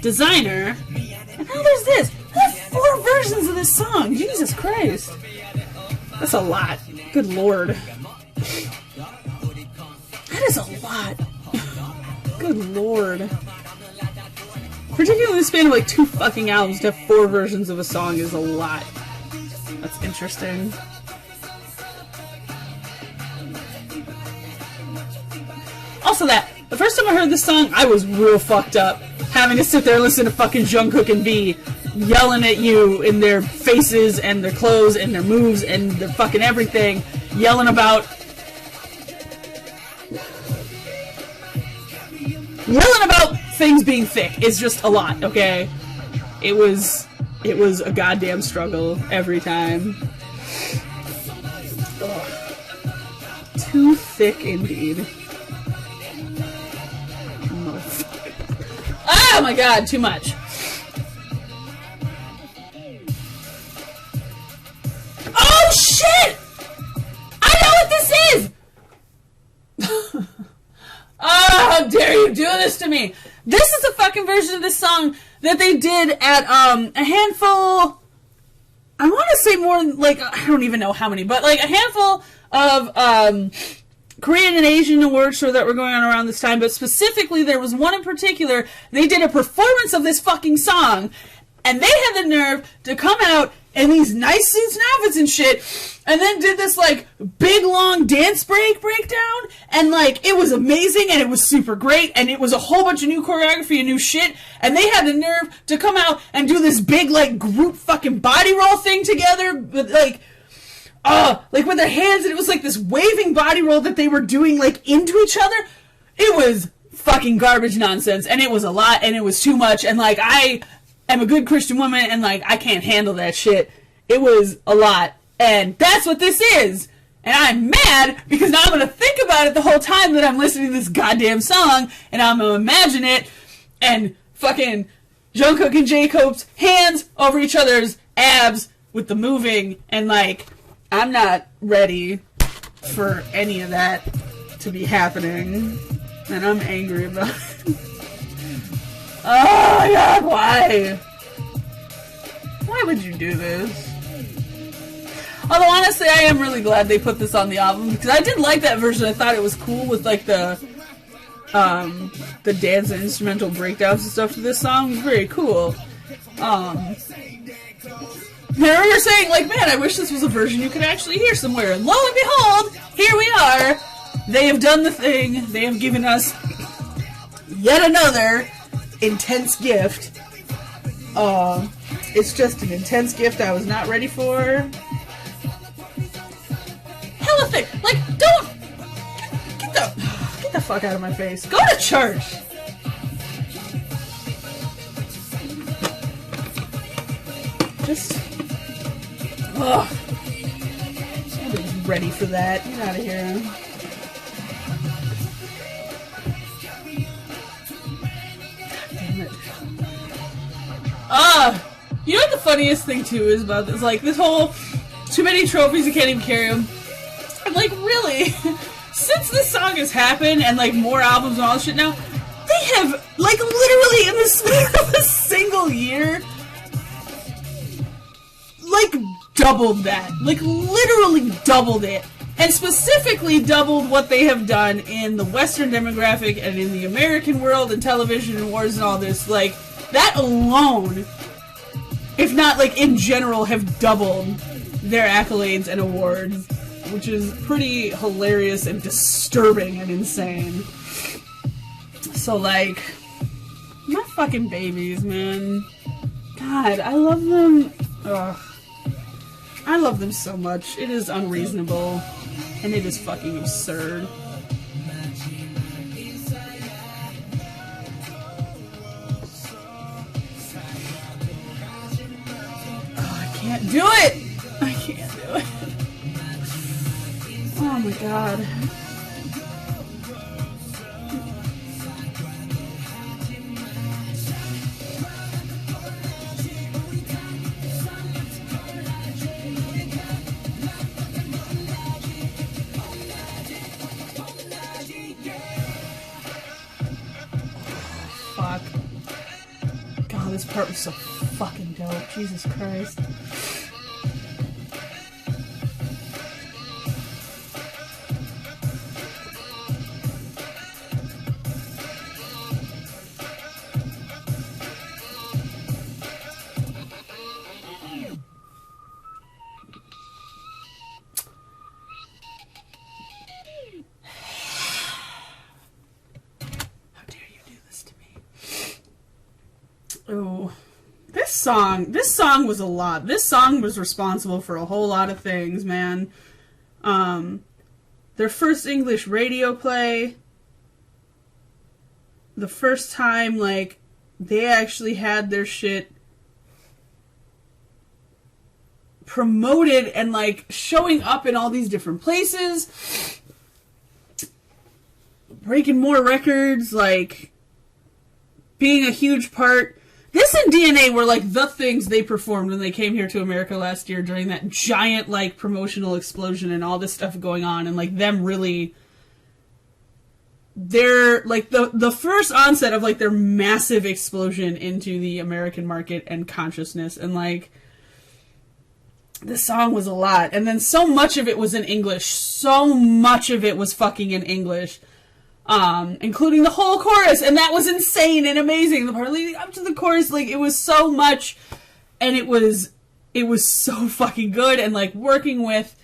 Designer. And now there's this. There's 4 versions of this song. Jesus Christ. That's a lot. Good lord. That is a lot. Good lord. Particularly in the span of like 2 fucking albums, to have 4 versions of a song is a lot. That's interesting. Also that, the first time I heard this song, I was real fucked up. Having to sit there and listen to fucking Jungkook and V yelling at you in their faces and their clothes and their moves and their fucking everything. Yelling about things being thick is just a lot, okay? It was a goddamn struggle every time. Ugh. Too thick indeed. Oh my god, too much. Oh shit! I know what this is! Oh, how dare you do this to me! This is a fucking version of this song that they did at, a handful, I want to say more, like, I don't even know how many, but, like, a handful of, Korean and Asian award show that were going on around this time, but specifically there was one in particular, they did a performance of this fucking song, and they had the nerve to come out in these nice suits and outfits and shit, and then did this, like, big, long dance breakdown, and, like, it was amazing, and it was super great, and it was a whole bunch of new choreography and new shit, and they had the nerve to come out and do this big, like, group fucking body roll thing together, with, like with their hands, and it was, like, this waving body roll that they were doing, like, into each other. It was fucking garbage nonsense, and it was a lot, and it was too much, and, like, I am a good Christian woman, and, like, I can't handle that shit. It was a lot. And that's what this is. And I'm mad because now I'm going to think about it the whole time that I'm listening to this goddamn song, and I'm going to imagine it, and fucking Jungkook and Jacob's hands over each other's abs with the moving, and, like, I'm not ready for any of that to be happening, and I'm angry about it. Oh my god, why? Why would you do this? Although, honestly, I am really glad they put this on the album, because I did like that version. I thought it was cool with, like, the dance and instrumental breakdowns and stuff to this song. It was very cool. I remember saying, like, man, I wish this was a version you could actually hear somewhere. And lo and behold, here we are. They have done the thing. They have given us yet another intense gift. It's just an intense gift I was not ready for. Hella thick. Like, don't get the fuck out of my face. Go to church. Just nobody's ready for that. Get out of here. You know what the funniest thing too is about this? Like, this whole too many trophies, you can't even carry them. And, like, really, since this song has happened and, like, more albums and all this shit now, they have, like, literally in the span of a single year, like, doubled that. Like, literally doubled it. And specifically doubled what they have done in the Western demographic and in the American world and television and wars and all this. Like, that alone, if not, like, in general, have doubled their accolades and awards, which is pretty hilarious and disturbing and insane. So, like, my fucking babies, man. God, I love them. Ugh. I love them so much. It is unreasonable. And it is fucking absurd. Oh, I can't do it! I can't do it. Oh my god. Fuck. God, this part was so fucking dope. Jesus Christ. Oh, this song was a lot. This song was responsible for a whole lot of things, man. Their first English radio play, the first time, like, they actually had their shit promoted and, like, showing up in all these different places, breaking more records, like, being a huge part. This and DNA were, like, the things they performed when they came here to America last year during that giant, like, promotional explosion and all this stuff going on, and, like, them really... They're, like, the first onset of, like, their massive explosion into the American market and consciousness, and, like, this song was a lot. And then so much of it was in English. So much of it was fucking in English. Including the whole chorus, and that was insane and amazing. The part leading up to the chorus, like, it was so much, and it was so fucking good, and, like, working with,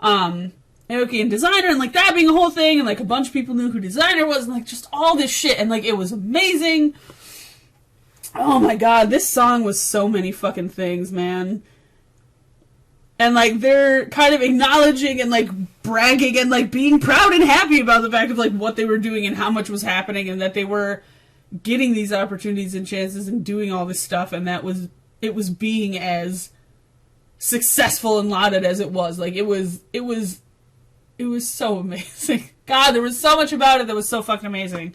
Aoki and Designer, and, like, that being a whole thing, and, like, a bunch of people knew who Designer was, and, like, just all this shit, and, like, it was amazing. Oh my god, this song was so many fucking things, man. And, like, they're kind of acknowledging and, like, bragging and, like, being proud and happy about the fact of, like, what they were doing and how much was happening and that they were getting these opportunities and chances and doing all this stuff, and that was, it was being as successful and lauded as it was. Like, it was so amazing. God, there was so much about it that was so fucking amazing.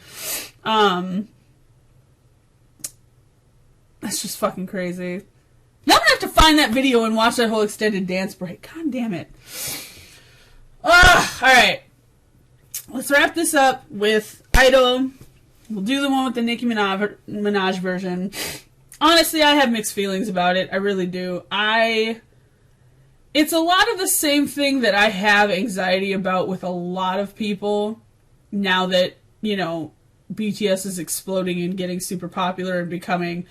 That's just fucking crazy. Now I'm gonna have to find that video and watch that whole extended dance break. God damn it. Alright. Let's wrap this up with Idol. We'll do the one with the Nicki Minaj version. Honestly, I have mixed feelings about it. I really do. It's a lot of the same thing that I have anxiety about with a lot of people now that, you know, BTS is exploding and getting super popular and becoming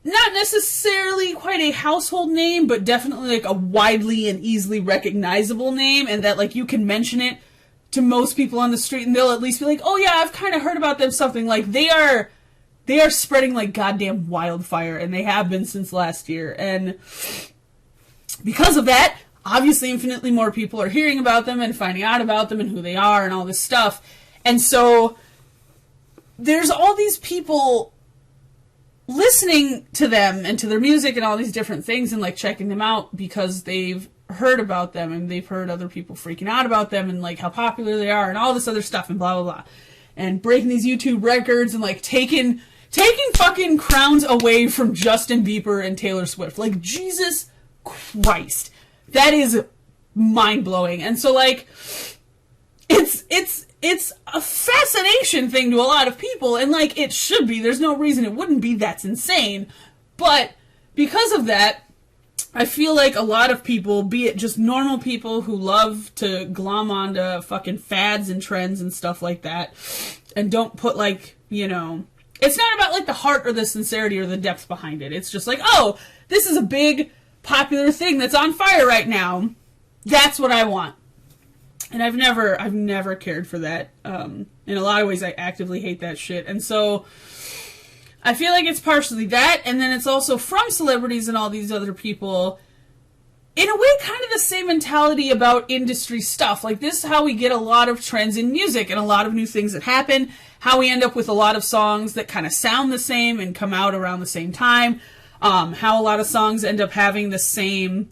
not necessarily quite a household name, but definitely, like, a widely and easily recognizable name, and that, like, you can mention it to most people on the street and they'll at least be like, oh yeah, I've kind of heard about them, something. Like, they are spreading like goddamn wildfire, and they have been since last year, and because of that, obviously infinitely more people are hearing about them and finding out about them and who they are and all this stuff, and so there's all these people listening to them and to their music and all these different things and, like, checking them out because they've heard about them and they've heard other people freaking out about them and, like, how popular they are and all this other stuff and blah, blah, blah. And breaking these YouTube records and, like, taking fucking crowns away from Justin Bieber and Taylor Swift. Like, Jesus Christ. That is mind-blowing. And so, like, it's a fascination thing to a lot of people, and, like, it should be. There's no reason it wouldn't be. That's insane. But because of that, I feel like a lot of people, be it just normal people who love to glom onto fucking fads and trends and stuff like that, and don't put, like, you know, it's not about, like, the heart or the sincerity or the depth behind it. It's just like, oh, this is a big, popular thing that's on fire right now. That's what I want. And I've never cared for that. In a lot of ways, I actively hate that shit. And so I feel like it's partially that, and then it's also from celebrities and all these other people, in a way, kind of the same mentality about industry stuff. Like, this is how we get a lot of trends in music and a lot of new things that happen, how we end up with a lot of songs that kind of sound the same and come out around the same time, how a lot of songs end up having the same,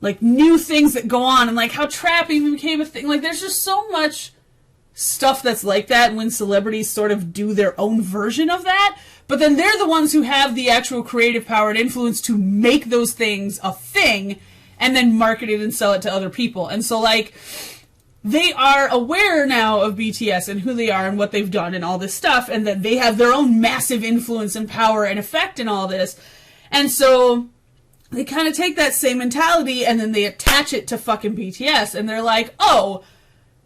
like, new things that go on, and, like, how trap even became a thing. Like, there's just so much stuff that's like that when celebrities sort of do their own version of that, but then they're the ones who have the actual creative power and influence to make those things a thing, and then market it and sell it to other people. And so, like, they are aware now of BTS and who they are and what they've done and all this stuff, and that they have their own massive influence and power and effect in all this. And so they kind of take that same mentality and then they attach it to fucking BTS, and they're like, oh,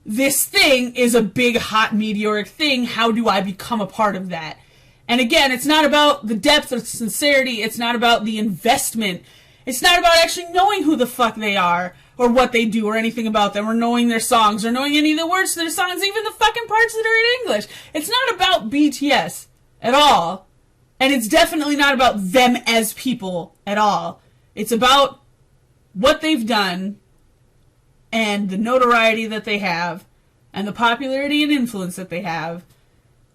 this thing is a big, hot, meteoric thing. How do I become a part of that? And again, it's not about the depth or sincerity. It's not about the investment. It's not about actually knowing who the fuck they are or what they do or anything about them or knowing their songs or knowing any of the words to their songs, even the fucking parts that are in English. It's not about BTS at all. And it's definitely not about them as people at all. It's about what they've done and the notoriety that they have and the popularity and influence that they have.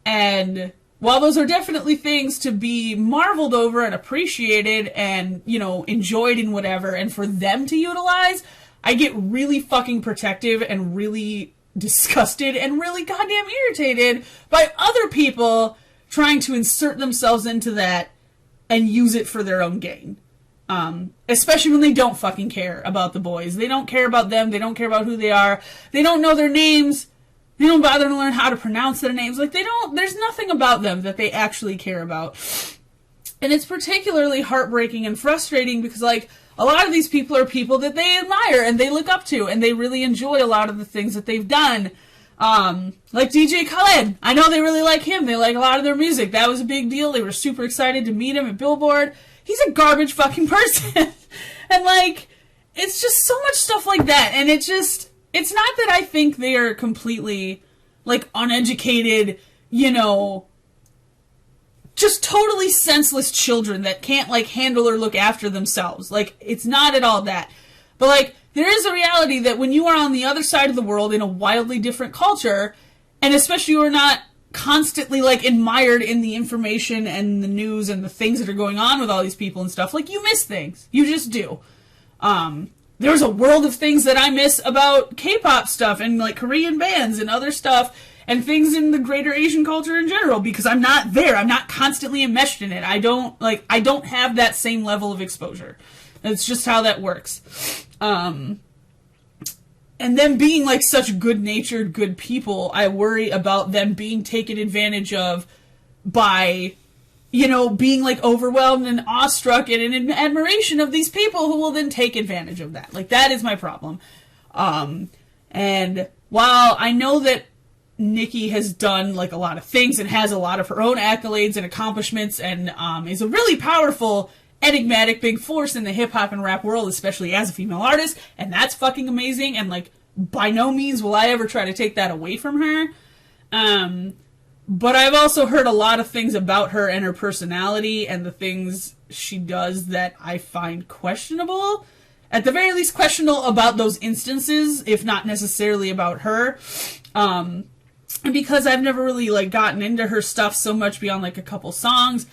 And while those are definitely things to be marveled over and appreciated and, you know, enjoyed and whatever, and for them to utilize, I get really fucking protective and really disgusted and really goddamn irritated by other people trying to insert themselves into that and use it for their own gain. Especially when they don't fucking care about the boys. They don't care about them. They don't care about who they are. They don't know their names. They don't bother to learn how to pronounce their names. Like, there's nothing about them that they actually care about. And it's particularly heartbreaking and frustrating because, like, a lot of these people are people that they admire and they look up to and they really enjoy a lot of the things that they've done. Like DJ Khaled. I know they really like him. They like a lot of their music. That was a big deal. They were super excited to meet him at Billboard. He's a garbage fucking person. And, like, it's just so much stuff like that. And it's not that I think they are completely, like, uneducated, you know, just totally senseless children that can't, like, handle or look after themselves. Like, it's not at all that. But, like, there is a reality that when you are on the other side of the world in a wildly different culture, and especially you are not constantly, like, admired in the information and the news and the things that are going on with all these people and stuff, like, you miss things. You just do. There's a world of things that I miss about K-pop stuff and, like, Korean bands and other stuff and things in the greater Asian culture in general because I'm not there. I'm not constantly enmeshed in it. I don't have that same level of exposure. It's just how that works. And them being, like, such good-natured, good people, I worry about them being taken advantage of by, you know, being, like, overwhelmed and awestruck and in admiration of these people who will then take advantage of that. Like, that is my problem. And while I know that Nicki has done, like, a lot of things and has a lot of her own accolades and accomplishments and is a really powerful, enigmatic big force in the hip-hop and rap world, especially as a female artist, and that's fucking amazing, and, like, by no means will I ever try to take that away from her. But I've also heard a lot of things about her and her personality and the things she does that I find questionable. At the very least, questionable about those instances, if not necessarily about her. And because I've never really, like, gotten into her stuff so much beyond, like, a couple songs.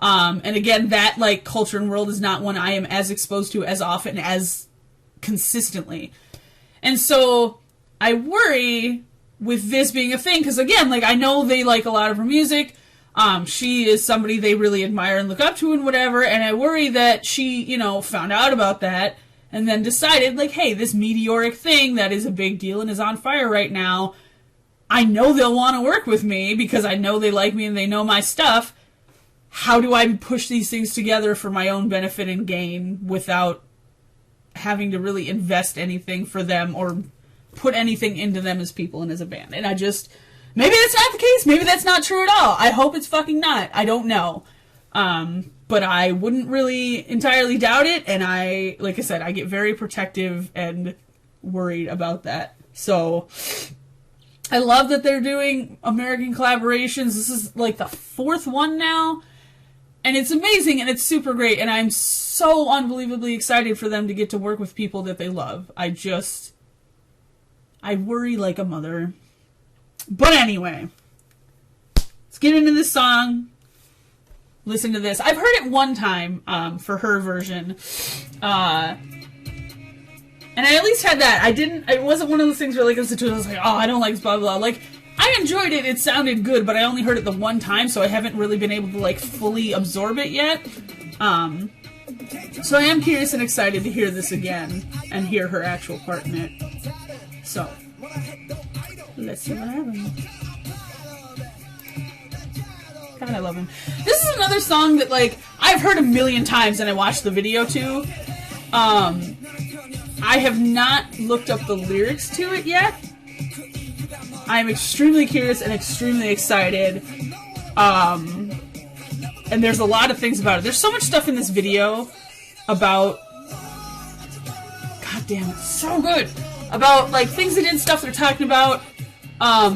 And again, that, like, culture and world is not one I am as exposed to as often as consistently. And so I worry with this being a thing, because again, like, I know they like a lot of her music. She is somebody they really admire and look up to and whatever, and I worry that she, you know, found out about that and then decided, like, hey, this meteoric thing that is a big deal and is on fire right now, I know they'll want to work with me because I know they like me and they know my stuff. How do I push these things together for my own benefit and gain without having to really invest anything for them or put anything into them as people and as a band? And I just, maybe that's not the case. Maybe that's not true at all. I hope it's fucking not. I don't know. But I wouldn't really entirely doubt it. And I, like I said, I get very protective and worried about that. So I love that they're doing American collaborations. This is like the 4th one now. And it's amazing and it's super great. And I'm so unbelievably excited for them to get to work with people that they love. I worry like a mother. But anyway, let's get into this song. Listen to this. I've heard it one time for her version. And I at least had that. It wasn't one of those things where like I was like, oh, I don't like this, blah, blah, blah. Like, I enjoyed it. It sounded good, but I only heard it the one time, so I haven't really been able to like fully absorb it yet. So I am curious and excited to hear this again and hear her actual part in it. So, let's see what happens. God, I love him. This is another song that, like, I've heard a million times and I watched the video too. I have not looked up the lyrics to it yet. I'm extremely curious and extremely excited. And there's a lot of things about it. There's so much stuff in this video about... God damn, it's so good! About, like, things they did, stuff they're talking about.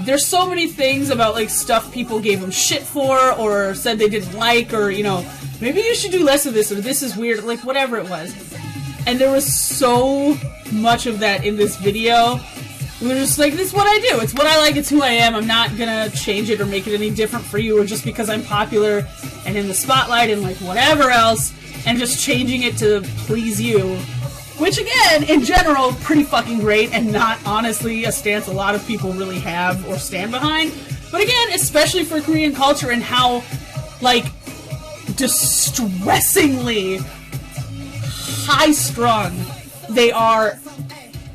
There's so many things about, like, stuff people gave them shit for, or said they didn't like, or, you know, maybe you should do less of this, or this is weird, like, whatever it was. And there was so much of that in this video. We were just like, this is what I do. It's what I like. It's who I am. I'm not gonna change it or make it any different for you, or just because I'm popular and in the spotlight and, like, whatever else, and just changing it to please you. Which, again, in general, pretty fucking great, and not, honestly, a stance a lot of people really have or stand behind. But again, especially for Korean culture and how, like, distressingly high-strung they are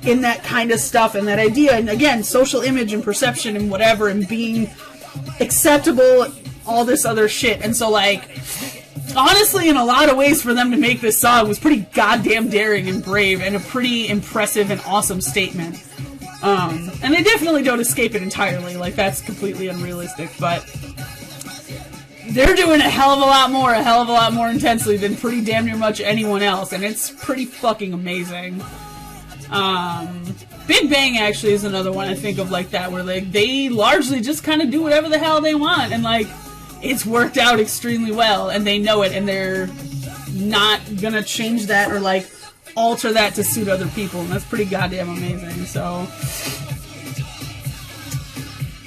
in that kind of stuff and that idea. And again, social image and perception and whatever, and being acceptable, all this other shit. And so, like... honestly, in a lot of ways, for them to make this song was pretty goddamn daring and brave, and a pretty impressive and awesome statement. And they definitely don't escape it entirely, like, that's completely unrealistic, but they're doing a hell of a lot more intensely than pretty damn near much anyone else, and it's pretty fucking amazing. Big Bang actually is another one I think of like that, where like they largely just kind of do whatever the hell they want, and like it's worked out extremely well, and they know it, and they're not gonna change that or like alter that to suit other people, and that's pretty goddamn amazing. So,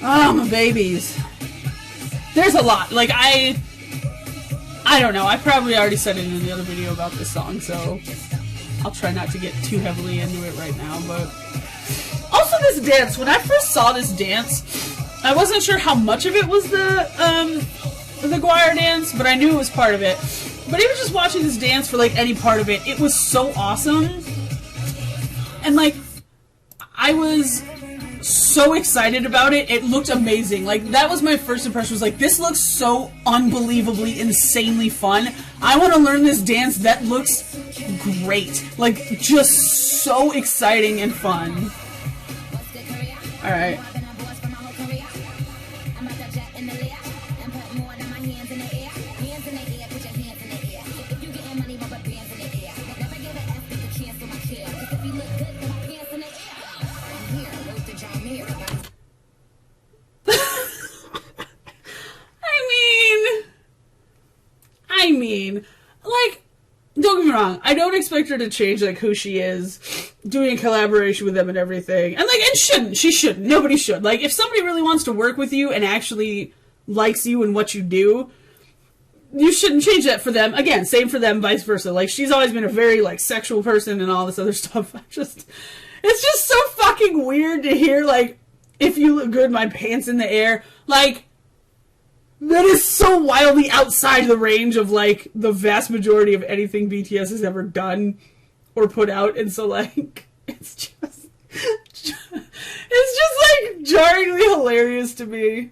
oh my babies, there's a lot. Like I don't know. I probably already said it in the other video about this song, so I'll try not to get too heavily into it right now. But also this dance. When I first saw this dance, I wasn't sure how much of it was the choir dance, but I knew it was part of it. But even just watching this dance for like any part of it, it was so awesome. And like, I was so excited about it. It looked amazing. Like, that was my first impression, was like, this looks so unbelievably, insanely fun. I want to learn this dance. That looks great. Like, just so exciting and fun. Alright. I mean, like, don't get me wrong, I don't expect her to change, like, who she is, doing a collaboration with them and everything, and, like, she shouldn't, nobody should. Like, if somebody really wants to work with you and actually likes you and what you do, you shouldn't change that for them. Again, same for them, vice versa. Like, she's always been a very, like, sexual person and all this other stuff. It's just so fucking weird to hear, like, if you look good, my pants in the air, like, that is so wildly outside the range of, like, the vast majority of anything BTS has ever done or put out, and so like it's just like jarringly hilarious to me.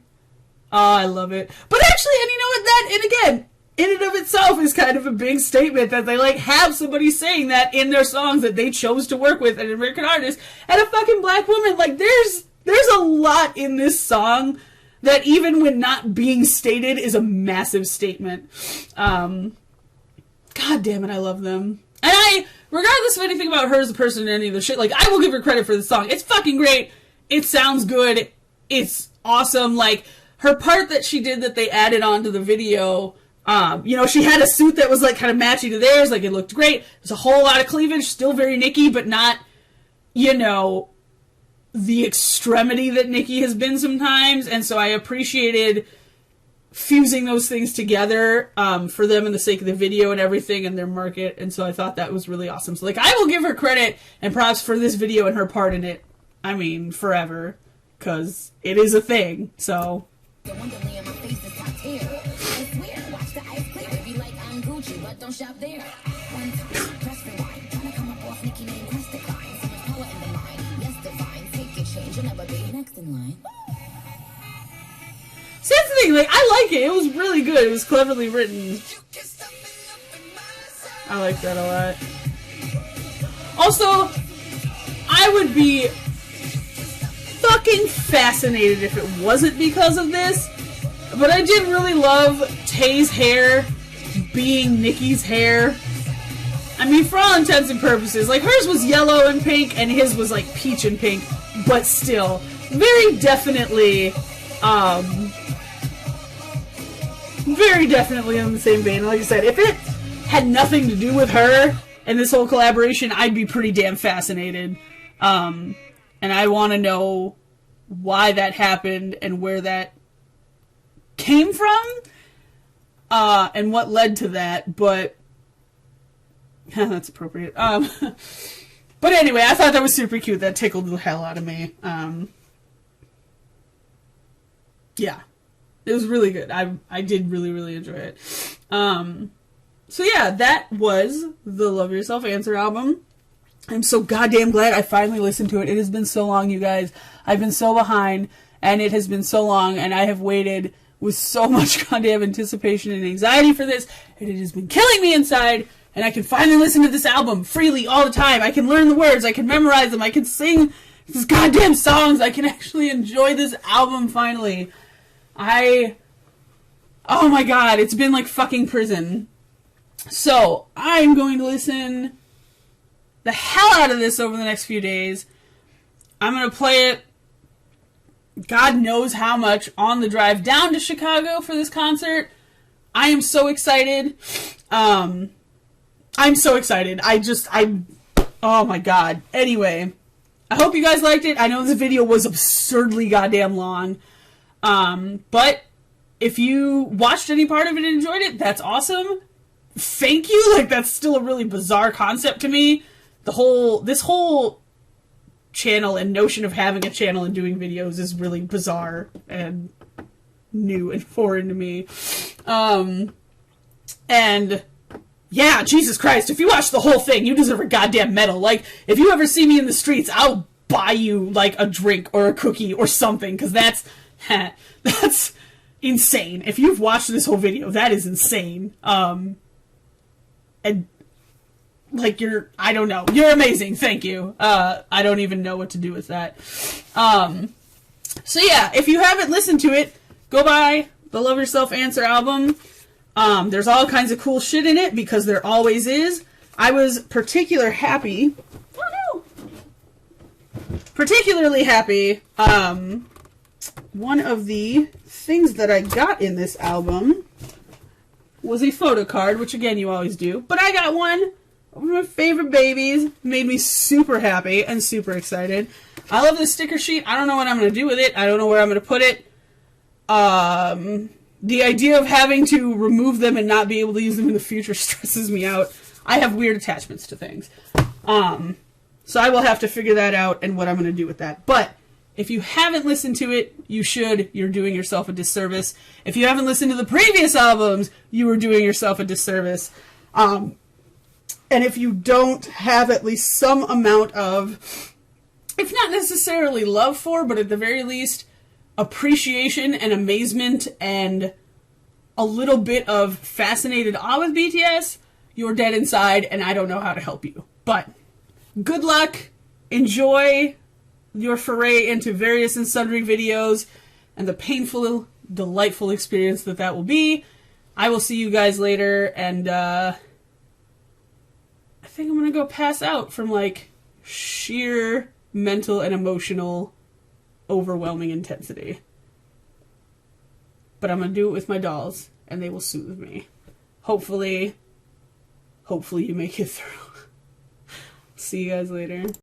Oh, I love it. But actually, and you know what, that, and again, in and of itself is kind of a big statement that they like have somebody saying that in their songs that they chose to work with, an American artist, and a fucking black woman. Like there's a lot in this song that even when not being stated is a massive statement. God damn it, I love them. And I, regardless of anything about her as a person or any of the shit, like, I will give her credit for the song. It's fucking great. It sounds good. It's awesome. Like, her part that she did that they added onto the video, you know, she had a suit that was, like, kind of matchy to theirs. Like, it looked great. There's a whole lot of cleavage. Still very Nicki, but not, you know, the extremity that Nicki has been sometimes. And so I appreciated fusing those things together for them in the sake of the video and everything and their market, and so I thought that was really awesome. So like, I will give her credit and props for this video and her part in it. I mean, forever, because it is a thing. So see, that's the thing, like, I like it. It was really good. It was cleverly written. I like that a lot. Also, I would be fucking fascinated if it wasn't because of this, but I did really love Tay's hair being Nicki's hair. I mean, for all intents and purposes, like, hers was yellow and pink, and his was, like, peach and pink, but still, very definitely in the same vein. Like I said, if it had nothing to do with her and this whole collaboration, I'd be pretty damn fascinated. And I want to know why that happened and where that came from, and what led to that, but that's appropriate. But anyway, I thought that was super cute. That tickled the hell out of me. Yeah. It was really good. I did really, really enjoy it. So yeah, that was the Love Yourself Answer album. I'm so goddamn glad I finally listened to it. It has been so long, you guys. I've been so behind, and it has been so long, and I have waited with so much goddamn anticipation and anxiety for this, and it has been killing me inside, and I can finally listen to this album freely all the time. I can learn the words, I can memorize them, I can sing these goddamn songs, I can actually enjoy this album finally. Oh my god, it's been like fucking prison. So, I'm going to listen the hell out of this over the next few days. I'm going to play it God knows how much on the drive down to Chicago for this concert. I am so excited. I'm so excited. Oh my god. Anyway, I hope you guys liked it. I know this video was absurdly goddamn long. But if you watched any part of it and enjoyed it, that's awesome. Thank you. Like, that's still a really bizarre concept to me. This whole channel and notion of having a channel and doing videos is really bizarre and new and foreign to me. And yeah, Jesus Christ, if you watch the whole thing, you deserve a goddamn medal. Like, if you ever see me in the streets, I'll buy you, like, a drink or a cookie or something, because that's insane. If you've watched this whole video, that is insane. And, like, I don't know. You're amazing. Thank you. I don't even know what to do with that. So yeah, if you haven't listened to it, go buy the Love Yourself Answer album. There's all kinds of cool shit in it, because there always is. I was particularly happy. One of the things that I got in this album was a photo card, which again, you always do. But I got one of my favorite babies. Made me super happy and super excited. I love this sticker sheet. I don't know what I'm going to do with it. I don't know where I'm going to put it. The idea of having to remove them and not be able to use them in the future stresses me out. I have weird attachments to things. So I will have to figure that out and what I'm going to do with that. But if you haven't listened to it, you should. You're doing yourself a disservice. If you haven't listened to the previous albums, you are doing yourself a disservice. And And if you don't have at least some amount of, if not necessarily love for, but at the very least, appreciation and amazement and a little bit of fascinated awe with BTS, you're dead inside, and I don't know how to help you. But good luck. Enjoy your foray into various and sundry videos and the painful, delightful experience that will be. I will see you guys later, and I think I'm gonna go pass out from, like, sheer mental and emotional overwhelming intensity. But I'm gonna do it with my dolls, and they will soothe me. Hopefully you make it through. See you guys later.